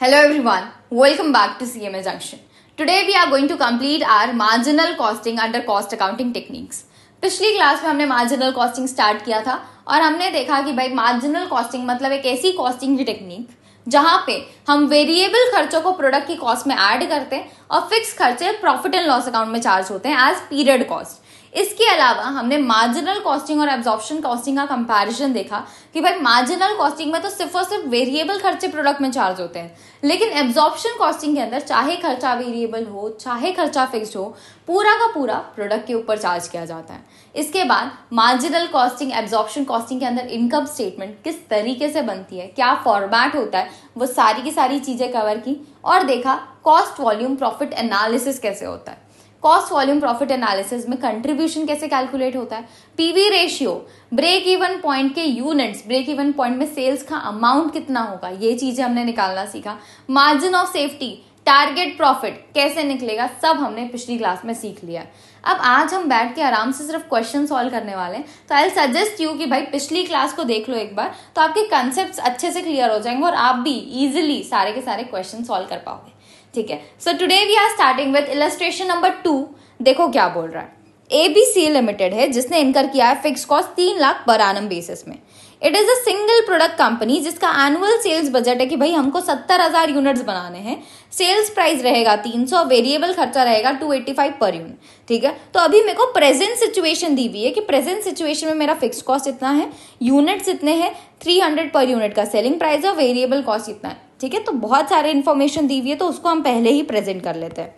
Hello everyone, welcome back to CMA Junction. Today we are going to complete our marginal costing under cost accounting techniques. पिछली class में हमने marginal costing start किया था और हमने देखा कि भाई मार्जिनल कॉस्टिंग मतलब एक ऐसी कॉस्टिंग की टेक्निक जहां पे हम वेरिएबल खर्चों को प्रोडक्ट की कॉस्ट में ऐड करते हैं और फिक्स खर्चे प्रॉफिट एंड लॉस अकाउंट में चार्ज होते हैं एज पीरियड कॉस्ट। इसके अलावा हमने मार्जिनल कॉस्टिंग और एब्जॉर्प्शन कॉस्टिंग का कंपैरिजन देखा कि भाई मार्जिनल कॉस्टिंग में तो सिर्फ और सिर्फ वेरिएबल खर्चे प्रोडक्ट में चार्ज होते हैं, लेकिन एब्जॉर्प्शन कॉस्टिंग के अंदर चाहे खर्चा वेरिएबल हो चाहे खर्चा फिक्स्ड हो, पूरा का पूरा प्रोडक्ट के ऊपर चार्ज किया जाता है। इसके बाद मार्जिनल कॉस्टिंग एब्जॉर्प्शन कॉस्टिंग के अंदर इनकम स्टेटमेंट किस तरीके से बनती है, क्या फॉर्मेट होता है, वो सारी की सारी चीजें कवर की और देखा कॉस्ट वॉल्यूम प्रॉफिट एनालिसिस कैसे होता है। कॉस्ट वॉल्यूम प्रॉफिट एनालिसिस में कंट्रीब्यूशन कैसे कैलकुलेट होता है, PV ratio, break even point के यूनिट्स, ब्रेक इवन पॉइंट में सेल्स का अमाउंट कितना होगा, ये चीजें हमने निकालना सीखा। Margin of safety, target profit कैसे निकलेगा, सब हमने पिछली क्लास में सीख लिया। अब आज हम बैठ के आराम से सिर्फ क्वेश्चन सॉल्व करने वाले हैं, तो आई सजेस्ट यू कि भाई पिछली क्लास को देख लो एक बार, तो आपके कंसेप्ट अच्छे से क्लियर हो जाएंगे और आप भी इजिली सारे के सारे क्वेश्चन सॉल्व कर पाओगे। ठीक है, so today we are starting with illustration number 2। देखो क्या बोल रहा है, एबीसी लिमिटेड है जिसने इनकर किया है फिक्स कॉस्ट 3 लाख पर एनम बेसिस में। It is a single product company जिसका एनुअल सेल्स बजट है कि भाई हमको 70,000 यूनिट्स बनाने हैं, सेल्स प्राइस रहेगा 300, वेरिएबल खर्चा रहेगा 285 पर यूनिट। ठीक है, तो अभी मेरे को प्रेजेंट सिचुएशन दी हुई है कि प्रेजेंट सिचुएशन में मेरा फिक्स कॉस्ट इतना है, यूनिट्स इतने हैं, 300 पर यूनिट का सेलिंग प्राइस और वेरिएबल कॉस्ट इतना है। ठीक है, तो बहुत सारे इन्फॉर्मेशन दी हुई है, तो उसको हम पहले ही प्रेजेंट कर लेते हैं।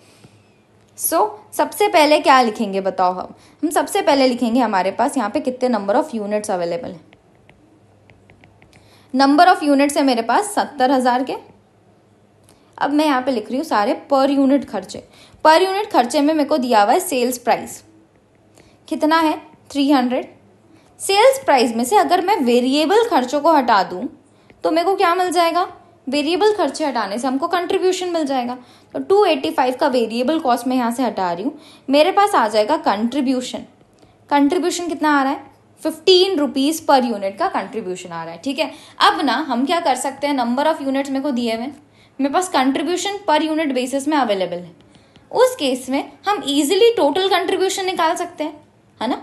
सबसे पहले क्या लिखेंगे बताओ, हम सबसे पहले लिखेंगे हमारे पास यहाँ पे कितने नंबर ऑफ यूनिट्स अवेलेबल है। नंबर ऑफ यूनिट्स है मेरे पास 70,000 के। अब मैं यहाँ पे लिख रही हूँ सारे पर यूनिट खर्चे। पर यूनिट खर्चे में मेरे को दिया हुआ है सेल्स प्राइस कितना है 300। सेल्स प्राइस में से अगर मैं वेरिएबल खर्चों को हटा दूं तो मेरे को क्या मिल जाएगा, वेरिएबल खर्चे हटाने से हमको कंट्रीब्यूशन मिल जाएगा। तो 285 का वेरिएबल कॉस्ट मैं यहाँ से हटा रही हूँ, मेरे पास आ जाएगा कंट्रीब्यूशन। कंट्रीब्यूशन कितना आ रहा है, 15 रुपीज पर यूनिट का कंट्रीब्यूशन आ रहा है। ठीक है, अब ना हम क्या कर सकते हैं, नंबर ऑफ यूनिट्स मेरे को दिए हुए, मेरे पास कंट्रीब्यूशन पर यूनिट बेसिस में अवेलेबल है, उस केस में हम इजिली टोटल कंट्रीब्यूशन निकाल सकते हैं, है ना।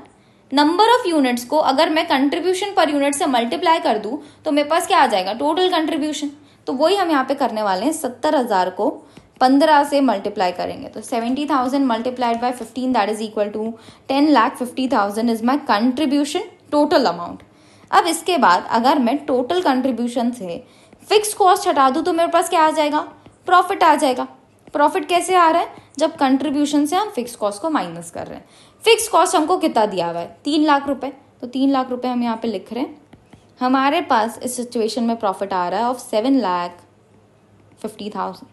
नंबर ऑफ यूनिट्स को अगर मैं कंट्रीब्यूशन पर यूनिट से मल्टीप्लाई कर दूं तो मेरे पास क्या आ जाएगा, टोटल कंट्रीब्यूशन। तो वही हम यहाँ पे करने वाले हैं, 70,000 को 15 से मल्टीप्लाई करेंगे तो 70,000 multiplied by 15 that is equal to 10,50,000 is my contribution total amount. अब इसके बाद अगर मैं टोटल कंट्रीब्यूशन से फिक्स कॉस्ट हटा दूं तो मेरे पास क्या आ जाएगा, प्रॉफिट आ जाएगा। प्रॉफिट कैसे आ रहा है, जब कंट्रीब्यूशन से हम फिक्स कॉस्ट को माइनस कर रहे हैं। फिक्स कॉस्ट हमको कितना दिया हुआ है, 3 लाख रुपए, तो 3 लाख रुपए हम यहाँ पे लिख रहे हैं। हमारे पास इस सिचुएशन में प्रॉफिट आ रहा है ऑफ 7,50,000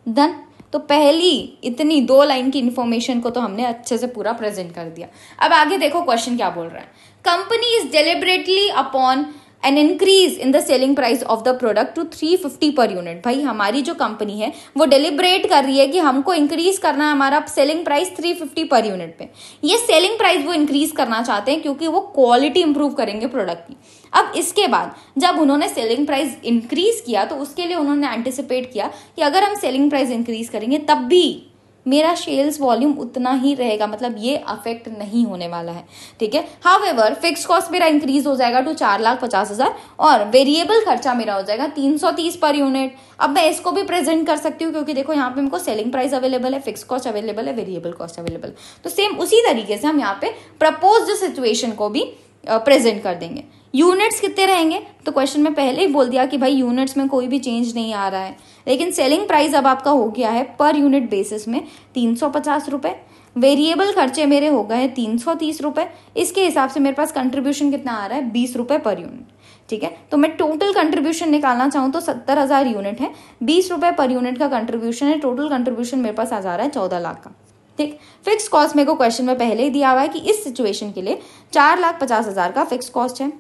डन। तो पहली इतनी 2 लाइन की इंफॉर्मेशन को तो हमने अच्छे से पूरा प्रेजेंट कर दिया। अब आगे देखो क्वेश्चन क्या बोल रहा है, company is deliberately upon an increase in the selling price of the product to 350 per unit. भाई हमारी जो कंपनी है वो डेलिबरेट कर रही है कि हमको इंक्रीज करना है हमारा सेलिंग प्राइस 350 पर यूनिट पे। ये सेलिंग प्राइस वो इंक्रीज करना चाहते हैं क्योंकि वो क्वालिटी इंप्रूव करेंगे प्रोडक्ट की। अब इसके बाद जब उन्होंने सेलिंग प्राइस इंक्रीज किया तो उसके लिए उन्होंने एंटिसिपेट किया कि अगर हम सेलिंग प्राइस इंक्रीज करेंगे तब भी मेरा सेल्स वॉल्यूम उतना ही रहेगा, मतलब ये अफेक्ट नहीं होने वाला है। ठीक है, हाउएवर फिक्स कॉस्ट मेरा इंक्रीज हो जाएगा टू 4,50,000 और वेरिएबल खर्चा मेरा हो जाएगा 330 पर यूनिट। अब मैं इसको भी प्रेजेंट कर सकती हूँ क्योंकि देखो यहाँ पे हमको सेलिंग प्राइस अवेलेबल है, फिक्स कॉस्ट अवेलेबल है, वेरिएबल कॉस्ट अवेलेबल। तो सेम उसी तरीके से हम यहाँ पे प्रपोज्ड सिचुएशन को भी प्रेजेंट कर देंगे। यूनिट्स कितने रहेंगे, तो क्वेश्चन में पहले ही बोल दिया कि भाई यूनिट्स में कोई भी चेंज नहीं आ रहा है, लेकिन सेलिंग प्राइस अब आपका हो गया है पर यूनिट बेसिस में 350 रुपए, वेरिएबल खर्चे मेरे हो गए हैं 330 रुपए। इसके हिसाब से मेरे पास कंट्रीब्यूशन कितना आ रहा है, 20 रुपए पर यूनिट। ठीक है, तो मैं टोटल कंट्रीब्यूशन निकालना चाहूँ तो 70,000 यूनिट है, 20 रुपए पर यूनिट का कंट्रीब्यूशन है, टोटल कंट्रीब्यूशन मेरे पास आ जा रहा है 14 लाख का। ठीक, फिक्स कॉस्ट मेरे को क्वेश्चन में पहले ही दिया हुआ है कि इस सिचुएशन के लिए 4,50,000 का फिक्स कॉस्ट है,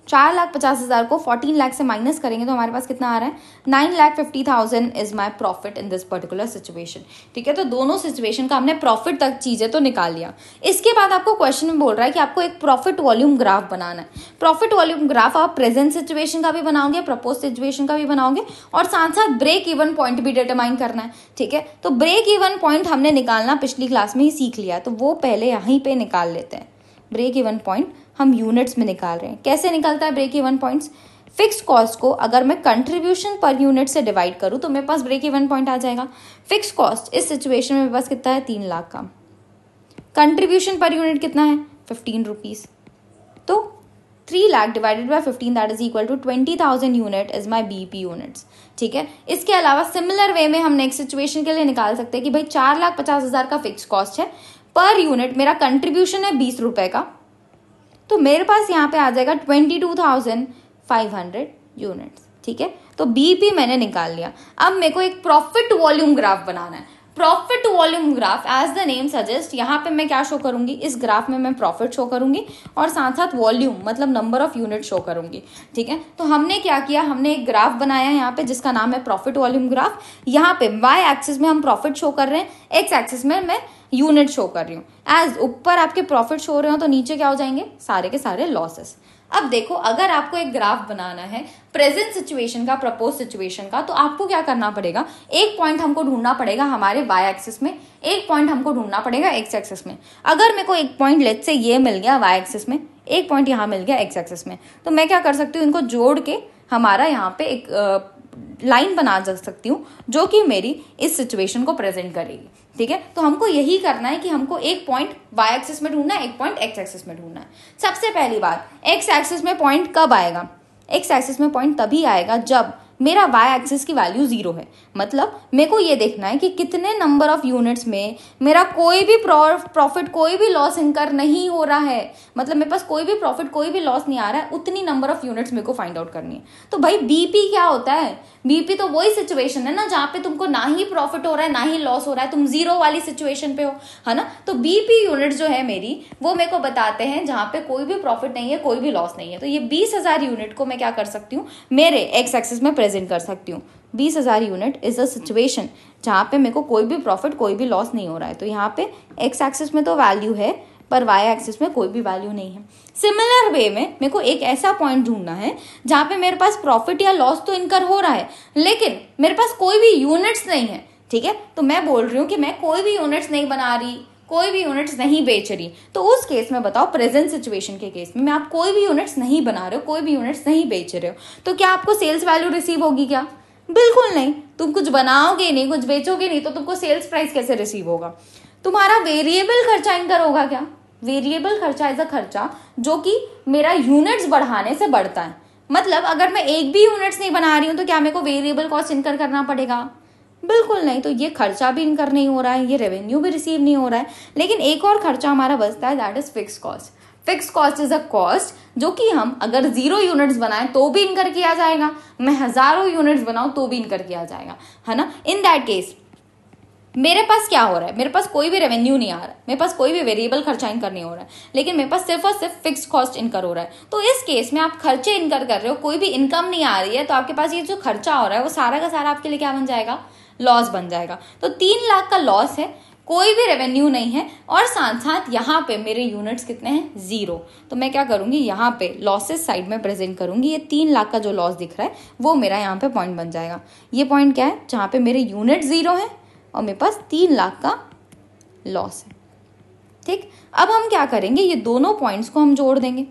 4,50,000 को 14 लाख से माइनस करेंगे तो हमारे पास कितना आ रहा है, 9,50,000 is my profit in this particular situation. ठीक है, तो दोनों सिचुएशन का हमने प्रॉफिट तक चीजें तो निकाल लिया। इसके बाद आपको क्वेश्चन में बोल रहा है कि आपको एक प्रॉफिट वॉल्यूम ग्राफ बनाना है। प्रॉफिट वॉल्यूम ग्राफ आप प्रेजेंट सिचुएशन का भी बनाओगे, प्रपोज सिचुएशन का भी बनाओगे, और साथ साथ ब्रेक इवन पॉइंट भी डिटरमाइन करना है। ठीक है, तो ब्रेक इवन पॉइंट हमने निकालना पिछली क्लास में ही सीख लिया, तो वो पहले यहीं पे निकाल लेते हैं। ब्रेक इवन पॉइंट हम यूनिट्स में निकाल रहे हैं। कैसे निकलता है break even points? Fix cost को अगर मैं कंट्रीब्यूशन पर यूनिट से डिवाइड करूं तो मेरे पास ब्रेक इवन पॉइंट आ जाएगा। फिक्स कॉस्ट इस सिचुएशन में मेरे पास कितना है, 3 लाख का। कंट्रीब्यूशन पर यूनिट कितना है, 15 रुपीज। तो 3 lakh divided by 15 that is equal to 20,000 unit is my BP units. ठीक है, इसके अलावा सिमिलर वे में हम नेक्स्ट सिचुएशन के लिए निकाल सकते हैं कि भाई 4,50,000 का फिक्स कॉस्ट है, पर यूनिट मेरा कंट्रीब्यूशन है 20 रुपए का, तो मेरे पास यहाँ पे आ जाएगा 22,500 यूनिट्स। ठीक है, तो बीपी मैंने निकाल लिया। अब मेरे को एक प्रॉफिट वॉल्यूम ग्राफ बनाना है। Profit volume graph as the name suggest, यहाँ पे मैं क्या शो करूंगी, इस ग्राफ में मैं प्रॉफिट शो करूंगी और साथ साथ वॉल्यूम मतलब नंबर ऑफ यूनिट शो करूंगी। ठीक है, तो हमने क्या किया, हमने एक ग्राफ बनाया यहाँ पे जिसका नाम है प्रॉफिट वॉल्यूम ग्राफ। यहाँ पे वाई एक्सिस में हम प्रॉफिट शो कर रहे हैं, एक्स एक्सिस में मैं यूनिट शो कर रही हूँ। एज ऊपर आपके प्रॉफिट शो हो रहे हो तो नीचे क्या हो जाएंगे, सारे के सारे लॉसेस। अब देखो, अगर आपको एक ग्राफ बनाना है प्रेजेंट सिचुएशन का, प्रपोज सिचुएशन का, तो आपको क्या करना पड़ेगा, एक पॉइंट हमको ढूंढना पड़ेगा हमारे वाई एक्सिस में, एक पॉइंट हमको ढूंढना पड़ेगा एक्स एक्सिस में। अगर मेरे को एक पॉइंट लेट से ये मिल गया वाई एक्सिस में, एक पॉइंट यहाँ मिल गया एक्स एक्सिस में, तो मैं क्या कर सकती हूँ, इनको जोड़ के हमारा यहाँ पे एक लाइन बना जा सकती हूँ जो कि मेरी इस सिचुएशन को प्रेजेंट करेगी। ठीक है, तो हमको यही करना है कि हमको एक पॉइंट वाई एक्सिस में ढूंढना है, एक पॉइंट एक्स एक्सिस में ढूंढना है। सबसे पहली बात, एक्स एक्सिस में पॉइंट कब आएगा, एक्स एक्सिस में पॉइंट तभी आएगा जब मेरा वाई एक्सिस की वैल्यू 0 है। मतलब मेरे को ये देखना है कि कितने नंबर ऑफ यूनिट्स में मेरा कोई भी प्रॉफिट, कोई भी लॉस इनकर नहीं हो रहा है। मतलब मेरे पास कोई भी प्रॉफिट, कोई भी लॉस नहीं आ रहा है, उतनी नंबर ऑफ यूनिट्स मेरे को फाइंड आउट करनी है। तो भाई बीपी क्या होता है, बीपी तो वही सिचुएशन है ना जहां पे तुमको ना ही प्रॉफिट हो रहा है ना ही लॉस हो रहा है, तुम 0 वाली सिचुएशन पे हो, है ना। तो बीपी यूनिट जो है मेरी, वो मेरे को बताते हैं जहां पे कोई भी प्रॉफिट नहीं है, कोई भी लॉस नहीं है। तो ये 20,000 यूनिट को मैं क्या कर सकती हूँ, मेरे एक्स एक्सिस में प्रेजेंट कर सकती हूँ। 20,000 यूनिट इज अ सिचुएशन जहां पे मेरे को कोई भी प्रॉफिट, कोई भी लॉस नहीं हो रहा है। तो यहाँ पे एक्स एक्सिस में तो वैल्यू है पर वाई एक्सिस में कोई भी वैल्यू नहीं है। सिमिलर वे में मेरे को एक ऐसा पॉइंट ढूंढना है जहां पे मेरे पास प्रॉफिट या लॉस तो इनकर हो रहा है, लेकिन मेरे पास कोई भी यूनिट्स नहीं है। ठीक है, तो मैं बोल रही हूँ कि मैं कोई भी यूनिट्स नहीं बना रही, कोई भी यूनिट्स नहीं बेच रही। तो उस केस में बताओ, प्रेजेंट सिचुएशन के केस में आप कोई भी यूनिट्स नहीं बना रहे हो, कोई भी यूनिट्स नहीं बेच रहे हो, तो क्या आपको सेल्स वैल्यू रिसीव होगी क्या? बिल्कुल नहीं। तुम कुछ बनाओगे नहीं, कुछ बेचोगे नहीं, तो तुमको सेल्स प्राइस कैसे रिसीव होगा? तुम्हारा वेरिएबल खर्चा इनकर होगा क्या? वेरिएबल खर्चा इज अ खर्चा जो कि मेरा यूनिट्स बढ़ाने से बढ़ता है। मतलब अगर मैं एक भी यूनिट्स नहीं बना रही हूं तो क्या मेरे को वेरिएबल कॉस्ट इनकर करना पड़ेगा? बिल्कुल नहीं। तो ये खर्चा भी इनकर नहीं हो रहा है, ये रेवेन्यू भी रिसीव नहीं हो रहा है। लेकिन एक और खर्चा हमारा बचता है, that is fix cost. Fix cost is a cost जो कि हम अगर 0 यूनिट्स बनाएं तो भी इनकर किया जाएगा, मैं हजारों यूनिट्स बनाऊं तो भी इनकर किया जाएगा, है ना। इन दैट केस मेरे पास क्या हो रहा है, मेरे पास कोई भी रेवेन्यू नहीं आ रहा है, मेरे पास कोई भी वेरिएबल खर्चा इनकर नहीं हो रहा है, लेकिन मेरे पास सिर्फ और सिर्फ फिक्स कॉस्ट इनकर हो रहा है। तो इस केस में आप खर्चे इनकर कर रहे हो, कोई भी इनकम नहीं आ रही है, तो आपके पास ये जो खर्चा हो रहा है वो सारा का सारा आपके लिए क्या बन जाएगा? लॉस बन जाएगा। तो 3 लाख का लॉस है, कोई भी रेवेन्यू नहीं है, और साथ साथ यहाँ पे मेरे यूनिट्स कितने हैं? 0। तो मैं क्या करूंगी, यहाँ पे लॉसेस साइड में प्रेजेंट करूंगी। ये 3 लाख का जो लॉस दिख रहा है वो मेरा यहाँ पे पॉइंट बन जाएगा। ये पॉइंट क्या है? जहाँ पे मेरे यूनिट 0 है और मेरे पास 3 लाख का लॉस है। ठीक, अब हम क्या करेंगे, ये दोनों पॉइंट्स को हम जोड़ देंगे।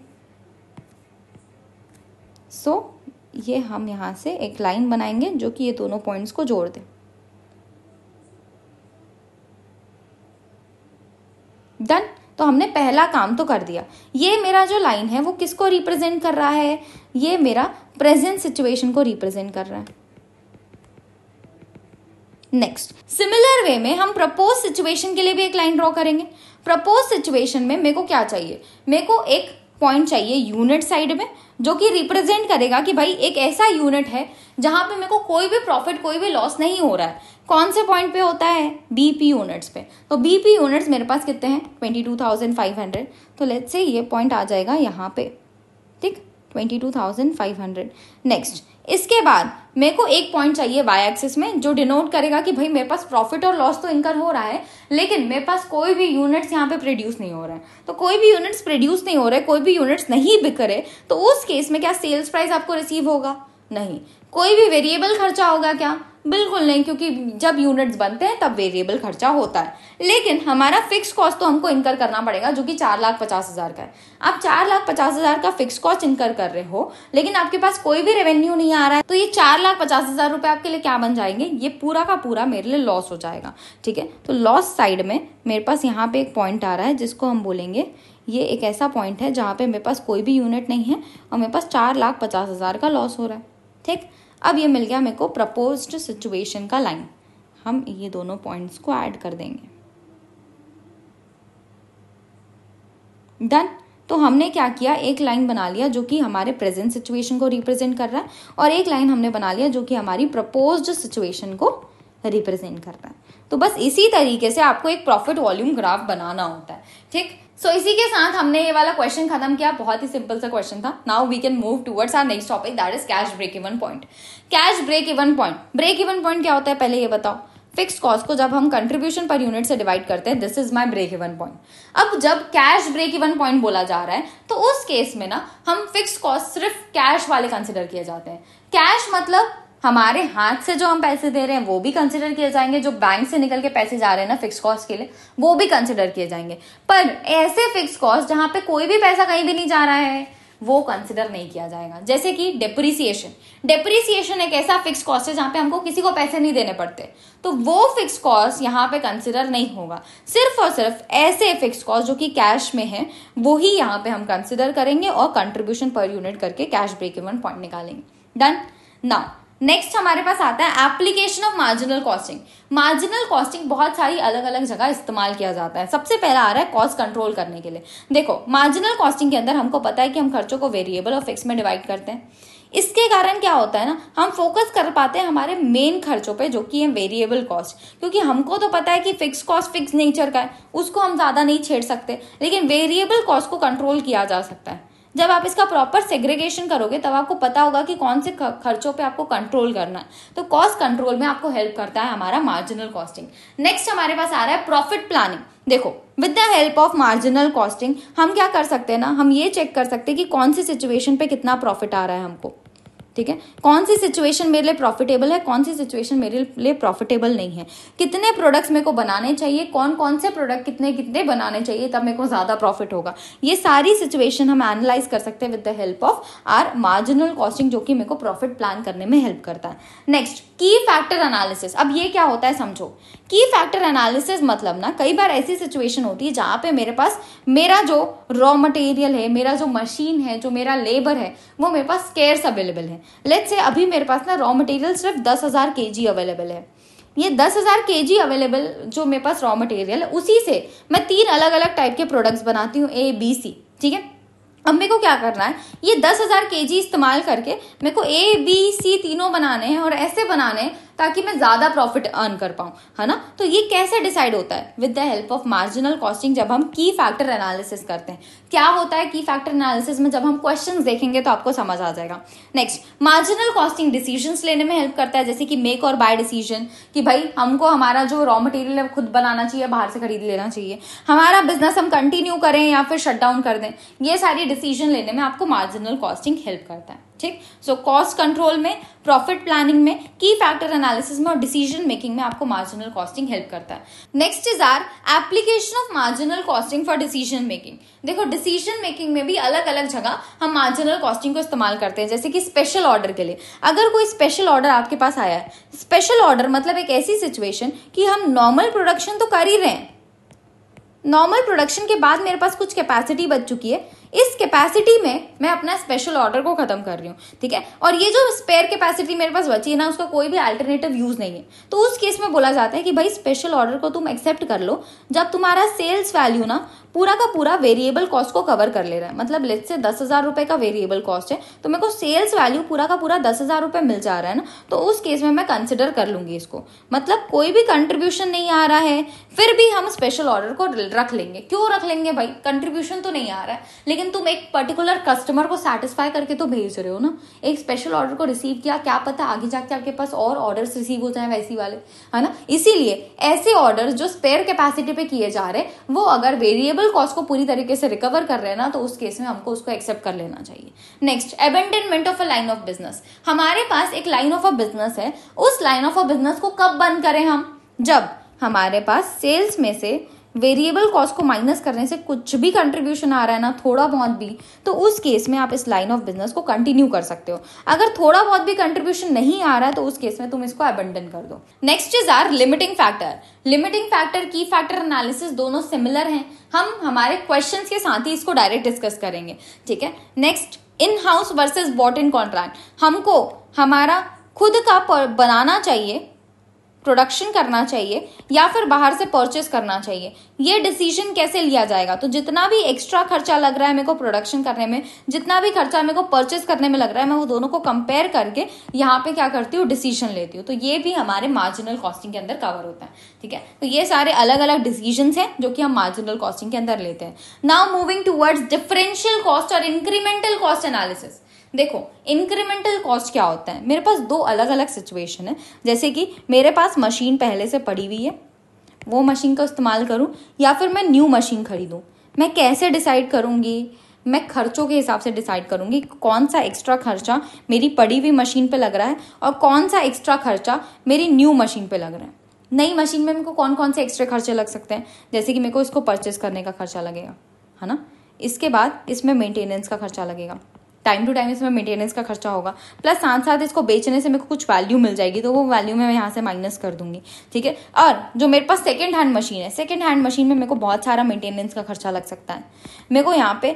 ये हम यहां से एक लाइन बनाएंगे जो कि ये दोनों पॉइंट्स को जोड़ दे। डन। तो हमने पहला काम तो कर दिया। ये मेरा जो लाइन है वो किसको रिप्रेजेंट कर रहा है? ये मेरा प्रेजेंट सिचुएशन को रिप्रेजेंट कर रहा है। नेक्स्ट, सिमिलर वे में हम प्रपोज सिचुएशन के लिए भी एक लाइन ड्रॉ करेंगे। प्रपोज सिचुएशन में मेरे को क्या चाहिए? मेरे को एक पॉइंट चाहिए यूनिट साइड में जो कि रिप्रेजेंट करेगा कि भाई एक ऐसा यूनिट है जहां पे मेरे को कोई भी प्रॉफिट, कोई भी लॉस नहीं हो रहा है। कौन से पॉइंट पे होता है? बीपी यूनिट्स पे। तो बीपी यूनिट्स मेरे पास कितने हैं? 22,500। तो लेट्स से ये पॉइंट आ जाएगा यहाँ पे, ठीक, 22,500। नेक्स्ट, इसके बाद मेरे को एक पॉइंट चाहिए वाई एक्सिस में जो डिनोट करेगा कि भाई मेरे पास प्रॉफिट और लॉस तो इनकर हो रहा है, लेकिन मेरे पास कोई भी यूनिट्स यहाँ पे प्रोड्यूस नहीं हो रहा है। तो कोई भी यूनिट्स प्रोड्यूस नहीं हो रहे, कोई भी यूनिट्स नहीं बिक रहे, तो उस केस में क्या सेल्स प्राइस आपको रिसीव होगा? नहीं। कोई भी वेरिएबल खर्चा होगा क्या? बिल्कुल नहीं, क्योंकि जब यूनिट्स बनते हैं तब वेरिएबल खर्चा होता है। लेकिन हमारा फिक्स कॉस्ट तो हमको इनकर करना पड़ेगा, जो कि 4,50,000 का है। आप 4,50,000 का फिक्स कॉस्ट इनकर कर रहे हो, लेकिन आपके पास कोई भी रेवेन्यू नहीं आ रहा है, तो ये 4,50,000 रुपए आपके लिए क्या बन जाएंगे? ये पूरा का पूरा मेरे लिए लॉस हो जाएगा। ठीक है, तो लॉस साइड में मेरे पास यहाँ पे एक पॉइंट आ रहा है जिसको हम बोलेंगे, ये एक ऐसा पॉइंट है जहाँ पे मेरे पास कोई भी यूनिट नहीं है और मेरे पास 4,50,000 का लॉस हो रहा है। ठीक, अब ये मिल गया मेरे को प्रपोज्ड सिचुएशन का लाइन। हम ये दोनों पॉइंट्स को ऐड कर देंगे। डन। तो हमने क्या किया, एक लाइन बना लिया जो कि हमारे प्रेजेंट सिचुएशन को रिप्रेजेंट कर रहा है, और एक लाइन हमने बना लिया जो कि हमारी प्रपोज्ड सिचुएशन को रिप्रेजेंट कर रहा है। तो बस इसी तरीके से आपको एक प्रॉफिट वॉल्यूम ग्राफ बनाना होता है। ठीक, सो इसी के साथ हमने ये वाला क्वेश्चन खत्म किया। बहुत ही सिंपल सा क्वेश्चन था। Now we can move towards our next topic, that is cash break even point. Cash break even point, break even point क्या होता है पहले ये बताओ। फिक्स कॉस्ट को जब हम कंट्रीब्यूशन पर यूनिट से डिवाइड करते हैं, this is my break even point. अब जब कैश ब्रेक इवन पॉइंट बोला जा रहा है, तो उस केस में ना हम फिक्स कॉस्ट सिर्फ कैश वाले कंसिडर किए जाते हैं। कैश मतलब हमारे हाथ से जो हम पैसे दे रहे हैं वो भी कंसिडर किए जाएंगे, जो बैंक से निकल के पैसे जा रहे हैं ना फिक्स कॉस्ट के लिए, वो भी कंसिडर किए जाएंगे। पर ऐसे फिक्स कॉस्ट जहां पे कोई भी पैसा कहीं भी नहीं जा रहा है, वो कंसिडर नहीं किया जाएगा। जैसे कि डेप्रिसिएशन। डेप्रिसिएशन एक ऐसा फिक्स कॉस्ट है जहां पे हमको किसी को पैसे नहीं देने पड़ते, तो वो फिक्स कॉस्ट यहाँ पे कंसिडर नहीं होगा। सिर्फ और सिर्फ ऐसे फिक्स कॉस्ट जो कि कैश में है, वो ही यहाँ पे हम कंसिडर करेंगे और कंट्रीब्यूशन पर यूनिट करके कैश ब्रेक इवन पॉइंट निकालेंगे। डन। नाउ नेक्स्ट हमारे पास आता है application of marginal costing. Marginal costing बहुत सारी अलग अलग जगह इस्तेमाल किया जाता है। सबसे पहला आ रहा है कॉस्ट कंट्रोल करने के लिए। देखो, मार्जिनल कॉस्टिंग के अंदर हमको पता है कि हम खर्चों को वेरिएबल और फिक्स में डिवाइड करते हैं। इसके कारण क्या होता है ना, हम फोकस कर पाते हैं हमारे मेन खर्चों पे, जो कि है वेरिएबल कॉस्ट। क्योंकि हमको तो पता है कि फिक्स कॉस्ट फिक्स नेचर का है, उसको हम ज्यादा नहीं छेड़ सकते, लेकिन वेरिएबल कॉस्ट को कंट्रोल किया जा सकता है। जब आप इसका प्रॉपर सेग्रीगेशन करोगे तब आपको पता होगा कि कौन से खर्चों पे आपको कंट्रोल करना है। तो कॉस्ट कंट्रोल में आपको हेल्प करता है हमारा मार्जिनल कॉस्टिंग। नेक्स्ट हमारे पास आ रहा है प्रॉफिट प्लानिंग। देखो, with the help of marginal costing हम क्या कर सकते हैं ना, हम ये चेक कर सकते हैं कि कौन सी सिचुएशन पे कितना प्रॉफिट आ रहा है हमको। ठीक है, कौन सी सिचुएशन मेरे लिए प्रॉफिटेबल है, कौन सी सिचुएशन मेरे लिए प्रॉफिटेबल नहीं है, कितने प्रोडक्ट्स मेरे को बनाने चाहिए, कौन कौन से प्रोडक्ट कितने कितने बनाने चाहिए तब मेरे को ज्यादा प्रॉफिट होगा। ये सारी सिचुएशन हम एनालाइज कर सकते हैं with the help of our marginal costing, जो कि मेरे को प्रॉफिट प्लान करने में हेल्प करता है। नेक्स्ट, की फैक्टर एनालिसिस। अब ये क्या होता है समझो। की फैक्टर एनालिसिस मतलब ना, कई बार ऐसी सिचुएशन होती है जहां पे मेरे पास मेरा जो रॉ मटेरियल है, मेरा जो मशीन है, जो मेरा लेबर है, वो मेरे पास स्केर्स अवेलेबल है। लेट्स से अभी मेरे पास ना रॉ मटेरियल सिर्फ 10,000 kg अवेलेबल है। ये 10,000 kg अवेलेबल जो मेरे पास रॉ मटेरियल है, उसी से मैं 3 अलग अलग टाइप के प्रोडक्ट्स बनाती हूँ, A B C। ठीक है, अब मेरे को क्या करना है, ये 10,000 kg इस्तेमाल करके मेरे को A B C तीनों बनाने हैं, और ऐसे बनाने हैं ताकि मैं ज्यादा प्रॉफिट अर्न कर पाऊं, है ना। तो ये कैसे डिसाइड होता है, with the help of marginal costing. जब हम की फैक्टर एनालिसिस करते हैं, क्या होता है की फैक्टर एनालिसिस में, जब हम क्वेश्चंस देखेंगे तो आपको समझ आ जाएगा। नेक्स्ट, मार्जिनल कॉस्टिंग डिसीजंस लेने में हेल्प करता है, जैसे कि मेक और बाय डिसीजन, कि भाई हमको हमारा जो रॉ मटेरियल है खुद बनाना चाहिए, बाहर से खरीद लेना चाहिए, हमारा बिजनेस हम कंटिन्यू करें या फिर शट डाउन कर दें। ये सारी डिसीजन लेने में आपको मार्जिनल कॉस्टिंग हेल्प करता है। ठीक, सो कॉस्ट कंट्रोल में, प्रॉफिट प्लानिंग में, की फैक्टर एनालिसिस में और डिसीजन मेकिंग में आपको मार्जिनल कॉस्टिंग हेल्प करता है। Next is our application of marginal costing for decision making. देखो, डिसीजन मेकिंग में भी अलग अलग जगह हम मार्जिनल कॉस्टिंग को इस्तेमाल करते हैं। जैसे कि स्पेशल ऑर्डर के लिए, अगर कोई स्पेशल ऑर्डर आपके पास आया है, स्पेशल ऑर्डर मतलब एक ऐसी सिचुएशन कि हम नॉर्मल प्रोडक्शन तो कर ही रहे हैं, नॉर्मल प्रोडक्शन के बाद मेरे पास कुछ कैपेसिटी बच चुकी है, इस कैपेसिटी में मैं अपना स्पेशल ऑर्डर को खत्म कर रही हूँ। ठीक है, और ये जो स्पेयर कैपेसिटी मेरे पास बची है ना, उसका कोई भी अल्टरनेटिव यूज नहीं है। तो उस केस में बोला जाता है कि भाई स्पेशल ऑर्डर को तुम एक्सेप्ट कर लो जब तुम्हारा सेल्स वैल्यू ना पूरा का पूरा वेरिएबल कॉस्ट को कवर कर ले रहा है। मतलब लेट्स से 10,000 रुपए का वेरिएबल कॉस्ट है, तो मेरे को सेल्स वैल्यू पूरा का पूरा 10,000 रुपए मिल जा रहा है ना, तो उस केस में मैं कंसिडर कर लूंगी इसको। मतलब कोई भी कंट्रीब्यूशन नहीं आ रहा है, फिर भी हम स्पेशल ऑर्डर को रख लेंगे। क्यों रख लेंगे भाई, कंट्रीब्यूशन तो नहीं आ रहा है, लेकिन तुम एक पर्टिकुलर कस्टमर को सेटिस्फाई करके तो भेज रहे हो ना। एक स्पेशल ऑर्डर को रिसीव किया, क्या पता आगे जाके आपके पास और ऑर्डर्स रिसीव हो जाए वैसी वाले, है ना। इसीलिए ऐसे ऑर्डर्स जो स्पेयर कैपेसिटी पे किए जा रहे हैं वो अगर वेरिएबल कॉस्ट को पूरी तरीके से रिकवर कर रहे हैं ना, तो उस केस में हमको उसको एक्सेप्ट कर लेना चाहिए। Next, abandonment of a line of business. हमारे पास एक लाइन ऑफ अ बिजनेस है, उस लाइन ऑफ अ बिजनेस को कब बंद करें हम? जब हमारे पास सेल्स में से वेरिएबल कॉस्ट को माइनस करने से कुछ भी कंट्रीब्यूशन आ रहा है ना, थोड़ा बहुत भी, तो उस केस में आप इस लाइन ऑफ बिजनेस को कंटिन्यू कर सकते हो। अगर थोड़ा बहुत भी कंट्रीब्यूशन नहीं आ रहा है तो उस केस में तुम इसको अबेंडन कर दो। Next is our limiting factor. Limiting factor, key factor analysis दोनों सिमिलर हैं। हम हमारे क्वेश्चंस के साथ ही इसको डायरेक्ट डिस्कस करेंगे, ठीक है। Next, in house versus bought in contract. हमको हमारा खुद का बनाना चाहिए, प्रोडक्शन करना चाहिए, या फिर बाहर से परचेस करना चाहिए, ये डिसीजन कैसे लिया जाएगा? तो जितना भी एक्स्ट्रा खर्चा लग रहा है मेरे को प्रोडक्शन करने में, जितना भी खर्चा मेरे को परचेस करने में लग रहा है, मैं वो दोनों को कंपेयर करके यहाँ पे क्या करती हूँ, डिसीजन लेती हूँ। तो ये भी हमारे मार्जिनल कॉस्टिंग के अंदर कवर होता है, ठीक है। तो ये सारे अलग अलग डिसीजन हैं जो कि हम मार्जिनल कॉस्टिंग के अंदर लेते हैं। Now moving towards differential cost और इंक्रीमेंटल कॉस्ट एनालिसिस। देखो, इंक्रीमेंटल कॉस्ट क्या होता है? मेरे पास दो अलग अलग सिचुएशन है। जैसे कि मेरे पास मशीन पहले से पड़ी हुई है, वो मशीन का इस्तेमाल करूं या फिर मैं न्यू मशीन खरीदूं। मैं कैसे डिसाइड करूंगी? मैं खर्चों के हिसाब से डिसाइड करूंगी कौन सा एक्स्ट्रा खर्चा मेरी पड़ी हुई मशीन पे लग रहा है और कौन सा एक्स्ट्रा खर्चा मेरी न्यू मशीन पे लग रहा है। नई मशीन में मेरे को कौन कौन से एक्स्ट्रा खर्चे लग सकते हैं? जैसे कि मेरे को इसको परचेस करने का खर्चा लगेगा, है ना। इसके बाद इसमें मेंटेनेंस का खर्चा लगेगा, टाइम टू टाइम इसमें मेंटेनेंस का खर्चा होगा, प्लस साथ साथ इसको बेचने से मेरे को कुछ वैल्यू मिल जाएगी, तो वो वैल्यू में मैं यहाँ से माइनस कर दूंगी, ठीक है। और जो मेरे पास सेकंड हैंड मशीन है, सेकंड हैंड मशीन में मेरे को बहुत सारा मेंटेनेंस का खर्चा लग सकता है। मेरे को यहाँ पे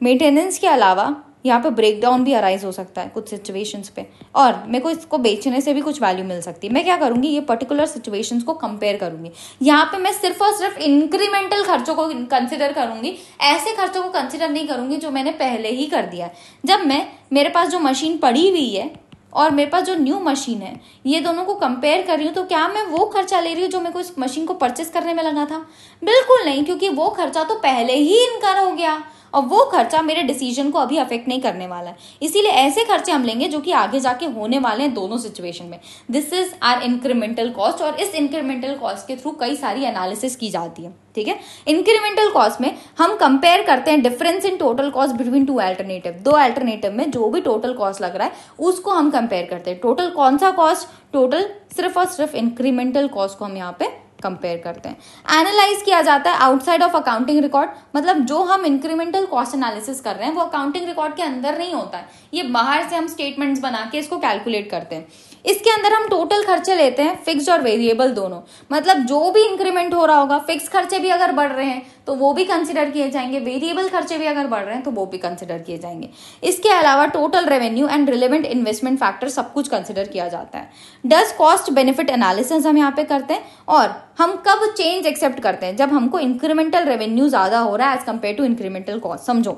मेंटेनेंस के अलावा यहाँ पे ब्रेकडाउन भी अराइज हो सकता है कुछ सिचुएशंस पे, और मेरे को इसको बेचने से भी कुछ वैल्यू मिल सकती है। मैं क्या करूंगी, ये पर्टिकुलर सिचुएशंस को कंपेयर करूंगी। यहाँ पे मैं सिर्फ और सिर्फ इंक्रीमेंटल खर्चों को कंसिडर करूंगी, ऐसे खर्चों को कंसिडर नहीं करूंगी जो मैंने पहले ही कर दिया है। जब मेरे पास जो मशीन पड़ी हुई है और मेरे पास जो न्यू मशीन है, ये दोनों को कंपेयर कर रही हूँ, तो क्या मैं वो खर्चा ले रही हूँ जो मेरे को इस मशीन को परचेस करने में लगा था? बिल्कुल नहीं, क्योंकि वो खर्चा तो पहले ही इनकर हो गया और वो खर्चा मेरे डिसीजन को अभी अफेक्ट नहीं करने वाला है। इसीलिए ऐसे खर्चे हम लेंगे जो कि आगे जाके होने वाले हैं दोनों सिचुएशन में। This is our incremental cost, और इस इंक्रीमेंटल कॉस्ट के थ्रू कई सारी एनालिसिस की जाती है, ठीक है। इंक्रीमेंटल कॉस्ट में हम कंपेयर करते हैं difference in total cost between two alternative. दो अल्टरनेटिव में जो भी टोटल कॉस्ट लग रहा है उसको हम कंपेयर करते हैं। टोटल कौन सा कॉस्ट? टोटल सिर्फ और सिर्फ इंक्रीमेंटल कॉस्ट को हम यहाँ पे कंपेयर करते हैं। एनालाइज किया जाता है आउटसाइड ऑफ अकाउंटिंग रिकॉर्ड, मतलब जो हम इंक्रीमेंटल कॉस्ट एनालिसिस कर रहे हैं वो अकाउंटिंग रिकॉर्ड के अंदर नहीं होता है, ये बाहर से हम स्टेटमेंट्स बना के इसको कैलकुलेट करते हैं। इसके अंदर हम टोटल खर्चे लेते हैं, फिक्स्ड और वेरिएबल दोनों, मतलब जो भी इंक्रीमेंट हो रहा होगा, फिक्स खर्चे भी अगर बढ़ रहे हैं तो वो भी कंसिडर किए जाएंगे, वेरिएबल खर्चे भी अगर बढ़ रहे हैं तो वो भी कंसिडर किए जाएंगे। इसके अलावा total revenue and relevant investment factor सब कुछ कंसिडर किया जाता है। डज कॉस्ट बेनिफिट एनालिसिस हम यहाँ पे करते हैं, और हम कब चेंज एक्सेप्ट करते हैं? जब हमको इंक्रीमेंटल रेवेन्यू ज्यादा हो रहा है as compare to incremental cost. समझो,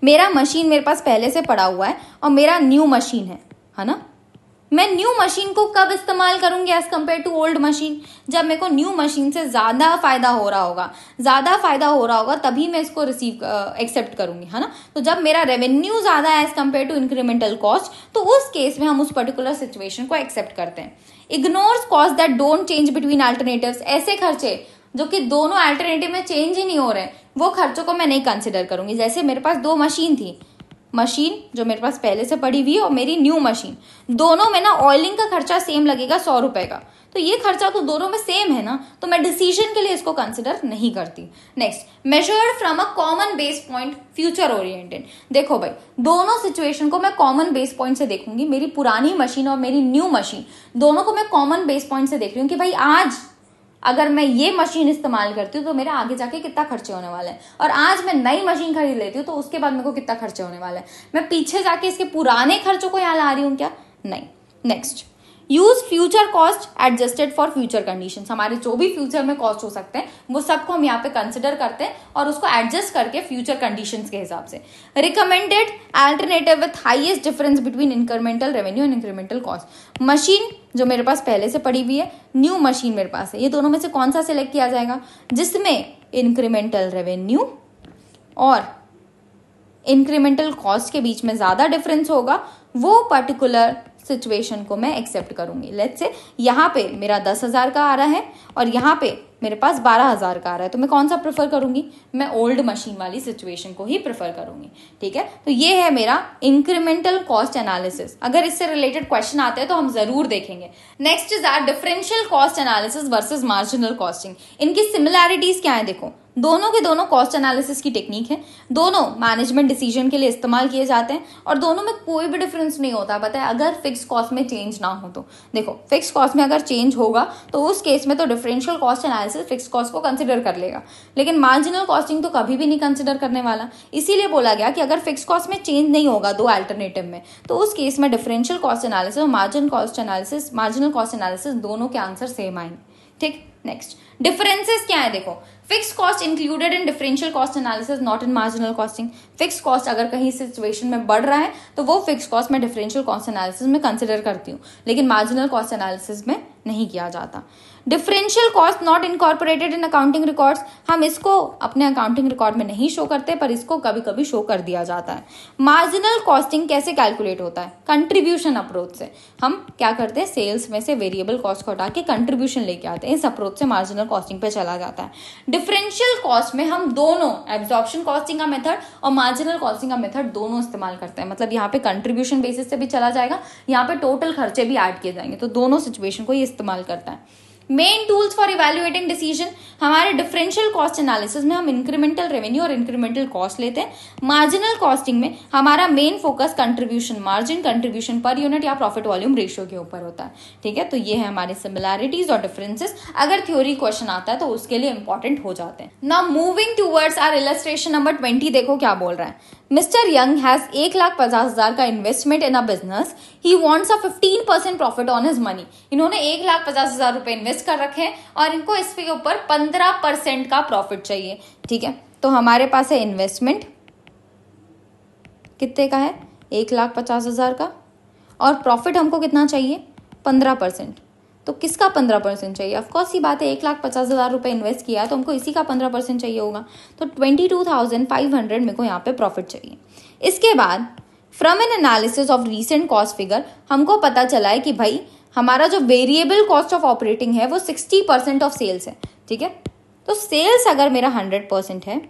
मेरा मशीन मेरे पास पहले से पड़ा हुआ है और मेरा न्यू मशीन है ना। मैं न्यू मशीन को कब इस्तेमाल करूंगी as compare to old machine? जब मेरे को न्यू मशीन से ज्यादा फायदा हो रहा होगा तभी मैं इसको एक्सेप्ट करूंगी, है ना। तो जब मेरा रेवेन्यू ज्यादा है as compare to incremental cost, तो उस केस में हम उस पर्टिकुलर सिचुएशन को एक्सेप्ट करते हैं। Ignores cost that don't change between alternatives. ऐसे खर्चे जो कि दोनों अल्टरनेटिव में चेंज ही नहीं हो रहे, वो खर्चों को मैं नहीं कंसिडर करूंगी। जैसे मेरे पास दो मशीन थी, मशीन जो मेरे पास पहले से पड़ी हुई है और मेरी न्यू मशीन, दोनों में ना ऑयलिंग का खर्चा सेम लगेगा 100 रुपए का, तो ये खर्चा तो दोनों में सेम है ना, तो मैं डिसीजन के लिए इसको कंसिडर नहीं करती। Next, measured from a common base point, future oriented. देखो भाई, दोनों सिचुएशन को मैं कॉमन बेस पॉइंट से देखूंगी। मेरी पुरानी मशीन और मेरी न्यू मशीन दोनों को मैं कॉमन बेस पॉइंट से देख रही हूँ कि भाई आज अगर मैं ये मशीन इस्तेमाल करती हूँ तो मेरा आगे जाके कितना खर्चे होने वाला है, और आज मैं नई मशीन खरीद लेती हूँ तो उसके बाद मेरे को कितना खर्चे होने वाला है। मैं पीछे जाके इसके पुराने खर्चों को यहाँ ला रही हूँ क्या? नहीं। Next, use future cost adjusted for future conditions. हमारे जो भी फ्यूचर में कॉस्ट हो सकते हैं वो सबको हम यहाँ पे कंसिडर करते हैं और उसको एडजस्ट करके फ्यूचर कंडीशंस के हिसाब से। Recommended alternative with highest difference between incremental revenue and incremental cost. Machine जो मेरे पास पहले से पड़ी हुई है, न्यू मशीन मेरे पास है, ये दोनों में से कौन सा सिलेक्ट किया जाएगा जिसमें इंक्रीमेंटल रेवेन्यू और इंक्रीमेंटल कॉस्ट के बीच में ज़्यादा डिफरेंस होगा, वो पर्टिकुलर सिचुएशन को मैं एक्सेप्ट करूंगी। लेट्स से यहाँ पे मेरा 10,000 का आ रहा है और यहाँ पे मेरे पास 12,000 का आ रहा है, तो मैं कौन सा प्रेफर करूंगी? मैं ओल्ड मशीन वाली सिचुएशन को ही प्रेफर करूंगी। ठीक है, तो ये है मेरा इंक्रीमेंटल कॉस्ट एनालिसिस। अगर इससे रिलेटेड क्वेश्चन आते हैं तो हम जरूर देखेंगे। Next is our differential cost analysis versus marginal costing. इनकी सिमिलैरिटीज क्या है? देखो, दोनों के दोनों कॉस्ट एनालिसिस की टेक्निक है, दोनों मैनेजमेंट डिसीजन के लिए इस्तेमाल किए जाते हैं और दोनों में कोई भी डिफरेंस नहीं होता। पता है, अगर फिक्स कॉस्ट में चेंज ना हो तो देखो, फिक्स कॉस्ट में अगर चेंज होगा तो उस केस में तो differential cost analysis fix cost को कंसिडर कर लेगा, लेकिन मार्जिनल कॉस्टिंग तो कभी भी नहीं कंसिडर करने वाला। इसीलिए बोला गया कि अगर फिक्स कॉस्ट में चेंज नहीं होगा दो अल्टरनेटिव में, तो उस केस में डिफरेंशियल कॉस्ट एनालिसिस और मार्जिनल कॉस्ट एनालिसिस दोनों के आंसर सेम आएंगे। ठीक, नेक्स्ट डिफरेंसेस क्या है? देखो, fix cost included in differential cost analysis, not in marginal costing. Fix cost अगर कहीं सिचुएशन में बढ़ रहा है तो वो फिक्स कॉस्ट में डिफरेंशियल कॉस्ट एनालिसिस में कंसिडर करती हूँ, लेकिन मार्जिनल कॉस्ट एनालिसिस में नहीं किया जाता। Differential cost not incorporated in accounting records, हम इसको अपने अकाउंटिंग रिकॉर्ड में नहीं शो करते, पर इसको कभी कभी शो कर दिया जाता है। मार्जिनल कॉस्टिंग कैसे कैलकुलेट होता है? कंट्रीब्यूशन अप्रोच से। हम क्या करते हैं, सेल्स में से वेरिएबल कॉस्ट को हटा के कंट्रीब्यूशन लेके आते हैं, इस अप्रोच से मार्जिनल कॉस्टिंग पे चला जाता है। डिफरेंशियल कॉस्ट में हम दोनों एब्जॉर्प्शन कॉस्टिंग का मेथड और मार्जिनल कॉस्टिंग का मेथड दोनों इस्तेमाल करते हैं। मतलब यहाँ पे कंट्रीब्यूशन बेसिस से भी चला जाएगा, यहाँ पे टोटल खर्चे भी ऐड किए जाएंगे, तो दोनों सिचुएशन को ये इस्तेमाल करता है। Main tools for evaluating decision, हमारे डिफरेंशियल कॉस्ट एनालिसिस में हम इंक्रीमेंटल रेवेन्यू और इंक्रीमेंटल कॉस्ट लेते हैं। मार्जिनल कॉस्टिंग में हमारा main focus contribution margin, contribution per unit या प्रॉफिट वॉल्यूम रेशियो के ऊपर होता है। ठीक है, तो ये है हमारे सिमिलैरिटीज और डिफरेंसेस। अगर थ्योरी क्वेश्चन आता है तो उसके लिए इंपॉर्टेंट हो जाते हैं। Now moving towards our illustration number 20, देखो क्या बोल रहा है। मिस्टर यंग हैज 1,50,000 का investment in a business, he wants a 15% profit on his money. इन्होंने 1,50,000 रुपए इन्वेस्ट कर रखे हैं और इनको इसके ऊपर 15% का प्रॉफिट चाहिए। ठीक है, तो हमारे पास है इन्वेस्टमेंट कितने का है? 1,50,000 का, और प्रॉफिट हमको कितना चाहिए? 15%। तो किसका 15% चाहिए? ऑफकोर्स ही बात है, 1,50,000 रुपए इन्वेस्ट किया है तो हमको इसी का 15% चाहिए होगा, तो 22,500 मेरे को यहाँ पे प्रॉफिट चाहिए। इसके बाद from N analysis of recent cost figure हमको पता चला है कि भाई हमारा जो वेरिएबल कॉस्ट ऑफ ऑपरेटिंग है वो 60% ऑफ सेल्स है। ठीक है, तो सेल्स अगर मेरा 100% है,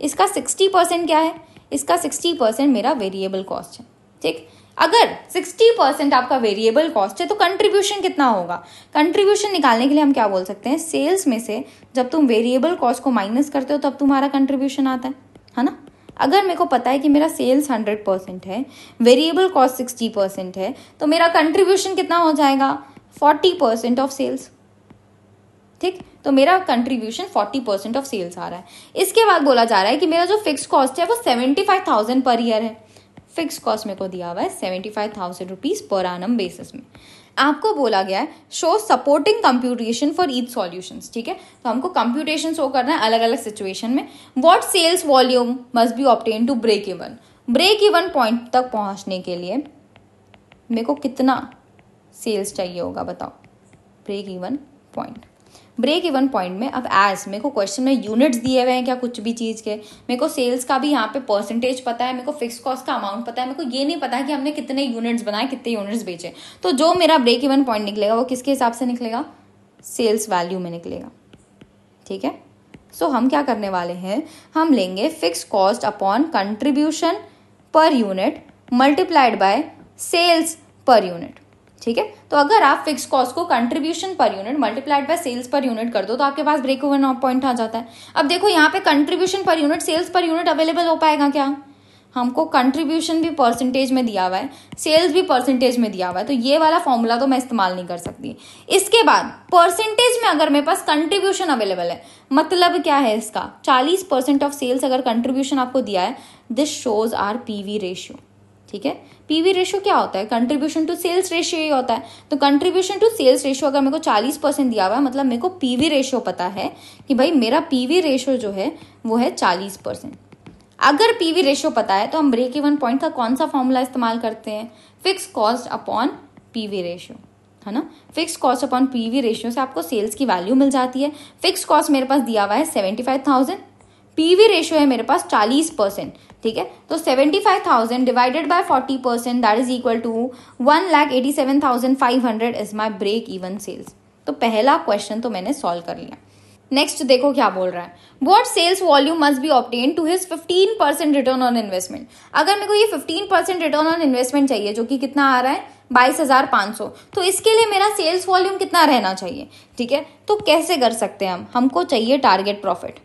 इसका 60% क्या है? इसका 60% मेरा वेरिएबल कॉस्ट है। ठीक, अगर 60% आपका वेरिएबल कॉस्ट है तो कंट्रीब्यूशन कितना होगा? कंट्रीब्यूशन निकालने के लिए हम क्या बोल सकते हैं, सेल्स में से जब तुम वेरिएबल कॉस्ट को माइनस करते हो तब तुम्हारा कंट्रीब्यूशन आता है ना। अगर मेरे को पता है कि मेरा सेल्स 100% है, वेरिएबल कॉस्ट 60% है, तो मेरा कंट्रीब्यूशन कितना हो जाएगा? 40% ऑफ सेल्स। ठीक, तो मेरा कंट्रीब्यूशन 40% ऑफ सेल्स आ रहा है। इसके बाद बोला जा रहा है कि मेरा जो फिक्स कॉस्ट है वो 75,000 पर ईयर है। फिक्स कॉस्ट मेरे को दिया हुआ है 75,000 रुपीज पर एनम बेसिस में। आपको बोला गया है show supporting computation for each solutions. ठीक है, तो हमको कंप्यूटेशन शो करना है अलग अलग सिचुएशन में। What sales volume must be obtain to break even. Break even point तक पहुंचने के लिए मेरे को कितना सेल्स चाहिए होगा बताओ? Break even point. Break even point में अब एज मेरे को क्वेश्चन में यूनिट्स दिए हुए हैं क्या कुछ भी चीज़ के, मेरे को सेल्स का भी यहाँ पे परसेंटेज पता है, मेरे को फिक्स कॉस्ट का अमाउंट पता है, मेरे को ये नहीं पता है कि हमने कितने यूनिट्स बनाए, कितने यूनिट्स बेचे। तो जो मेरा ब्रेक इवन पॉइंट निकलेगा वो किसके हिसाब से निकलेगा? सेल्स वैल्यू में निकलेगा। ठीक है, सो हम क्या करने वाले हैं, हम लेंगे fix cost upon contribution per unit multiplied by sales per unit. ठीक है, तो अगर आप फिक्स कॉस्ट को contribution per unit multiplied by sales per unit कर दो तो आपके पास ब्रेक इवन पॉइंट आ जाता है। अब देखो यहाँ पे contribution per unit, sales per unit available हो पाएगा क्या? हमको कंट्रीब्यूशन भी परसेंटेज में दिया हुआ है, सेल्स भी परसेंटेज में दिया हुआ है, तो ये वाला फॉर्मूला तो मैं इस्तेमाल नहीं कर सकती। इसके बाद परसेंटेज में अगर मेरे पास कंट्रीब्यूशन अवेलेबल है, मतलब क्या है इसका? 40% ऑफ सेल्स अगर कंट्रीब्यूशन आपको दिया है, this shows our PV ratio. ठीक है, पीवी रेशियो क्या होता है? कंट्रीब्यूशन टू सेल्स रेशियो ही होता है। तो कंट्रीब्यूशन टू सेल्स रेशियो अगर मेरे को 40% दिया हुआ है, मतलब मेरे को पीवी रेशियो पता है कि भाई मेरा पीवी रेशियो जो है वो है 40%। अगर पीवी रेशियो पता है तो हम ब्रेक इवन पॉइंट का कौन सा फॉर्मूला इस्तेमाल करते हैं? Fix cost upon PV ratio, है ना। Fix cost upon PV ratio से आपको सेल्स की वैल्यू मिल जाती है। फिक्स कॉस्ट मेरे पास दिया हुआ है 75,000, पीवी रेशियो है मेरे पास 40%, ठीक है। तो 75,000 divided by 40% that is equal to 1,87,500 is my break even sales. तो पहला क्वेश्चन तो मैंने सॉल्व कर लिया। नेक्स्ट देखो क्या बोल रहा है, what sales volume must be obtain to his 15% return on investment. अगर मेरे को ये 15% रिटर्न ऑन इन्वेस्टमेंट चाहिए, जो कि कितना आ रहा है 22,500, तो इसके लिए मेरा सेल्स वॉल्यूम कितना रहना चाहिए, ठीक है। तो कैसे कर सकते हैं हमको चाहिए टारगेट प्रॉफिट,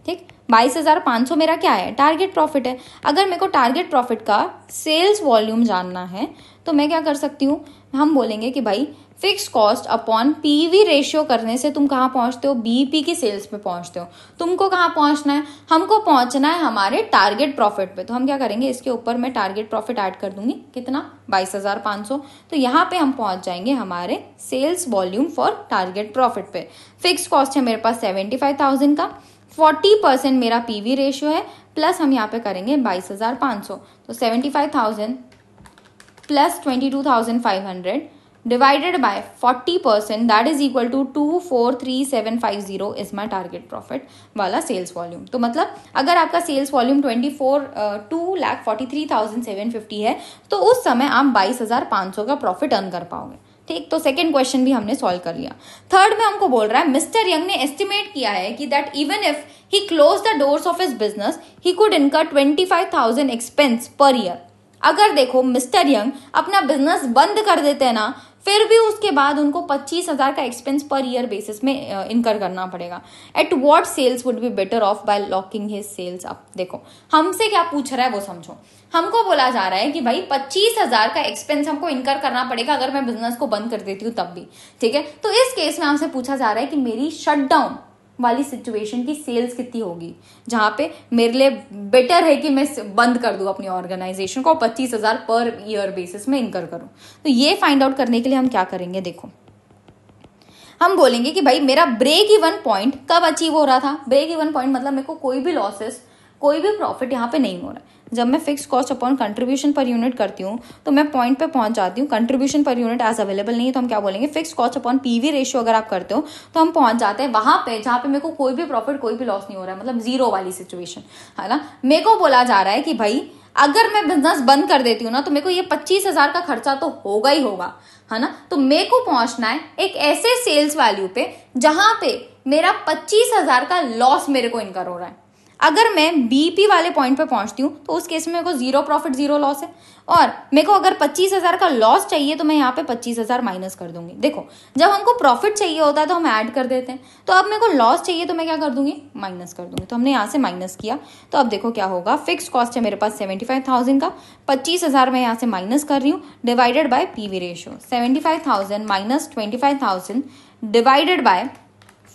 ठीक। 22,500 मेरा क्या है, टारगेट प्रॉफिट है। अगर मेरे को टारगेट प्रॉफिट का सेल्स वॉल्यूम जानना है तो मैं क्या कर सकती हूँ, हम बोलेंगे कि भाई fix cost upon PV ratio करने से तुम कहाँ पहुंचते हो, बीईपी की सेल्स पे पहुंचते हो। तुमको कहाँ पहुंचना है, हमको पहुंचना है हमारे टारगेट प्रॉफिट पे। तो हम क्या करेंगे, इसके ऊपर मैं टारगेट प्रॉफिट ऐड कर दूंगी, कितना 22,500। तो यहाँ पे हम पहुंच जाएंगे हमारे sales volume for target profit पे। फिक्स कॉस्ट है मेरे पास 75,000 का, 40% मेरा पीवी रेशियो है, प्लस हम यहाँ पे करेंगे 22,500। तो 75,000 plus 22,500 divided by 40% that is equal to 243750 is my target profit वाला सेल्स वॉल्यूम। तो मतलब अगर आपका सेल्स वॉल्यूम 2,43,750 है तो उस समय आप 22,500 का प्रॉफिट अर्न कर पाओगे, ठीक। तो सेकंड क्वेश्चन भी हमने सॉल्व कर लिया। थर्ड में हमको बोल रहा है मिस्टर यंग ने एस्टिमेट किया है कि that even if he close the doors of his business he could इनकर 25,000 एक्सपेंस पर ईयर। अगर देखो मिस्टर यंग अपना बिजनेस बंद कर देते हैं ना, फिर भी उसके बाद उनको 25,000 का एक्सपेंस पर ईयर बेसिस में इनकर करना पड़ेगा। At what sales would be better off by locking his sales up. देखो हमसे क्या पूछ रहा है वो समझो। हमको बोला जा रहा है कि भाई 25,000 का एक्सपेंस हमको इनकर करना पड़ेगा अगर मैं बिजनेस को बंद कर देती हूँ तब भी, ठीक है। तो इस केस में हमसे पूछा जा रहा है कि मेरी शटडाउन वाली सिचुएशन की सेल्स कितनी होगी, जहां पे मेरे लिए बेटर है कि मैं बंद कर दूं अपनी ऑर्गेनाइजेशन को, 25,000 पर ईयर बेसिस में इनकर करूं। तो ये फाइंड आउट करने के लिए हम क्या करेंगे, देखो हम बोलेंगे कि भाई मेरा ब्रेक इवन पॉइंट कब अचीव हो रहा था। ब्रेक इवन पॉइंट मतलब मेरे को कोई भी लॉसेस कोई भी प्रॉफिट यहाँ पे नहीं हो रहा है। जब मैं fix cost upon contribution per unit करती हूँ तो मैं पॉइंट पे पहुंच जाती हूँ। Contribution per unit as available नहीं है तो हम क्या बोलेंगे, fix cost upon PV ratio अगर आप करते हो तो हम पहुंच जाते हैं वहां पे जहां पे मेरे को कोई भी प्रॉफिट कोई भी लॉस नहीं हो रहा है, मतलब जीरो वाली सिचुएशन है ना। मेरे को बोला जा रहा है कि भाई अगर मैं बिजनेस बंद कर देती हूँ ना तो मेरे को ये 25,000 का खर्चा तो होगा ही होगा, है ना। तो मेरे को पहुंचना है एक ऐसे सेल्स वैल्यू पे जहां पे मेरा 25,000 का लॉस मेरे को इनकर हो रहा है। अगर मैं बीपी वाले पॉइंट पे पहुंचती हूँ तो उस केस में मेरे को जीरो प्रॉफिट जीरो लॉस है, और मेरे को अगर 25,000 का लॉस चाहिए तो मैं यहाँ पे 25,000 माइनस कर दूंगी। देखो जब हमको प्रॉफिट चाहिए होता है तो हम ऐड कर देते हैं, तो अब मेरे को लॉस चाहिए तो मैं क्या कर दूंगी, माइनस कर दूंगी। तो हमने यहाँ से माइनस किया, तो अब देखो क्या होगा, फिक्स कॉस्ट है मेरे पास 75,000 का, 25,000 मैं यहाँ से माइनस कर रही हूँ divided by PV ratio. 75,000 minus 25,000 divided by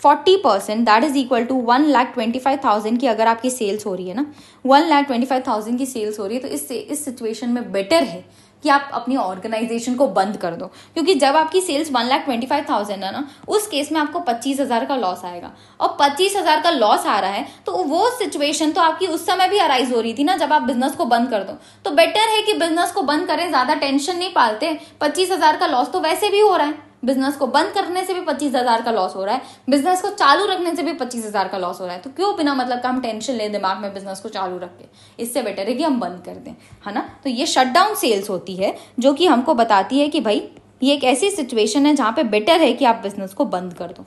40% that is equal to 1,25,000 की अगर आपकी सेल्स हो रही है ना, 1,25,000 की सेल्स हो रही है तो इस सिचुएशन में बेटर है कि आप अपनी ऑर्गेनाइजेशन को बंद कर दो, क्योंकि जब आपकी सेल्स 1,25,000 है ना उस केस में आपको 25,000 का लॉस आएगा, और 25,000 का लॉस आ रहा है तो वो सिचुएशन तो आपकी उस समय भी अराइज हो रही थी ना जब आप बिजनेस को बंद कर दो। तो बेटर है कि बिजनेस को बंद करें, ज्यादा टेंशन नहीं पालते। 25,000 का लॉस तो वैसे भी हो रहा है, बिजनेस को बंद करने से भी 25,000 का लॉस हो रहा है, बिजनेस को चालू रखने से भी 25,000 का लॉस हो रहा है, तो क्यों बिना मतलब का हम टेंशन ले दिमाग में बिजनेस को चालू रख के, इससे बेटर है कि हम बंद कर दें, है ना। तो ये शटडाउन सेल्स होती है जो कि हमको बताती है कि भाई ये एक ऐसी सिचुएशन है जहां पे बेटर है कि आप बिजनेस को बंद कर दो,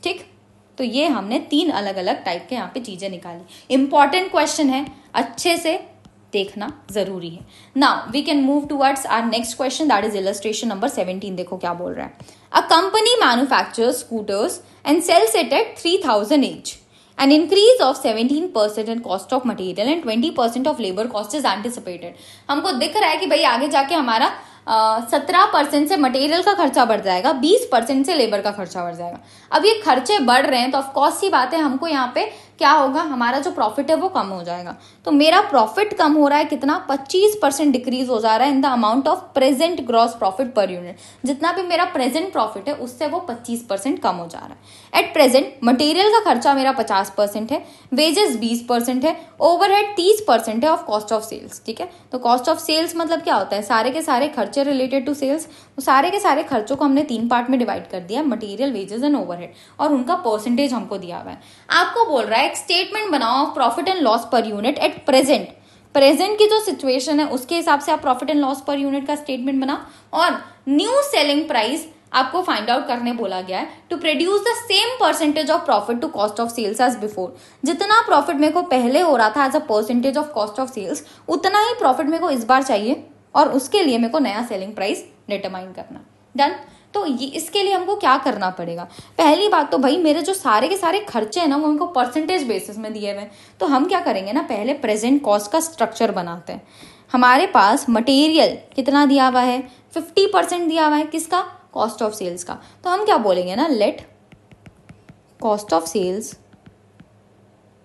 ठीक। तो ये हमने 3 अलग अलग टाइप के यहाँ पे चीजें निकाली। इंपॉर्टेंट क्वेश्चन है, अच्छे से देखना जरूरी है। Now we can move towards our next question that is illustration number 17। देखो क्या बोल रहा है, a company manufactures scooters and sells it at 3,000 each. An increase of 17% in cost of material and 20% of labor cost is anticipated. हमको दिख रहा है कि भाई आगे जाके हमारा 17% से मटेरियल का खर्चा बढ़ जाएगा, 20% से लेबर का खर्चा बढ़ जाएगा। अब ये खर्चे बढ़ रहे हैं तो ऑफकोर्स सी बात है हमको यहाँ पे क्या होगा, हमारा जो प्रॉफिट है वो कम हो जाएगा। तो मेरा प्रॉफिट कम हो रहा है कितना, 25% डिक्रीज हो जा रहा है in the amount of present gross profit per unit. जितना भी मेरा प्रेजेंट प्रॉफिट है उससे वो 25% कम हो जा रहा है। एट प्रेजेंट मटेरियल का खर्चा मेरा 50% है, वेजेस 20% है, ओवरहेड 30% है ऑफ कॉस्ट ऑफ सेल्स, ठीक है। तो कॉस्ट ऑफ सेल्स मतलब क्या होता है, सारे के सारे खर्चे रिलेटेड टू सेल्स। तो सारे के सारे खर्चों को हमने 3 पार्ट में डिवाइड कर दिया, मटेरियल, वेजेस एंड ओवरहेड, और उनका परसेंटेज हमको दिया हुआ है। आपको बोल रहा है एक स्टेटमेंट बनाओ of profit and loss per unit at present की जो सिचुएशन है उसके हिसाब से आप profit and loss per unit का स्टेटमेंट बनाओ। और न्यू सेलिंग प्राइस आपको फाइंड आउट करने बोला गया है to produce the same percentage of profit to cost of sales as before. जितना प्रॉफिट मेरे को पहले हो रहा था as a percentage of cost of sales, उतना ही प्रॉफिट मेरे को इस बार चाहिए और उसके लिए मेरे को नया सेलिंग प्राइस डिटरमाइन करना। डन। तो ये इसके लिए हमको क्या करना पड़ेगा? पहली बात तो भाई मेरे जो सारे के सारे खर्चे हैं ना वो हमको परसेंटेज बेसिस में दिए हुए हैं। तो हम क्या करेंगे ना, पहले प्रेजेंट कॉस्ट का स्ट्रक्चर बनाते हैं। हमारे पास मटेरियल कितना दिया हुआ है? 50% दिया हुआ है। किसका? कॉस्ट ऑफ सेल्स का। तो हम क्या बोलेंगे ना, let cost of sales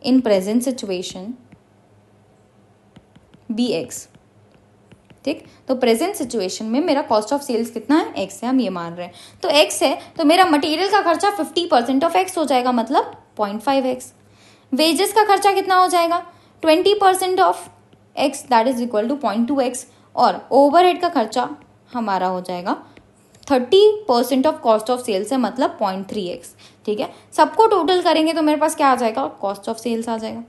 in present situation be X. ठीक, तो प्रेजेंट सिचुएशन में मेरा कॉस्ट ऑफ सेल्स कितना है? एक्स है, हम ये मान रहे हैं। तो एक्स है तो मेरा मटेरियल का खर्चा 50% ऑफ एक्स हो जाएगा, मतलब 0.5x। वेजेस का खर्चा कितना हो जाएगा? 20% of X, that is equal to 0.2x। और ओवरहेड का खर्चा हमारा हो जाएगा 30% ऑफ कॉस्ट ऑफ सेल्स है, मतलब 0.3x। ठीक है, सबको टोटल करेंगे तो मेरे पास क्या आ जाएगा? कॉस्ट ऑफ सेल्स आ जाएगा।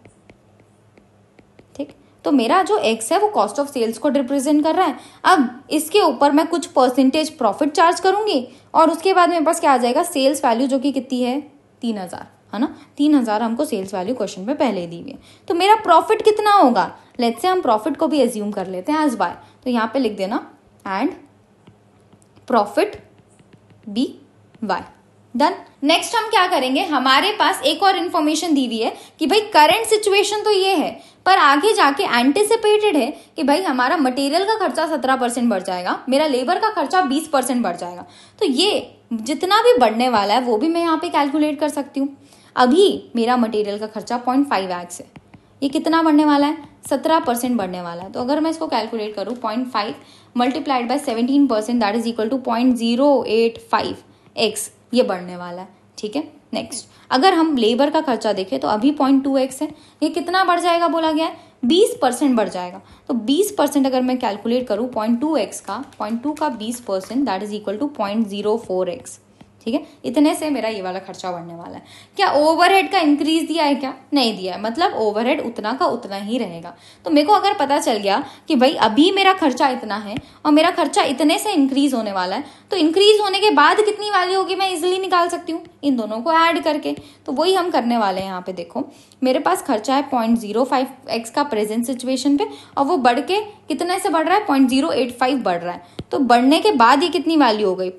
ठीक, तो मेरा जो x है वो कॉस्ट ऑफ सेल्स को रिप्रेजेंट कर रहा है। अब इसके ऊपर मैं कुछ परसेंटेज प्रॉफिट चार्ज करूंगी और उसके बाद मेरे पास क्या आ जाएगा? सेल्स वैल्यू, जो कि कितनी है? 3000, है ना। 3000 हमको सेल्स वैल्यू क्वेश्चन में पहले दी हुई है। तो मेरा प्रॉफिट कितना होगा? लेट्स से हम प्रॉफिट को भी एज्यूम कर लेते हैं एज बाय। तो यहाँ पे लिख देना and profit be Y. Done. Next हम क्या करेंगे, हमारे पास एक और इन्फॉर्मेशन दी हुई है कि भाई करंट सिचुएशन तो ये है, पर आगे जाके एंटिसिपेटेड है कि भाई हमारा मटेरियल का खर्चा 17% बढ़ जाएगा, मेरा लेबर का खर्चा 20% बढ़ जाएगा। तो ये जितना भी बढ़ने वाला है वो भी मैं यहाँ पे कैलकुलेट कर सकती हूँ। अभी मेरा मटेरियल का खर्चा 0.5x है, ये कितना बढ़ने वाला है? 17% बढ़ने वाला है। तो अगर मैं इसको कैलकुलेट करूँ, 0.5 multiplied by 17%, that is equal to 0.085x, ये बढ़ने वाला है। ठीक है, नेक्स्ट अगर हम लेबर का खर्चा देखें तो अभी 0.2x है, ये कितना बढ़ जाएगा बोला गया है? 20% बढ़ जाएगा। तो 20% अगर मैं कैलकुलेट करूँ 0.2x का, 0.2 का 20%, that is equal to 0.04x। ठीक है, इतने से मेरा ये वाला खर्चा बढ़ने वाला है। क्या ओवरहेड का इंक्रीज दिया है? क्या नहीं दिया है, मतलब ओवरहेड उतना का उतना ही रहेगा। तो मेरे को अगर पता चल गया कि भाई अभी मेरा खर्चा इतना है और मेरा खर्चा इतने से इंक्रीज होने वाला है, तो इंक्रीज होने के बाद कितनी वैल्यू होगी मैं इजिली निकाल सकती हूँ इन दोनों को ऐड करके। तो वही हम करने वाले हैं। यहाँ पे देखो मेरे पास खर्चा है 0.05x का प्रेजेंट सिचुएशन पे, और वो बढ़ के कितने से बढ़ रहा है? 0.085 बढ़ रहा है। तो बढ़ने के बाद ये कितनी वैल्यू हो गई?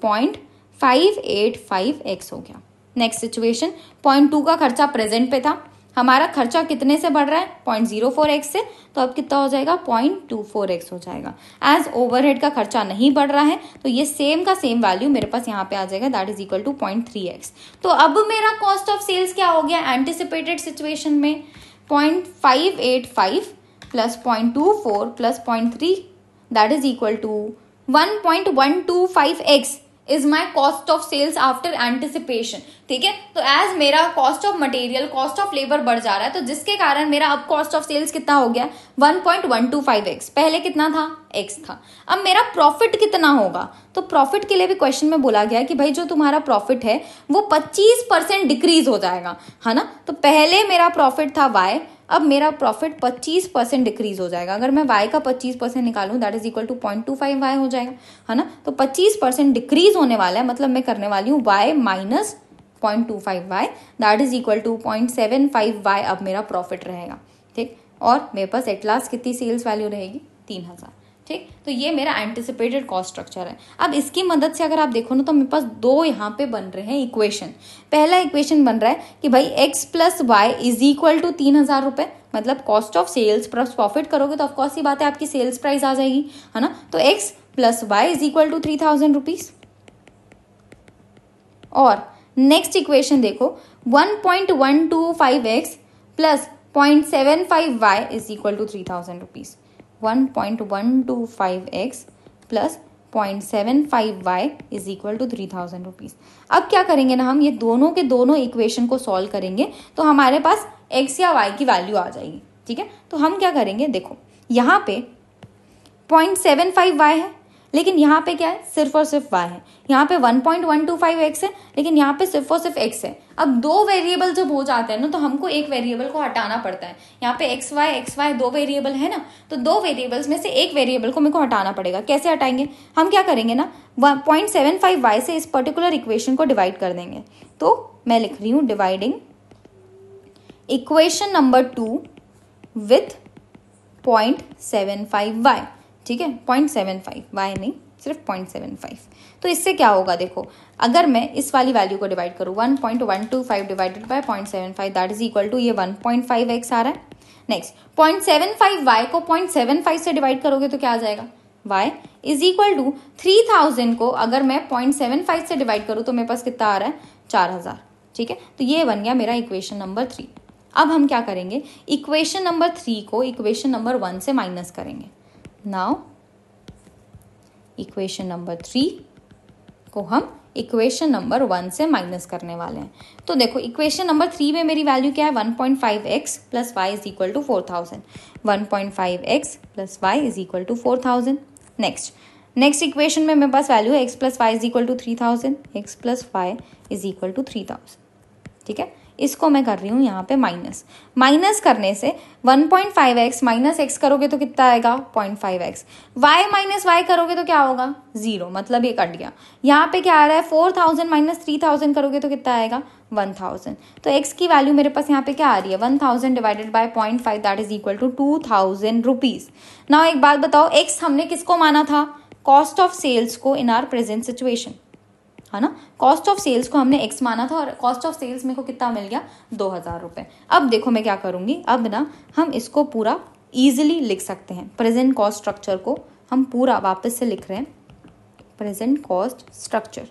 0.585x हो गया। नेक्स्ट सिचुएशन, 0.2 का खर्चा प्रेजेंट पे था, हमारा खर्चा कितने से बढ़ रहा है? 0.04x से, तो अब कितना हो जाएगा? 0.24x हो जाएगा। एज ओवरहेड का खर्चा नहीं बढ़ रहा है तो ये सेम का सेम वैल्यू मेरे पास यहाँ पे आ जाएगा, that is equal to 0.3x। तो अब मेरा कॉस्ट ऑफ सेल्स क्या हो गया एंटिसिपेटेड सिचुएशन में? 0.585 plus 0.24 plus 0.3, that is equal to 1.125x is my cost of sales after anticipation. ठीक है, तो एज मेरा cost of material, cost of labour बढ़ जा रहा है, तो जिसके कारण मेरा अब कॉस्ट ऑफ सेल्स कितना हो गया? 1.125x। पहले कितना था? x था। अब मेरा प्रॉफिट कितना होगा? तो प्रॉफिट के लिए भी क्वेश्चन में बोला गया है कि भाई जो तुम्हारा प्रॉफिट है वो 25% डिक्रीज हो जाएगा, है ना। तो पहले मेरा प्रॉफिट था y, अब मेरा प्रॉफिट 25% डिक्रीज हो जाएगा। अगर मैं y का 25% निकालूं, that is equal to 0.25y हो जाएगा, है ना। तो 25% डिक्रीज होने वाला है, मतलब मैं करने वाली हूँ y minus 0.25y, that is equal to 0.75y अब मेरा प्रॉफिट रहेगा। ठीक, और मेरे पास एट लास्ट कितनी सेल्स वैल्यू रहेगी? 3000। ठीक, तो ये मेरा एंटिसिपेटेड कॉस्ट स्ट्रक्चर है। अब इसकी मदद से अगर आप देखो ना तो मेरे पास दो यहाँ पे बन रहे हैं इक्वेशन। पहला इक्वेशन बन रहा है कि भाई x plus Y is equal to 3000 रुपए, मतलब cost of sales plus profit करोगे तो ऑफकोर्स सी बात है आपकी सेल्स प्राइस आ जाएगी, है ना। तो x plus Y is equal to 3000 rupees. और नेक्स्ट इक्वेशन देखो, 1.125x plus 0.75y is equal to 3000 rupees. 1.125x plus 0.75y is equal to 3000 rupees. अब क्या करेंगे ना, हम ये दोनों के दोनों इक्वेशन को सॉल्व करेंगे तो हमारे पास x या y की वैल्यू आ जाएगी। ठीक है, तो हम क्या करेंगे, देखो यहाँ पे 0.75y है, लेकिन यहाँ पे क्या है, सिर्फ और सिर्फ y है। यहाँ पे 1.125x है, लेकिन यहाँ पे सिर्फ और सिर्फ x है। अब दो वेरिएबल जब हो जाते हैं ना, तो हमको एक वेरिएबल को हटाना पड़ता है। यहाँ पे x y दो वेरिएबल है ना, तो दो वेरिएबल्स में से एक वेरिएबल को मेरे को हटाना पड़ेगा। कैसे हटाएंगे, हम क्या करेंगे ना, 0.75y से इस पर्टिकुलर इक्वेशन को डिवाइड कर देंगे। तो मैं लिख रही हूँ dividing equation number 2 with 0.75y, ठीक है, 0.75y नहीं, सिर्फ 0.75। तो इससे क्या होगा, देखो अगर मैं इस वाली वैल्यू को डिवाइड करूँ 1.125 divided by 0.75 that is equal to ये 1.5x आ रहा है। नेक्स्ट 0.75y को 0.75 से डिवाइड करोगे तो क्या आ जाएगा, y इज इक्वल टू 3000 को अगर मैं 0.75 से डिवाइड करूँ तो मेरे पास कितना आ रहा है, 4000, ठीक है। तो ये बन गया मेरा इक्वेशन नंबर 3। अब हम क्या करेंगे, इक्वेशन नंबर 3 को इक्वेशन नंबर 1 से माइनस करेंगे। नाउ इक्वेशन नंबर 3 को हम इक्वेशन नंबर 1 से माइनस करने वाले हैं। तो देखो इक्वेशन नंबर 3 में मेरी वैल्यू क्या है, 1.5x plus Y is equal to 4000, 1.5x plus Y is equal to 4000। Next equation में मेरे पास वैल्यू है x plus Y is equal to 3000, x plus Y is equal to 3000, ठीक है। इसको मैं कर रही हूँ यहाँ पे माइनस करने से 1.5x माइनस x करोगे तो कितना आएगा, 0.5x, y माइनस y करोगे तो क्या होगा, 0, मतलब ये कट गया। यहाँ पे क्या आ रहा है, 4000 माइनस 3000 करोगे तो कितना आएगा, 1000। तो x की वैल्यू मेरे पास यहाँ पे क्या आ रही है, 1000 divided by 0.5 that is equal to 2000 rupees. Now एक बात बताओ, x हमने किसको माना था, कॉस्ट ऑफ सेल्स को इन आर प्रेजेंट सिचुएशन, है ना। कॉस्ट ऑफ सेल्स को हमने x माना था और कॉस्ट ऑफ सेल्स मेरे को कितना मिल गया, 2000 रुपए। अब देखो मैं क्या करूंगी, अब ना हम इसको पूरा इजीली लिख सकते हैं। प्रेजेंट कॉस्ट स्ट्रक्चर को हम पूरा वापस से लिख रहे हैं, प्रेजेंट कॉस्ट स्ट्रक्चर,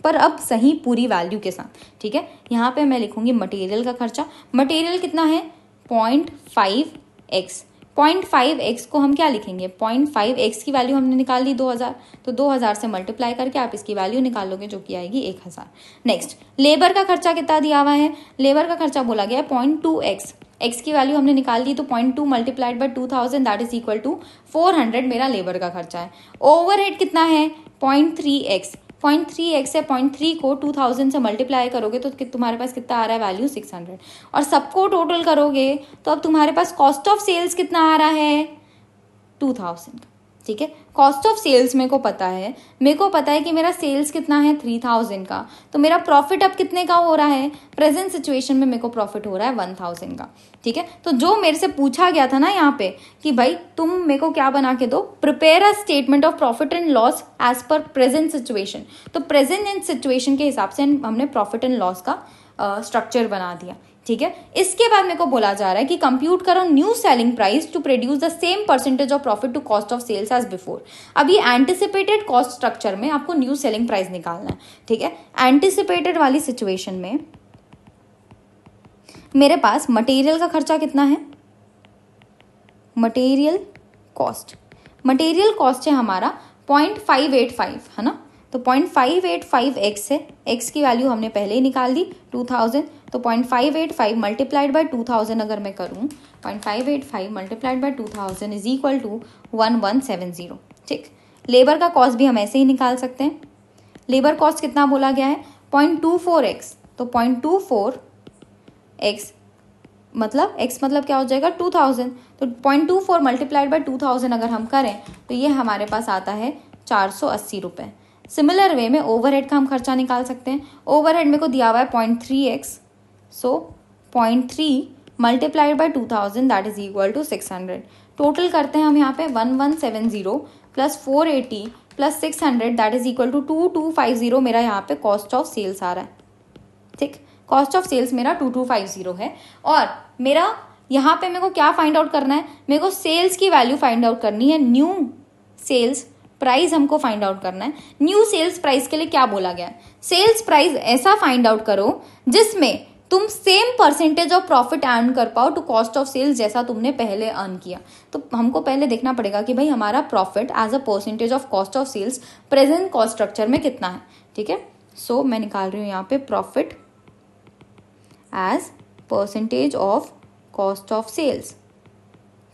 पर अब सही पूरी वैल्यू के साथ, ठीक है। यहाँ पे मैं लिखूंगी मटेरियल का खर्चा, मटेरियल कितना है 0.5x, 0.5x को हम क्या लिखेंगे, 0.5x की वैल्यू हमने निकाल दी 2000, तो 2000 से मल्टीप्लाई करके आप इसकी वैल्यू निकालोगे जो कि आएगी 1000। नेक्स्ट लेबर का खर्चा कितना दिया हुआ है, लेबर का खर्चा बोला गया है 0.2x, x की वैल्यू हमने निकाल दी तो 0.2 multiplied by 2000 that is equal to 400 मेरा लेबर का खर्चा है। ओवरहेड कितना है 0.3x, 0.3x है, 0.3 को 2000 से मल्टीप्लाई करोगे तो तुम्हारे पास कितना आ रहा है वैल्यू 600, और सबको टोटल करोगे तो अब तुम्हारे पास कॉस्ट ऑफ सेल्स कितना आ रहा है 2000, ठीक है। कॉस्ट ऑफ सेल्स मेरे को पता है कि मेरा सेल्स कितना है 3000 का, तो मेरा प्रॉफिट अब कितने का हो रहा है, प्रेजेंट सिचुएशन में मेरे को प्रॉफिट हो रहा है 1000 का, ठीक है। तो जो मेरे से पूछा गया था ना यहाँ पे कि भाई तुम मेरे को क्या बना के दो, prepare a statement of profit and loss as per present situation, तो प्रेजेंट सिचुएशन के हिसाब से हमने प्रॉफिट एंड लॉस का स्ट्रक्चर बना दिया, ठीक है। इसके बाद मेरे को बोला जा रहा है कि कंप्यूट करो new selling price to produce the same percentage of profit to cost of sales as before. अभी एंटिसिपेटेड कॉस्ट स्ट्रक्चर में आपको न्यू सेलिंग प्राइस निकालना है, ठीक है। एंटिसिपेटेड वाली सिचुएशन में मेरे पास मटेरियल का खर्चा कितना है, मटेरियल कॉस्ट है हमारा 0.585, है ना। तो 0.585x है, x की वैल्यू हमने पहले ही निकाल दी 2000, तो 0.585 मल्टीप्लाइड बाय 2000 अगर मैं करूं, 0.585 multiplied by 2000 is equal to 1170, ठीक। लेबर का कॉस्ट भी हम ऐसे ही निकाल सकते हैं। लेबर कॉस्ट कितना बोला गया है 0.24x, तो 0.24x मतलब x मतलब क्या हो जाएगा 2000, तो 0.24 मल्टीप्लाइड बाय 2000 अगर हम करें तो ये हमारे पास आता है 480 रुपये। सिमिलर वे में ओवरहेड का हम खर्चा निकाल सकते हैं। ओवरहेड मेरे को दिया हुआ है 0.3x, so 0.3 multiplied by 2000 that is equal to 600। Total करते हैं हम यहाँ पे 1170 plus 480 plus 600 that is equal to 2250 मेरा यहाँ पे कॉस्ट ऑफ सेल्स आ रहा है, ठीक। कॉस्ट ऑफ सेल्स मेरा 2250 है, और मेरा यहाँ पे मेरे को क्या फाइंड आउट करना है, मेरे को सेल्स की वैल्यू फाइंड आउट करनी है, न्यू सेल्स प्राइस हमको फाइंड आउट करना है। न्यू सेल्स प्राइस के लिए क्या बोला गया है, सेल्स प्राइस ऐसा फाइंड आउट करो जिसमें तुम same percentage of profit earn कर पाओ टू कॉस्ट ऑफ सेल्स जैसा तुमने पहले अर्न किया। तो हमको पहले देखना पड़ेगा कि भाई हमारा profit as a percentage of cost of sales present cost structure में कितना है, ठीक है। सो मैं निकाल रही हूँ यहाँ पे profit as percentage of cost of sales,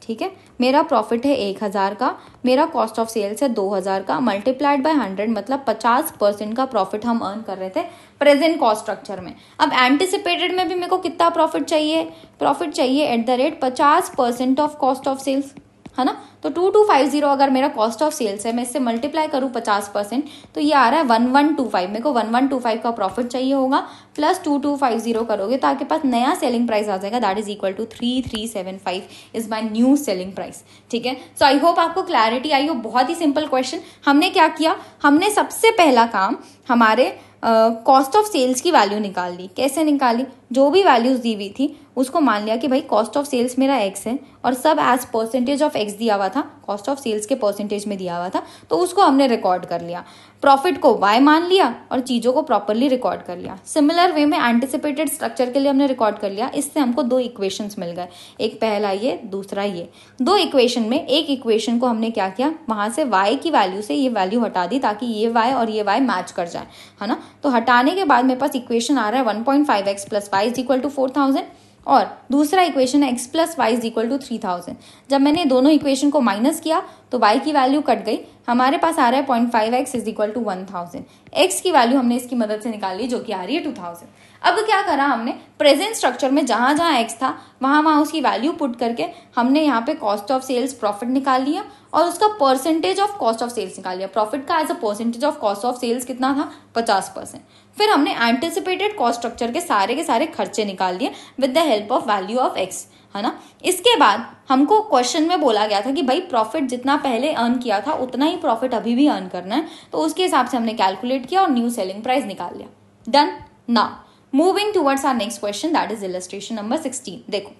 ठीक है, मेरा प्रॉफिट है 1000 का, मेरा कॉस्ट ऑफ सेल्स है 2000 का, मल्टीप्लाइड बाय 100 मतलब 50% का प्रॉफिट हम अर्न कर रहे थे प्रेजेंट कॉस्ट स्ट्रक्चर में। अब एंटिसिपेटेड में भी मेरे को कितना प्रॉफिट चाहिए, प्रॉफिट चाहिए at the rate 50% of cost of sales, है ना। तो 2250 अगर मेरा कॉस्ट ऑफ सेल्स है, मैं इससे मल्टीप्लाई करूँ 50%, तो ये आ रहा है 1125। मेरे को 1125 का प्रॉफिट चाहिए होगा, प्लस 2250 करोगे तो आपके पास नया सेलिंग प्राइस आ जाएगा, that is equal to 3375 is my new selling price. ठीक है, सो आई होप आपको क्लैरिटी आई हो। बहुत ही सिंपल क्वेश्चन। हमने क्या किया, हमने सबसे पहला काम हमारे कॉस्ट ऑफ सेल्स की वैल्यू निकाल ली। कैसे निकाली, जो भी वैल्यूज दी हुई थी उसको मान लिया कि भाई कॉस्ट ऑफ सेल्स मेरा एक्स है और सब एज परसेंटेज ऑफ एक्स दिया हुआ था, कॉस्ट ऑफ सेल्स के परसेंटेज में दिया हुआ था, तो उसको हमने रिकॉर्ड कर लिया। प्रॉफिट को वाई मान लिया और चीज़ों को प्रॉपरली रिकॉर्ड कर लिया। सिमिलर वे में एंटिसिपेटेड स्ट्रक्चर के लिए हमने रिकॉर्ड कर लिया। इससे हमको दो इक्वेशंस मिल गए, एक पहला ये, दूसरा ये। दो इक्वेशन में एक इक्वेशन को हमने क्या किया, वहां से y की वैल्यू से ये वैल्यू हटा दी ताकि ये y और ये y मैच कर जाए, है ना। तो हटाने के बाद मेरे पास इक्वेशन आ रहा है 1.5x plus Y is equal to 4000 और दूसरा इक्वेशन है x plus Y is equal to 3000। जब मैंने दोनों इक्वेशन को माइनस किया तो y की वैल्यू कट गई, हमारे पास आ रहा है 0.5x is equal to 1000। x की वैल्यू हमने इसकी मदद से निकाली जो कि आ रही है 2000। अब क्या करा हमने, प्रेजेंट स्ट्रक्चर में जहां जहां x था वहां उसकी वैल्यू पुट करके हमने यहाँ पे कॉस्ट ऑफ सेल्स प्रॉफिट निकाल लिया और उसका percentage of cost of sales निकाल लिया। प्रॉफिट का as a percentage of cost of sales कितना था, 50%। फिर हमने एंटिसिपेटेड कॉस्ट स्ट्रक्चर के सारे खर्चे निकाल लिए with the help of value of x, है ना। इसके बाद हमको क्वेश्चन में बोला गया था कि भाई प्रॉफिट जितना पहले अर्न किया था उतना ही प्रॉफिट अभी भी अर्न करना है, तो उसके हिसाब से हमने कैलकुलेट किया और न्यू सेलिंग प्राइस निकाल लिया। Done. Now moving towards our next question, that is illustration number 16। देखो,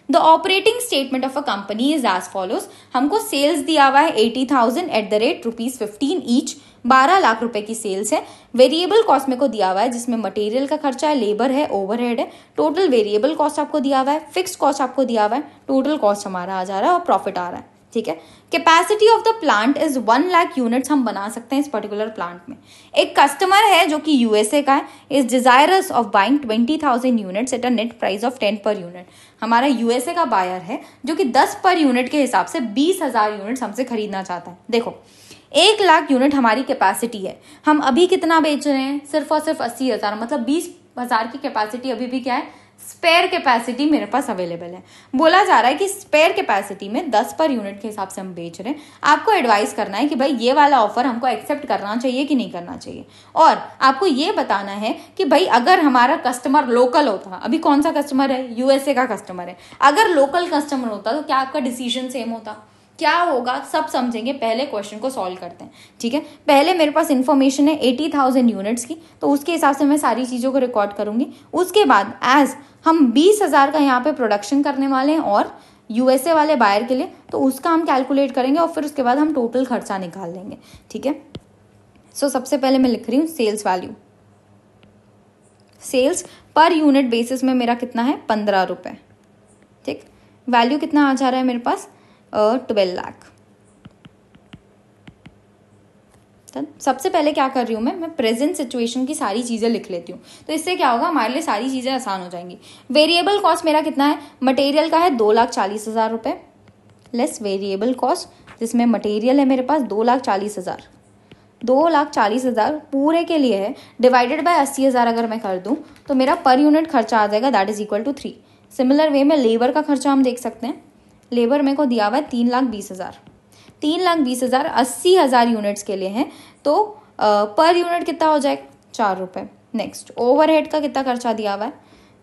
the operating statement of a company is as follows. हमको सेल्स दिया हुआ है 80,000 at the rate ₹15 each, 12 lakh रुपए की सेल्स है। वेरिएबल कॉस्ट में को दिया हुआ है जिसमें मटेरियल का खर्चा है, लेबर है, ओवरहेड है। टोटल वेरिएबल कॉस्ट आपको दिया हुआ है, फिक्स्ड कॉस्ट आपको दिया हुआ है, टोटल कॉस्ट हमारा आ जा रहा है और प्रॉफिट आ रहा है। ठीक है, capacity of the plant is 1 lakh units हम बना सकते हैं इस पर्टिकुलर प्लांट में। एक कस्टमर है जो कि यूएसए का है, is desirous of buying 20,000 units at a net price of 10 per unit. हमारा यूएसए का बायर है जो कि 10 पर यूनिट के हिसाब से 20,000 यूनिट्स हमसे खरीदना चाहता है। देखो, 1 लाख यूनिट हमारी कैपेसिटी है, हम अभी कितना बेच रहे हैं, सिर्फ और सिर्फ 80,000, मतलब 20,000 की कैपेसिटी अभी भी क्या है, स्पेयर कैपेसिटी मेरे पास अवेलेबल है। बोला जा रहा है कि स्पेयर कैपेसिटी में 10 पर यूनिट के हिसाब से हम बेच रहे हैं। आपको एडवाइस करना है कि भाई ये वाला ऑफर हमको एक्सेप्ट करना चाहिए कि नहीं करना चाहिए, और आपको ये बताना है कि भाई अगर हमारा कस्टमर लोकल होता, अभी कौन सा कस्टमर है, यूएसए का कस्टमर है, अगर लोकल कस्टमर होता तो क्या आपका डिसीजन सेम होता, क्या होगा, सब समझेंगे। पहले क्वेश्चन को सॉल्व करते हैं। ठीक है, पहले मेरे पास इंफॉर्मेशन है 80,000 यूनिट्स की, तो उसके हिसाब से मैं सारी चीज़ों को रिकॉर्ड करूंगी। उसके बाद एज हम 20,000 का यहाँ पे प्रोडक्शन करने वाले हैं और यूएसए वाले बायर के लिए, तो उसका हम कैलकुलेट करेंगे और फिर उसके बाद हम टोटल खर्चा निकाल लेंगे। ठीक है, सो सबसे पहले मैं लिख रही हूँ sales value. Sales per unit basis में मेरा कितना है, 15 रुपये। ठीक, वैल्यू कितना आ जा रहा है मेरे पास, 12 लाख। सबसे पहले क्या कर रही हूँ मैं प्रेजेंट सिचुएशन की सारी चीज़ें लिख लेती हूँ, तो इससे क्या होगा, हमारे लिए सारी चीज़ें आसान हो जाएंगी। वेरिएबल कॉस्ट मेरा कितना है, मटेरियल का है 2,40,000 रुपये, लेस वेरिएबल कॉस्ट जिसमें मटेरियल है मेरे पास 2,40,000। 2,40,000 पूरे के लिए है, डिवाइडेड बाय 80,000 अगर मैं कर दूँ तो मेरा पर यूनिट खर्चा आ जाएगा, that is equal to 3। Similar way में लेबर का खर्चा हम देख सकते हैं, लेबर मेरे को दिया हुआ है 3,20,000। 3,20,000 80,000 यूनिट्स के लिए है, तो पर यूनिट कितना हो जाएगा, 4 रुपये। नेक्स्ट, ओवरहेड का कितना खर्चा दिया हुआ है,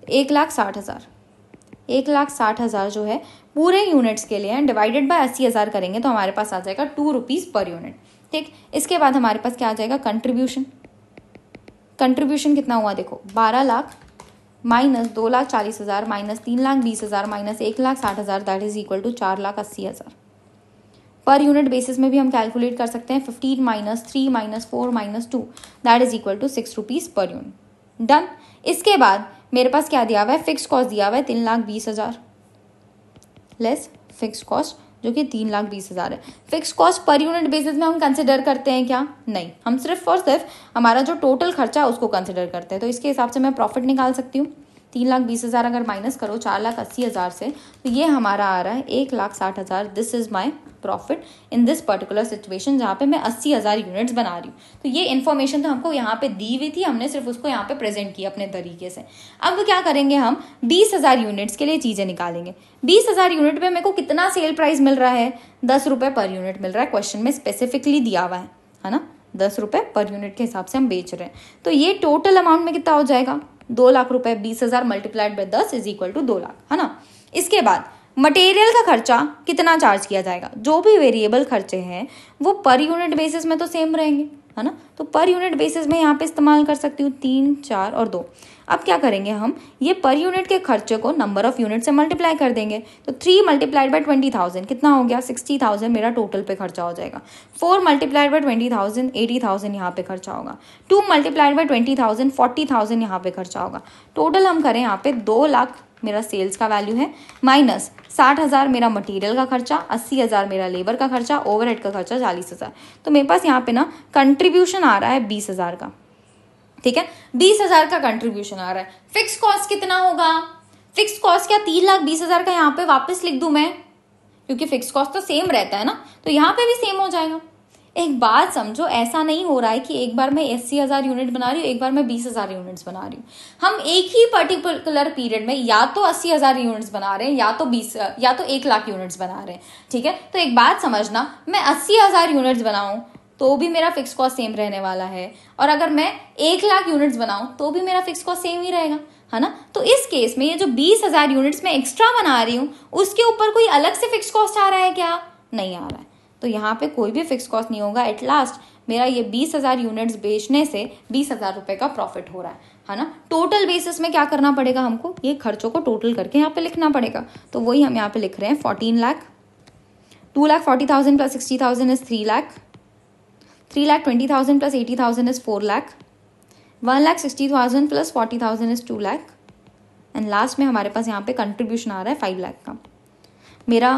1,60,000। 1,60,000 जो है पूरे यूनिट्स के लिए है, डिवाइडेड बाय 80,000 करेंगे तो हमारे पास आ जाएगा 2 रुपीज़ पर यूनिट। ठीक, इसके बाद हमारे पास क्या आ जाएगा, कंट्रीब्यूशन। कंट्रीब्यूशन कितना हुआ, देखो 12 lakh minus 2,40,000 minus 3,20,000 minus 1,60,000, that is equal to 4,80,000। Per unit basis में भी हम कैलकुलेट कर सकते हैं, 15 minus 3 minus 4 minus 2, that is equal to 6 rupees per unit. Done. इसके बाद मेरे पास क्या दिया हुआ है, फिक्स कॉस्ट दिया हुआ है 3,20,000 लेस फिक्स कॉस्ट जो कि 3,20,000 है। Fix cost per unit basis में हम कंसिडर करते हैं क्या, नहीं, हम सिर्फ और सिर्फ हमारा जो टोटल खर्चा है उसको कंसिडर करते हैं। तो इसके हिसाब से मैं प्रॉफिट निकाल सकती हूँ। 3,20,000 अगर माइनस करो 4,80,000 से, तो ये हमारा आ रहा है 1,60,000। This is my profit in this particular situation, जहाँ पे मैं 80,000 यूनिट्स बना रही हूँ। तो ये इन्फॉर्मेशन तो हमको यहाँ पे दी हुई थी, हमने सिर्फ उसको यहाँ पे प्रेजेंट किया अपने तरीके से। अब क्या करेंगे, हम 20,000 यूनिट्स के लिए चीजें निकालेंगे। 20,000 यूनिट पे मेरे को कितना सेल प्राइस मिल रहा है, 10 रुपए पर यूनिट मिल रहा है। क्वेश्चन में स्पेसिफिकली दिया हुआ है ना, 10 रुपए पर यूनिट के हिसाब से हम बेच रहे हैं। तो ये टोटल अमाउंट में कितना हो जाएगा, 2 लाख रुपए। 20,000 multiplied by 10 is equal to 2 lakh, है ना। इसके बाद मटेरियल का खर्चा कितना चार्ज किया जाएगा। जो भी वेरिएबल खर्चे हैं वो पर यूनिट बेसिस में तो सेम रहेंगे, है ना। तो पर यूनिट बेसिस में यहाँ पे इस्तेमाल कर सकती हूँ 3, 4 और 2। अब क्या करेंगे, हम ये पर यूनिट के खर्चे को नंबर ऑफ यूनिट से मल्टीप्लाई कर देंगे। तो 3 मल्टीप्लाइड बाय 20,000 कितना हो गया, 60,000 मेरा टोटल पे खर्चा हो जाएगा। 4 मल्टीप्लाइड बाय 20,000 80,000 यहाँ पे खर्चा होगा। 2 मल्टीप्लाइड बाय 20,000 40,000 यहाँ पे खर्चा होगा। टोटल हम करें यहाँ पे 2 लाख मेरा सेल्स का वैल्यू है, माइनस 60,000 मेरा मटेरियल का खर्चा, 80,000 मेरा लेबर का खर्चा, ओवरहेड का खर्चा 40,000। तो मेरे पास यहाँ पे ना कंट्रीब्यूशन आ रहा है 20,000 का, ठीक है। 20,000 का कंट्रीब्यूशन आ रहा है। फिक्स कॉस्ट कितना होगा, फिक्स कॉस्ट क्या 3,20,000 का यहाँ पे वापस लिख दूं मैं, क्योंकि फिक्स कॉस्ट तो सेम रहता है ना, तो यहाँ पे भी सेम हो जाएगा। एक बात समझो, ऐसा नहीं हो रहा है कि एक बार मैं 80,000 यूनिट बना रही हूँ, एक बार मैं 20,000 यूनिट्स बना रही हूँ। हम एक ही पर्टिकुलर पीरियड में या तो 80,000 यूनिट्स बना रहे हैं या तो 1 लाख यूनिट्स बना रहे हैं, ठीक है। तो एक बात समझना, मैं 80,000 यूनिट्स बनाऊं तो भी मेरा फिक्स कॉस्ट सेम रहने वाला है, और अगर मैं 1 लाख यूनिट्स बनाऊं तो भी मेरा फिक्स कॉस्ट सेम ही रहेगा, है ना। तो इस केस में ये जो 20,000 यूनिट्स में एक्स्ट्रा बना रही हूं, उसके ऊपर कोई अलग से फिक्स कॉस्ट आ रहा है क्या, नहीं आ रहा है। तो यहाँ पे कोई भी फिक्स कॉस्ट नहीं होगा। एट लास्ट मेरा ये 20,000 यूनिट्स बेचने से 20,000 रुपए का प्रॉफिट हो रहा है ना। टोटल बेसिस में क्या करना पड़ेगा, हमको ये खर्चों को टोटल करके यहाँ पे लिखना पड़ेगा। तो वही हम यहाँ पे लिख रहे हैं 14 lakh. 2,40,000 plus 60,000 is 3 lakh. 3,20,000 plus 80,000 is 4 lakh. 1,60,000 plus 40,000 is 2 lakh. And last में हमारे पास यहाँ पे कंट्रीब्यूशन आ रहा है 5 लाख का। मेरा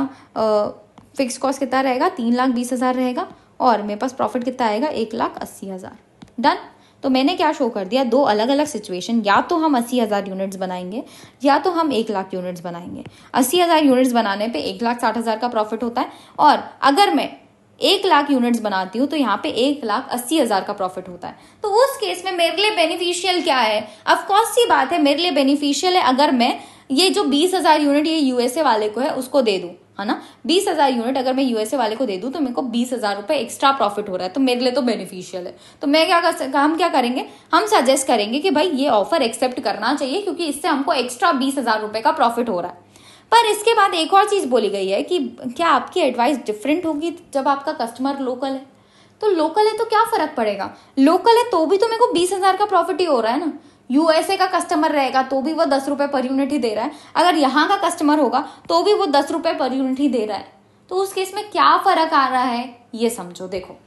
फिक्स कॉस्ट कितना रहेगा, 3,20,000 रहेगा, और मेरे पास प्रॉफिट कितना आएगा, 1,80,000। डन। तो मैंने क्या शो कर दिया, 2 अलग अलग सिचुएशन, या तो हम 80,000 यूनिट्स बनाएंगे या तो हम 1 लाख यूनिट्स बनाएंगे। 80,000 यूनिट्स बनाने पे 1,60,000 का प्रॉफिट होता है, और अगर मैं 1 लाख यूनिट्स बनाती हूँ तो यहाँ पे 1,80,000 का प्रॉफिट होता है। तो उस केस में मेरे लिए बेनिफिशियल क्या है, ऑफकोर्स सी बात है, मेरे लिए बेनिफिशियल है अगर मैं ये जो 20,000 यूनिट ये यूएसए वाले को है उसको दे दूं, है ना। 20,000 यूनिट अगर मैं यूएसए वाले को दे दूं तो मेरे को 20,000 रुपए एक्स्ट्रा प्रॉफिट हो रहा है, तो मेरे लिए तो बेनिफिशियल है। तो मैं हम क्या करेंगे, हम सजेस्ट करेंगे कि भाई ये ऑफर एक्सेप्ट करना चाहिए, क्योंकि इससे हमको एक्स्ट्रा 20,000 रुपए का प्रॉफिट हो रहा है। पर इसके बाद एक और चीज बोली गई है कि क्या आपकी एडवाइस डिफरेंट होगी जब आपका कस्टमर लोकल है। तो लोकल है तो क्या फर्क पड़ेगा, लोकल है तो भी तो मेरे को 20,000 का प्रॉफिट ही हो रहा है ना। यूएसए का कस्टमर रहेगा तो भी वो 10 रुपए पर यूनिट ही दे रहा है, अगर यहाँ का कस्टमर होगा तो भी वो 10 रुपए पर यूनिट ही दे रहा है। तो उस केस में क्या फर्क आ रहा है ये समझो। देखो,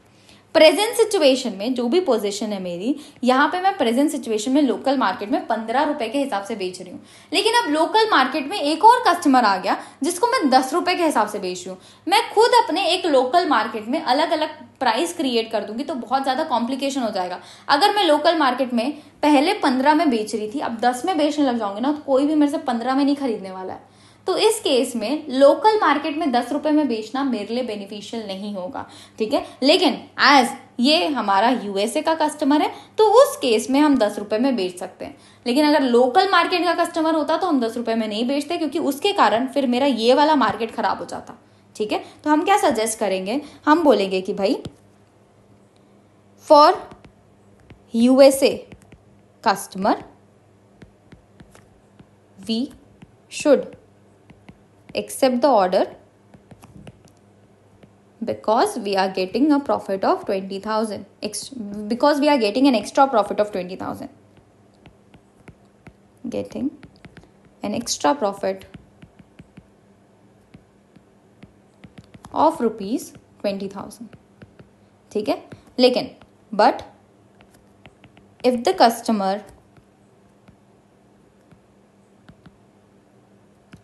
प्रेजेंट सिचुएशन में जो भी पोजीशन है मेरी, यहाँ पे मैं प्रेजेंट सिचुएशन में लोकल मार्केट में 15 रुपए के हिसाब से बेच रही हूँ, लेकिन अब लोकल मार्केट में एक और कस्टमर आ गया जिसको मैं 10 रुपए के हिसाब से बेच रही हूँ। मैं खुद अपने एक लोकल मार्केट में अलग अलग प्राइस क्रिएट कर दूंगी तो बहुत ज्यादा कॉम्प्लिकेशन हो जाएगा। अगर मैं लोकल मार्केट में पहले 15 में बेच रही थी, अब 10 में बेचने लग जाऊंगी ना, तो कोई भी मेरे से 15 में नहीं खरीदने वाला है। तो इस केस में लोकल मार्केट में 10 रुपए में बेचना मेरे लिए बेनिफिशियल नहीं होगा, ठीक है। लेकिन एज ये हमारा यूएसए का कस्टमर है तो उस केस में हम 10 रुपए में बेच सकते हैं। लेकिन अगर लोकल मार्केट का कस्टमर होता तो हम 10 रुपए में नहीं बेचते, क्योंकि उसके कारण फिर मेरा ये वाला मार्केट खराब हो जाता, ठीक है। तो हम क्या सजेस्ट करेंगे, हम बोलेंगे कि भाई for USA customer we should accept the order because we are getting a profit of 20,000, because we are getting an extra profit of 20,000, getting an extra profit of rupees 20,000, ठीक है। लेकिन but if the customer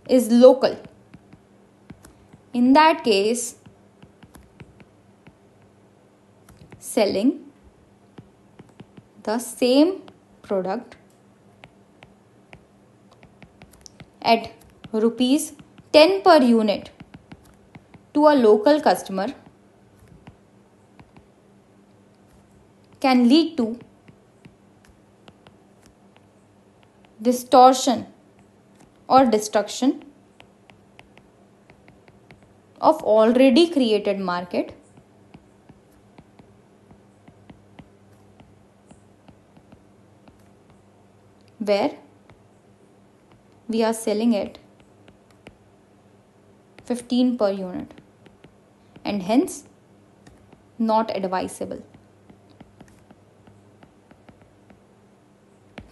is local, in that case selling the same product at rupees 10 per unit to a local customer can lead to distortion or destruction of already created market where we are selling it 15 per unit and hence not advisable.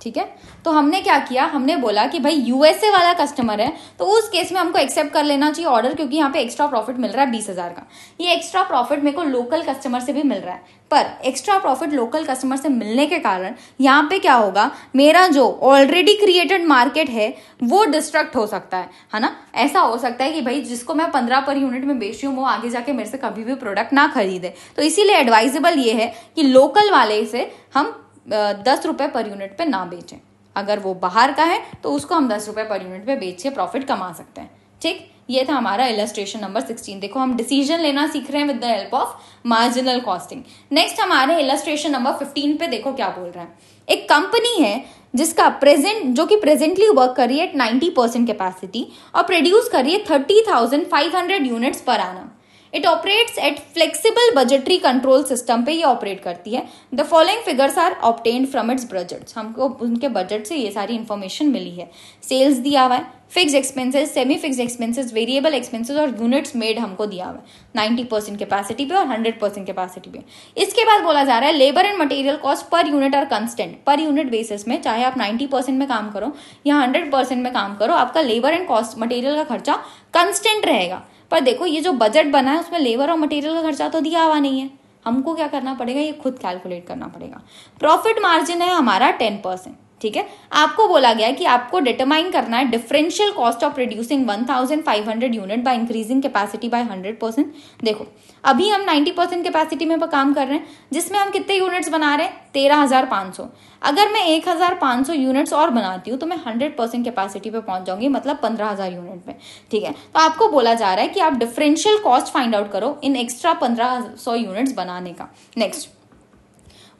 ठीक है, तो हमने क्या किया, हमने बोला कि भाई यूएसए वाला कस्टमर है तो उस केस में हमको एक्सेप्ट कर लेना चाहिए ऑर्डर, क्योंकि यहाँ पे एक्स्ट्रा प्रॉफिट मिल रहा है 20,000 का। ये एक्स्ट्रा प्रॉफिट मेरे को लोकल कस्टमर से भी मिल रहा है, पर एक्स्ट्रा प्रॉफिट लोकल कस्टमर से मिलने के कारण यहाँ पे क्या होगा, मेरा जो ऑलरेडी क्रिएटेड मार्केट है वो डिस्ट्रक्ट हो सकता है ना। ऐसा हो सकता है कि भाई जिसको मैं 15 पर यूनिट में बेच रही हूँ वो आगे जाके मेरे से कभी भी प्रोडक्ट ना खरीदे। तो इसीलिए एडवाइजेबल ये है कि लोकल वाले से हम 10 रुपए पर यूनिट पे ना बेचें। अगर वो बाहर का है तो उसको हम 10 रुपए पर यूनिट पे बेच के प्रॉफिट कमा सकते हैं। ठीक, ये था हमारा इलस्ट्रेशन नंबर 16। देखो हम डिसीजन लेना सीख रहे हैं with the help of marginal costing. Next हमारे इलस्ट्रेशन नंबर 15 पे देखो क्या बोल रहा है। एक कंपनी है जिसका जो कि प्रेजेंटली वर्क कर रही है 90% कैपेसिटी और प्रोड्यूस कर रही है 30,500 units per annum. It operates at flexible budgetary control system पे ये ऑपरेट करती है। The following figures are obtained from its budgets. हमको उनके बजट से ये सारी इंफॉर्मेशन मिली है। सेल्स दिया हुआ है, fix expenses, semi fix expenses, variable expenses और यूनिट्स मेड हमको दिया हुआ है 90% कैपेसिटी पे और 100% कैपेसिटी पे। इसके बाद बोला जा रहा है labour and material cost per unit are constant. Per unit basis में चाहे आप 90% में काम करो या 100% में काम करो, आपका लेबर एंड कॉस्ट मटेरियल का खर्चा कंस्टेंट रहेगा। पर देखो ये जो बजट बना है उसमें लेबर और मटेरियल का खर्चा तो दिया हुआ नहीं है, हमको क्या करना पड़ेगा, ये खुद कैलकुलेट करना पड़ेगा। प्रॉफिट मार्जिन है हमारा 10%। ठीक है, आपको बोला गया है कि आपको डिटरमाइन करना है differential cost of producing 1500 unit by increasing capacity by 100%। देखो अभी हम 90% कैपेसिटी में काम कर रहे हैं, जिसमें हम कितने यूनिट्स बना रहे हैं 13,500। अगर मैं 1,500 यूनिट्स और बनाती हूँ तो मैं 100% कैपेसिटी पे पहुंच जाऊंगी, मतलब 15,000 यूनिट पे। ठीक है, तो आपको बोला जा रहा है कि आप डिफरेंशियल कॉस्ट फाइंड आउट करो इन एक्स्ट्रा 1500 यूनिट्स बनाने का। Next,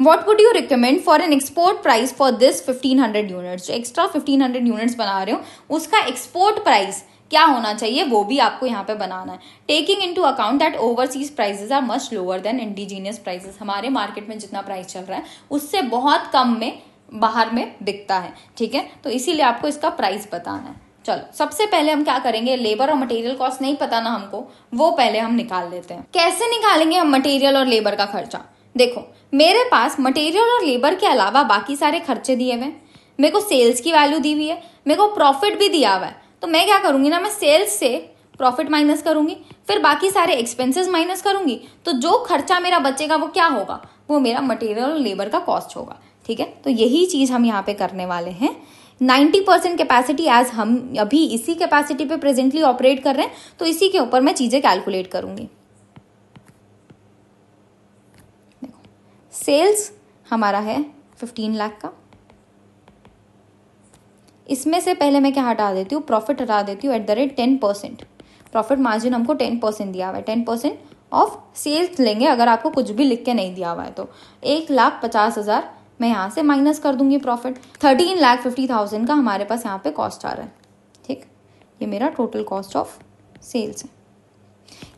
What would you recommend for an export price for this 1500 units? जो एक्स्ट्रा 1500 यूनिट्स बना रहे हो उसका एक्सपोर्ट प्राइस क्या होना चाहिए वो भी आपको यहाँ पे बनाना है। Taking into account that overseas prices are much lower than indigenous prices. हमारे मार्केट में जितना प्राइस चल रहा है उससे बहुत कम में बाहर में बिकता है। ठीक है, तो इसीलिए आपको इसका प्राइस बताना है। चलो सबसे पहले हम क्या करेंगे, लेबर और मटेरियल कॉस्ट नहीं पता ना हमको, वो पहले हम निकाल लेते हैं। कैसे निकालेंगे हम मटेरियल और लेबर का खर्चा। देखो मेरे पास मटेरियल और लेबर के अलावा बाकी सारे खर्चे दिए हुए हैं, मेरे को सेल्स की वैल्यू दी हुई है, मेरे को प्रॉफिट भी दिया हुआ है। तो मैं क्या करूंगी ना, मैं सेल्स से प्रॉफिट माइनस करूंगी, फिर बाकी सारे एक्सपेंसेस माइनस करूंगी, तो जो खर्चा मेरा बचेगा वो क्या होगा, वो मेरा मटेरियल और लेबर का कॉस्ट होगा। ठीक है, तो यही चीज हम यहाँ पे करने वाले हैं। 90% कैपेसिटी एज हम अभी इसी कैपेसिटी पे प्रेजेंटली ऑपरेट कर रहे हैं, तो इसी के ऊपर मैं चीजें कैलकुलेट करूंगी। सेल्स हमारा है 15 लाख का, इसमें से पहले मैं क्या हटा देती हूँ, प्रॉफिट हटा देती हूँ @10%। प्रॉफिट मार्जिन हमको 10% दिया हुआ है, 10% ऑफ सेल्स लेंगे अगर आपको कुछ भी लिख के नहीं दिया हुआ है तो। 1,50,000 मैं यहाँ से माइनस कर दूंगी प्रॉफिट। 13,50,000 का हमारे पास यहाँ पे कॉस्ट आ रहा है। ठीक, ये मेरा टोटल कॉस्ट ऑफ सेल्स है।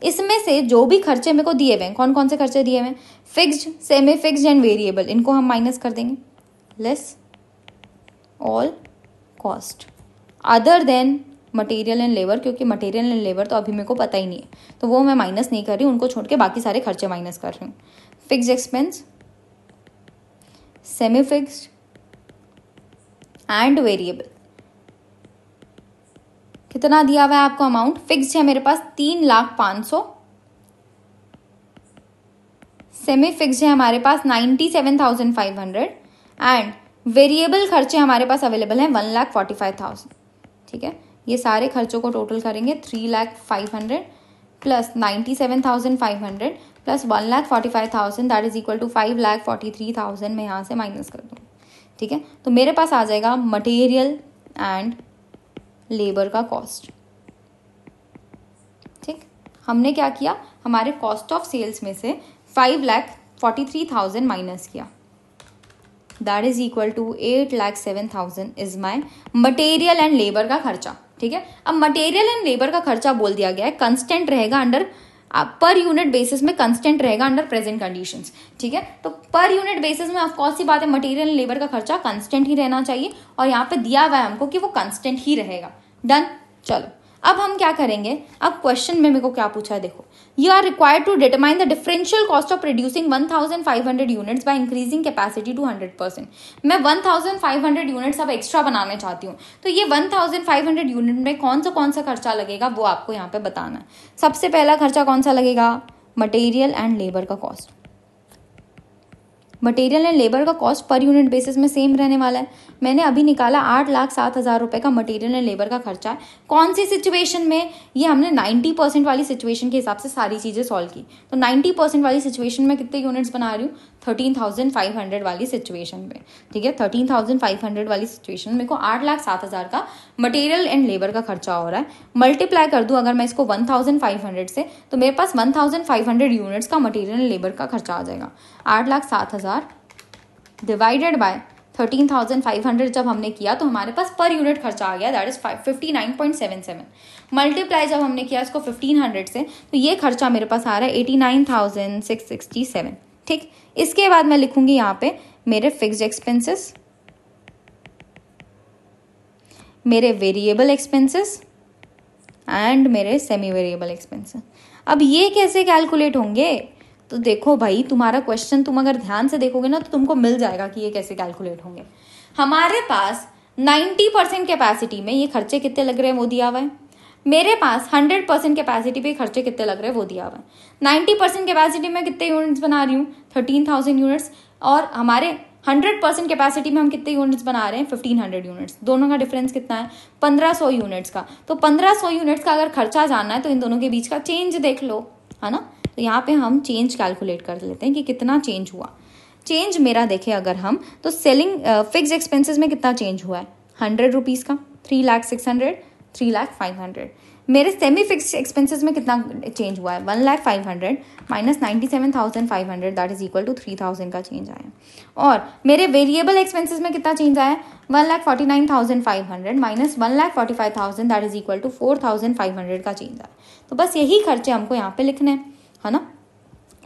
इसमें से जो भी खर्चे मेरे को दिए हुए हैं, कौन कौन से खर्चे दिए हुए हैं, fixed, semi fixed and variable, इनको हम माइनस कर देंगे। Less all cost other than material and labour, क्योंकि मटेरियल एंड लेबर तो अभी मेरे को पता ही नहीं है तो वो मैं माइनस नहीं कर रही हूँ, उनको छोड़ के बाकी सारे खर्चे माइनस कर रही हूँ। Fixed expense, semi fixed and variable, कितना दिया हुआ है आपको अमाउंट, फिक्स्ड है मेरे पास 3,05,000, सेमी फिक्स्ड है हमारे पास 97,500 एंड वेरिएबल खर्चे हमारे पास अवेलेबल हैं 1,45,000। ठीक है, ये सारे खर्चों को टोटल करेंगे 3,05,000 plus 97,500 plus 1,45,000 that is equal to 5,43,000 मैं यहाँ से माइनस कर दूँ। ठीक है, तो मेरे पास आ जाएगा मटेरियल एंड लेबर का कॉस्ट। ठीक, हमने क्या किया, हमारे कॉस्ट ऑफ सेल्स में से 5,43,000 माइनस किया, that is equal to 8,07,000 is my material and labour का खर्चा। ठीक है, अब मटेरियल एंड लेबर का खर्चा बोल दिया गया है कंस्टेंट रहेगा अंडर पर यूनिट बेसिस में, कंस्टेंट रहेगा अंडर प्रेजेंट कंडीशंस। ठीक है, तो पर यूनिट बेसिस में ऑफ कोर्स सी बात है मटेरियल एंड लेबर का खर्चा कंस्टेंट ही रहना चाहिए, और यहाँ पे दिया हुआ है हमको कि वो कंस्टेंट ही रहेगा। डन। चलो अब हम क्या करेंगे, अब क्वेश्चन में मेरे को क्या पूछा है, देखो, you are required to determine the differential cost of producing 1500 units by increasing capacity to 100%। मैं 1500 यूनिट्स अब एक्स्ट्रा बनाने चाहती हूँ, तो ये 1500 यूनिट में कौन सा खर्चा लगेगा वो आपको यहाँ पे बताना है। सबसे पहला खर्चा कौन सा लगेगा, मटेरियल एंड लेबर का कॉस्ट। मटेरियल एंड लेबर का कॉस्ट पर यूनिट बेसिस में सेम रहने वाला है। मैंने अभी निकाला 8,07,000 रुपए का मटेरियल एंड लेबर का खर्चा है। कौन सी सिचुएशन में, ये हमने 90% वाली सिचुएशन के हिसाब से सारी चीजें सॉल्व की, तो 90% वाली सिचुएशन में कितने यूनिट्स बना रही हूँ, 13,500 वाली सिचुएशन में। ठीक है, 13,500 वाली सिचुएशन में को 8,07,000 का मटेरियल एंड लेबर का खर्चा हो रहा है। मल्टीप्लाई कर दूं अगर मैं इसको 1,500 से, तो मेरे पास 1,500 यूनिट्स का मटेरियल एंड लेबर का खर्चा आ जाएगा। 8,07,000 डिवाइडेड बाय 13,500 जब हमने किया तो हमारे पास पर यूनिट खर्चा आ गया, दैट इज 59.77। मल्टीप्लाई जब हमने किया इसको 1500 से, तो ये खर्चा मेरे पास आ रहा है 89,667। ठीक, इसके बाद मैं लिखूंगी यहाँ पे मेरे फिक्स्ड एक्सपेंसेस, मेरे वेरिएबल एक्सपेंसेस एंड मेरे सेमी वेरिएबल एक्सपेंसेस। अब ये कैसे कैलकुलेट होंगे, तो देखो भाई, तुम्हारा क्वेश्चन तुम अगर ध्यान से देखोगे ना तो तुमको मिल जाएगा कि ये कैसे कैलकुलेट होंगे। हमारे पास 90% कैपेसिटी में ये खर्चे कितने लग रहे हैं वो दिया हुआ है, मेरे पास 100% कैपेसिटी पे खर्चे कितने लग रहे हैं वो दिया हुआ है। 90% कैपेसिटी में कितने यूनिट्स बना रही हूँ, 13,000 यूनिट्स, और हमारे 100% कैपेसिटी में हम कितने यूनिट्स बना रहे हैं, 1500 यूनिट्स। दोनों का डिफरेंस कितना है, 1500 यूनिट्स का। तो 1500 यूनिट्स का अगर खर्चा जानना है तो इन दोनों के बीच का चेंज देख लो, है ना। तो यहाँ पे हम चेंज कैलकुलेट कर लेते हैं कि कितना चेंज हुआ। चेंज मेरा देखें अगर हम, तो सेलिंग फिक्स एक्सपेंसेस में कितना चेंज हुआ है, 100 रुपीज़ का, 3,600, 3,500। मेरे सेमी फिक्स एक्सपेंसेस में कितना चेंज हुआ है, 1,500 minus 97,500 that is equal to 3,000 का चेंज आया। और मेरे वेरिएबल एक्सपेंसेस में कितना चेंज आया, 1,49,500 minus 1,45,000 that is equal to 4,500 का चेंज आया। तो बस यही खर्चे हमको यहाँ पे लिखने हैं, है ना।